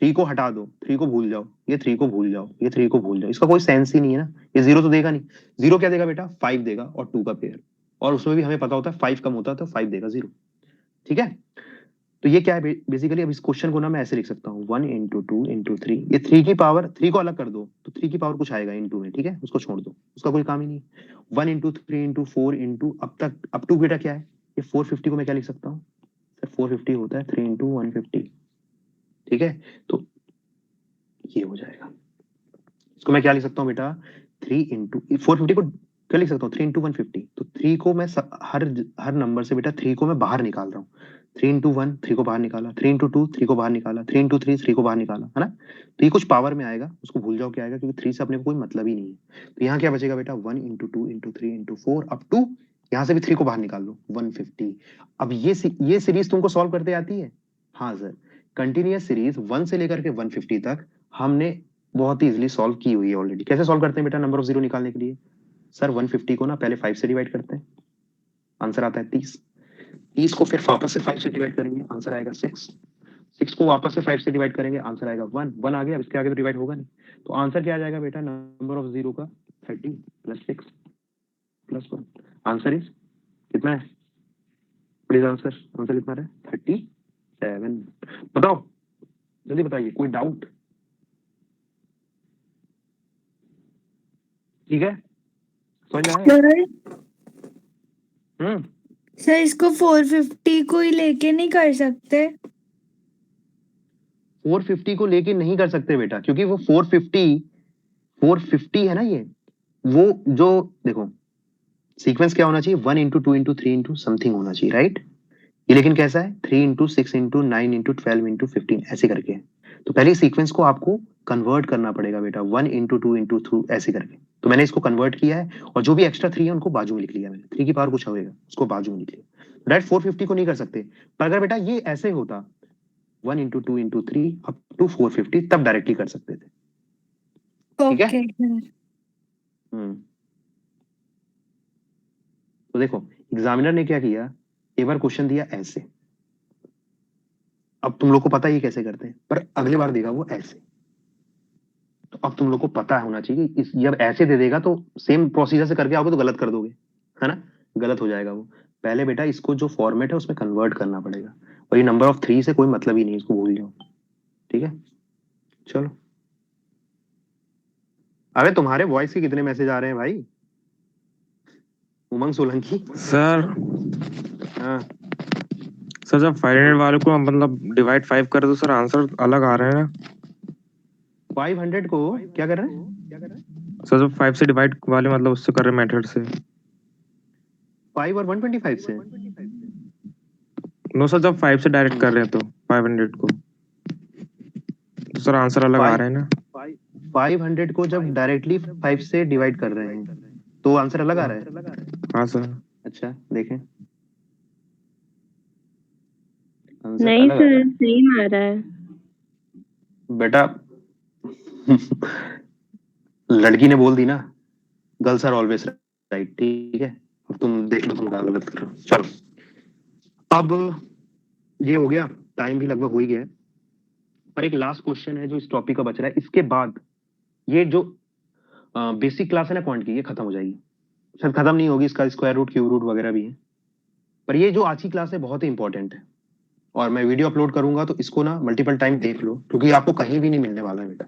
3 को हटा दो, 3 को भूल जाओ, ये 3 को भूल जाओ, ये 3 को भूल जाओ, इसका कोई सेंस ही नहीं है ना, ये 0 तो देगा नहीं। 0 क्या देगा बेटा, 5 देगा और 2 का पेयर, और उसमें भी हमें पता होता है 5 कम होता है तो 5 देगा 0, ठीक है। तो ये क्या है बेसिकली, अब इस क्वेश्चन को ना मैं ऐसे लिख सकता हूँ 1 इंटू 2 इंटू 3, ये 3 की पावर, 3 को अलग कर दो तो 3 की पावर कुछ आएगा इंटू में, ठीक है, उसको छोड़ दो, उसका कोई काम ही नहीं। 1 इंटू 3 इंटू 4 इंटू अब तक अप टू बेटा क्या है, ये 450 को मैं क्या लिख सकता हूँ, सर 450 होता है 3 इंटू 150, ठीक है। तो ये हो जाएगा, इसको मैं क्या लिख सकता हूँ बेटा, 3 इंटू 450 को क्या लिख सकता हूँ 3 इंटू 150, तो 3 को मैं हर नंबर से बेटा 3 को मैं बाहर निकाल रहा हूँ, 3 इंटू 1 3 को बाहर निकाला, 3 इंटू 2 3 को बाहर निकाला, 3 इंटू 3 3 को बाहर निकाला, है ना। तो ये कुछ पावर में आएगा, उसको भूल जाओ क्या आएगा, क्योंकि 3 से अपने को कोई मतलब ही नहीं है। तो यहाँ क्या बचेगा बेटा, 1 into 2 into 3 into 4 up to, यहाँ से भी 3 को बाहर निकाल लो, 150। अब ये सीरीज तुमको सॉल्व करते आती है? हाँ सर, कंटिन्यूअस सीरीज 1 से लेकर के 150 तक हमने बहुत ही इजीली सॉल्व की हुई है ऑलरेडी। कैसे सॉल्व करते हैं बेटा नंबर ऑफ जीरो निकालने के लिए? सर 150 को ना पहले 5 से डिवाइड करते हैं, आंसर आता है 30। 30 को फिर वापस से 5 से डिवाइड करेंगे, आंसर आएगा 6। 6 को वापस से 5 से डिवाइड करेंगे, आंसर आएगा 1। 1 आ गया, अब इसके आगे तो डिवाइड होगा नहीं। तो आंसर क्या आ जाएगा बेटा, नंबर ऑफ जीरो का 30 प्लस 6 प्लस 1। आंसर इज कितना है प्लीज? आंसर कितना है? 37। बताओ जल्दी बताइए, कोई डाउट? ठीक है, समझ में आया? सर सर इसको 450 को ही लेके नहीं कर सकते? 450 को लेके नहीं कर सकते बेटा, क्योंकि वो 450 है ना, ये वो जो देखो सीक्वेंस क्या होना चाहिए, 1 इंटू 2 इंटू 3 इंटू समथिंग होना चाहिए, राइट। ये लेकिन कैसा है, 3 इंटू 6 इंटू 9 इंटू 12 इंटू 15 ऐसे करके है। तो पहले सीक्वेंस को आपको कन्वर्ट करना पड़ेगा बेटा, 1 इंटू 2 इंटू 2 ऐसे करके। तो मैंने इसको कन्वर्ट किया है, और जो भी एक्स्ट्रा 3 है उनको बाजू में लिख लिया मैंने, 3 की पावर कुछ होगा उसको बाजू में लिख लिया। डायरेक्ट 450 को नहीं कर सकते, पर अगर बेटा ये ऐसे होता 1 इंटू 2 इंटू 3 अप टू 450, तब डायरेक्टली कर सकते थे। ठीक है? Okay sir. तो देखो एग्जामिनर ने क्या किया, एक बार क्वेश्चन दिया ऐसे, अब तुम लोग को पता ही कैसे करते हैं, पर अगली बार देगा वो ऐसे। तो अब तुम लोग को पता होना चाहिए कि जब ऐसे दे देगा तो सेम प्रोसीजर से करके आओगे तो गलत कर दोगे, है ना, गलत हो जाएगा वो। पहले बेटा इसको जो फॉर्मेट है उसमें कन्वर्ट करना पड़ेगा, और ये नंबर ऑफ 3 से कोई मतलब ही नहीं, इसको भूल जाओ। ठीक है, चलो। अरे तुम्हारे वॉइस के कितने मैसेज आ रहे हैं भाई? उमंग सोलंकी सर हाँ, सर जब 500 वाले को मतलब डिवाइड 5 कर दो सर, आंसर अलग आ रहे हैं ना 500 को क्या कर रहे हैं? सर? जब 5 से डिवाइड वाले मतलब उससे कर रहे हैं मेथड से। 5 और 125 से? नो सर, जब 5 से डायरेक्ट कर रहे हैं तो 500 को, तो सर आंसर अलग आ रहे हैं ना। 500 को जब डायरेक्टली 5 से डिवाइड कर रहे हैं तो आंसर अलग आ रहा है? हाँ सर। अच्छा देखें, आंसर नहीं अलग आ रहा सर, सेम आ रहा है। है बेटा। लड़की ने बोल दी ना, गर्ल्स आर ऑलवेज राइट। ठीक है, अब तुम देख लो तुम क्या गलत कर रहे हो। चलो अब ये हो गया, टाइम भी लगभग हो ही गया है, पर एक लास्ट क्वेश्चन है जो इस टॉपिक का बच रहा है। इसके बाद ये जो बेसिक क्लास है ना क्वांट की, ये खत्म हो जाएगी। शायद खत्म नहीं होगी, इसका स्क्वायर रूट क्यूब रूट वगैरह भी है, पर ये जो आज की क्लास है बहुत ही इंपॉर्टेंट है, और मैं वीडियो अपलोड करूंगा तो इसको ना मल्टीपल टाइम देख लो, क्योंकि आपको कहीं भी नहीं मिलने वाला है बेटा,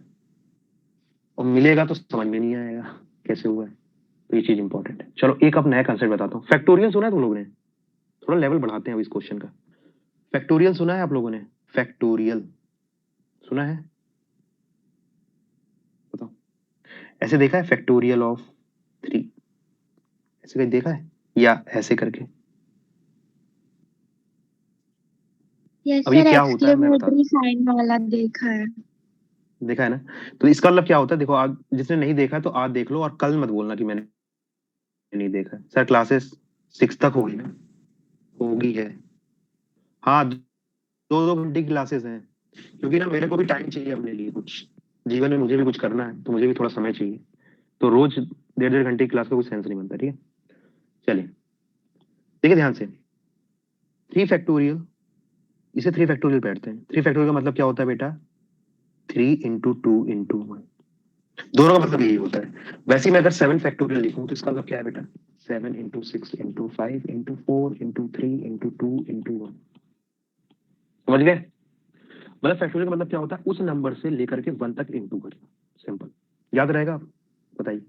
और मिलेगा तो समझ में नहीं आएगा कैसे हुआ है। तो ये चीज इंपॉर्टेंट है। चलो एक अब नया कंसेप्ट बताता हूँ। फैक्टोरियल सुना है तुम लोगों ने? थोड़ा लेवल बढ़ाते हैं अब इस क्वेश्चन का। फैक्टोरियल सुना है आप लोगों ने? फैक्टोरियल सुना है? बताओ, ऐसे देखा है फैक्टोरियल ऑफ 3? ऐसे कहीं देखा है, या ऐसे करके? यस अब ये सर, क्या होता है मैं बता, एक्सक्लेमेटरी साइन वाला देखा है। देखा है ना? तो इसका मतलब क्या होता है, देखो आज जिसने नहीं देखा है तो आज देख लो, और कल मत बोलना कि मैंने नहीं देखा है। सर क्लासेस 6 तक होगी ना? होगी है, हाँ, 2-2 घंटे की क्लासेस हैं, क्योंकि ना मेरे को भी टाइम चाहिए अपने लिए, कुछ जीवन में मुझे भी कुछ करना है, तो मुझे भी थोड़ा समय चाहिए। तो रोज 1.5-1.5 घंटे की क्लास का कोई सेंस नहीं बनता। ठीक है, चलिए देखिए ध्यान से। 3 फैक्टोरियल, इसे 3 फैक्टोरियल बैठते हैं। 3 फैक्टोरियल का मतलब क्या होता है बेटा, 3 इंटू 2 इंटू 1, दोनों का मतलब यही होता है। वैसे ही मैं अगर 7 फैक्टोरियल लिखूं तो इसका मतलब क्या है बेटा, 7 into 6 into 5 into 4 into 3 into 2 into 1। समझ गए? मतलब फैक्टोरियल का मतलब क्या होता है, उस नंबर से लेकर के 1 तक इंटू करना। सिंपल, याद रहेगा? आप बताइए,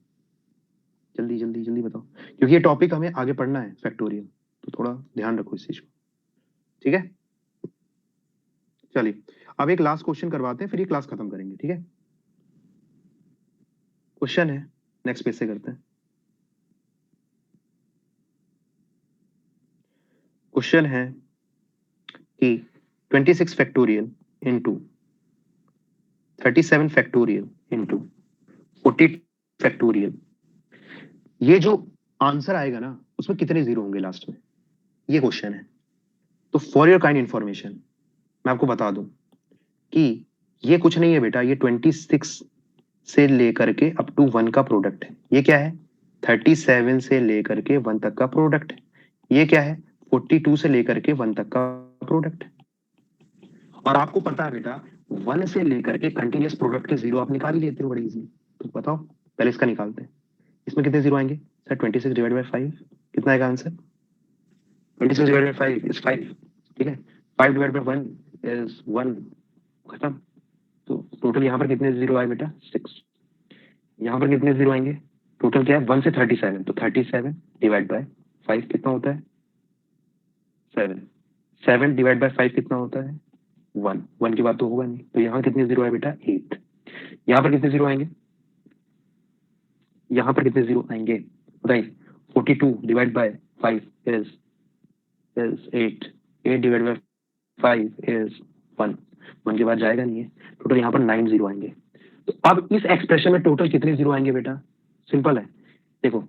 जल्दी जल्दी जल्दी बताओ, क्योंकि ये टॉपिक हमें आगे पढ़ना है फैक्टोरियल, तो थोड़ा ध्यान रखो इस चीज को। ठीक है, चलिए अब एक लास्ट क्वेश्चन करवाते हैं, फिर ये क्लास खत्म करेंगे। ठीक है, क्वेश्चन है, नेक्स्ट पेज से करते हैं। क्वेश्चन है कि 26 factorial into 37 factorial into 40 factorial, ये जो आंसर आएगा ना उसमें कितने जीरो होंगे लास्ट में, ये क्वेश्चन है। तो फॉर योर काइंड इंफॉर्मेशन मैं आपको बता दूं कि ये कुछ नहीं है बेटा, ये 26 से लेकर के अप टू 1 का प्रोडक्ट है। ये क्या है? 37 से लेकर के 1 तक का प्रोडक्ट है। ये क्या है? 42 से लेकर के 1 तक का प्रोडक्ट है। और आपको पता है बेटा 1 से लेकर के कंटिन्यूअस प्रोडक्ट के जीरो आप निकाल ही लेते हो बड़ी इजी। तो बताओ पहले इसका निकालते हैं। इसमें कितने जीरो आएंगे सर? 26 डिवाइड बाय 5 कितना आएगा आंसर? 26 डिवाइड बाय 5 इज 5, ठीक है। 5 डिवाइड बाय 1 इज 1, खत्म। तो टोटल यहाँ पर कितने जीरो आए बेटा? 6। यहाँ पर कितने जीरो आएंगे? टोटल क्या है? 1 से 37, तो 37 डिवाइड बाय 5 कितना होता है? 7। 7 डिवाइड बाय 5 कितना होता है? 1। 1 की बात तो होगा नहीं, तो यहाँ कितने जीरो आए बेटा? 8। यहाँ पर कितने जीरो आएंगे? यहाँ पर कितने जीरो आएंगे बताइए? 42 divide by 5 is 8। 8 divide by 5 is 1। 1 के बाद जाएगा नहीं है। टोटल यहाँ पर 9 जीरो आएंगे। तो अब इस एक्सप्रेशन में टोटल कितने जीरो आएंगे बेटा? सिंपल है, देखो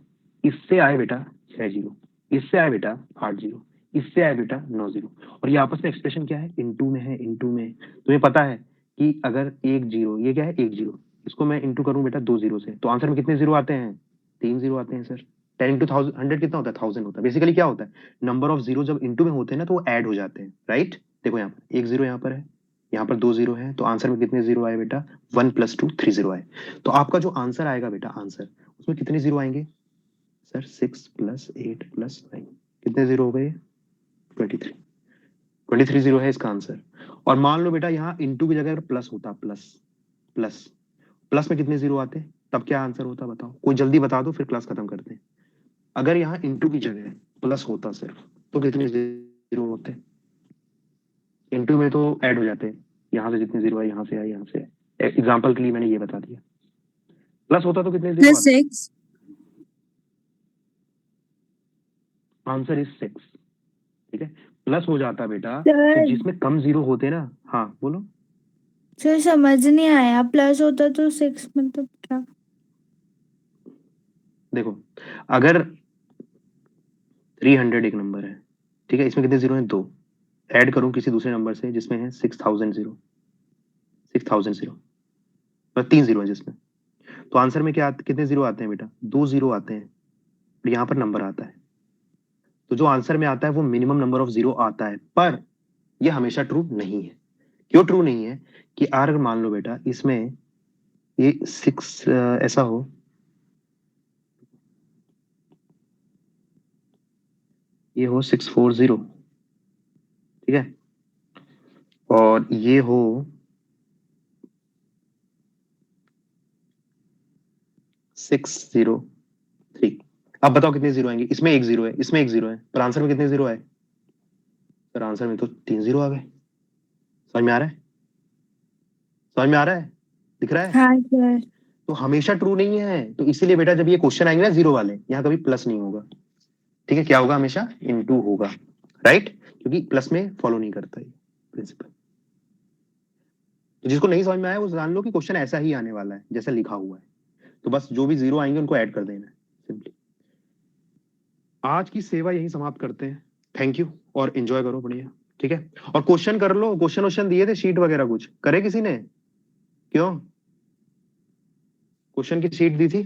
इससे आए बेटा 6 जीरो, इससे आए बेटा 8 जीरो, इससे आए बेटा 9 जीरो, और ये आपस में एक्सप्रेशन क्या है? इनटू में है। इनटू में तुम्हें पता है कि अगर एक जीरो, ये क्या है? एक जीरो, इसको मैं इनटू करूं बेटा 2 जीरो से, तो आंसर में कितने जीरो आते हैं? 3 जीरो आते हैं सर। 10 इंटू 100 कितना होता है? 1000 होता है। बेसिकली क्या होता है? नंबर ऑफ जीरो जब इनटू में होते हैं ना तो वो ऐड हो जाते हैं, राइट। देखो यहाँ पर एक जीरो यहाँ पर है, यहाँ पर 2 जीरो है, तो आंसर में कितने जीरो आए बेटा? 1 + 2 3 जीरो आए। तो आपका जो आंसर आएगा बेटा आंसर, उसमें कितने जीरो आएंगे सर? 6 + 8 + 9 कितने जीरो हो गए? 23 जीरो है इसका आंसर। और मान लो बेटा यहाँ इंटू की जगह प्लस होता, प्लस प्लस प्लस में कितने जीरो आते? तब क्या आंसर होता बताओ? कोई जल्दी बता दो, फिर क्लास खत्म करते हैं। अगर यहाँ इंटू की जगह प्लस होता सिर्फ, तो कितने जीरो होते? इंटू में तो ऐड हो जाते, यहाँ से जितने जीरो आए यहाँ से आए, यहाँ से आए। एग्जाम्पल के लिए मैंने ये बता दिया। प्लस होता तो कितने जीरो आते? 6। आंसर इज 6, ठीक है। प्लस हो जाता बेटा सर तो जिसमें कम जीरो होते ना, हाँ बोलो। सर समझ नहीं आया, प्लस होता तो 6 मतलब क्या? देखो अगर 300 एक नंबर है, ठीक है, इसमें कितने जीरो हैं? 2। ऐड करूं किसी दूसरे नंबर से जिसमें है 6000 जीरो, 6000 जीरो, मतलब 3 जीरो है जिसमें, तो आंसर में क्या कितने जीरो आते हैं बेटा? 2 जीरो आते हैं, और यहाँ पर नंबर आता है। तो जो आंसर में आता है वो मिनिमम नंबर ऑफ जीरो आता है, पर ये हमेशा ट्रू नहीं है। क्यों ट्रू नहीं है? कि अगर मान लो बेटा इसमें ये 6 ऐसा हो, ये हो 640, ठीक है, और ये हो 603। अब बताओ कितने जीरो आएंगे? इसमें एक जीरो है, इसमें एक जीरो है, पर आंसर में कितने जीरो आए? सर आंसर में तो 3 जीरो आ गए। समझ में आ रहा है? समझ में आ रहा है? दिख रहा है? हाँ सर। तो हमेशा ट्रू नहीं है, तो इसीलिए बेटा जब ये क्वेश्चन आएंगे ना जीरो वाले, यहाँ कभी प्लस नहीं होगा, ठीक है। क्या होगा? हमेशा इनटू होगा, राइट, क्योंकि प्लस में फॉलो नहीं करता ये प्रिंसिपल। तो जिसको नहीं समझ में आया वो जान लो कि क्वेश्चन ऐसा ही आने वाला है जैसा लिखा हुआ है, तो बस जो भी जीरो आएंगे उनको ऐड कर देना है सिंपली। आज की सेवा यही समाप्त करते हैं। थैंक यू, और एंजॉय करो बढ़िया, ठीक है। और क्वेश्चन कर लो, क्वेश्चन दिए थे शीट वगैरह कुछ करे किसी ने? क्यों? क्वेश्चन की शीट दी थी?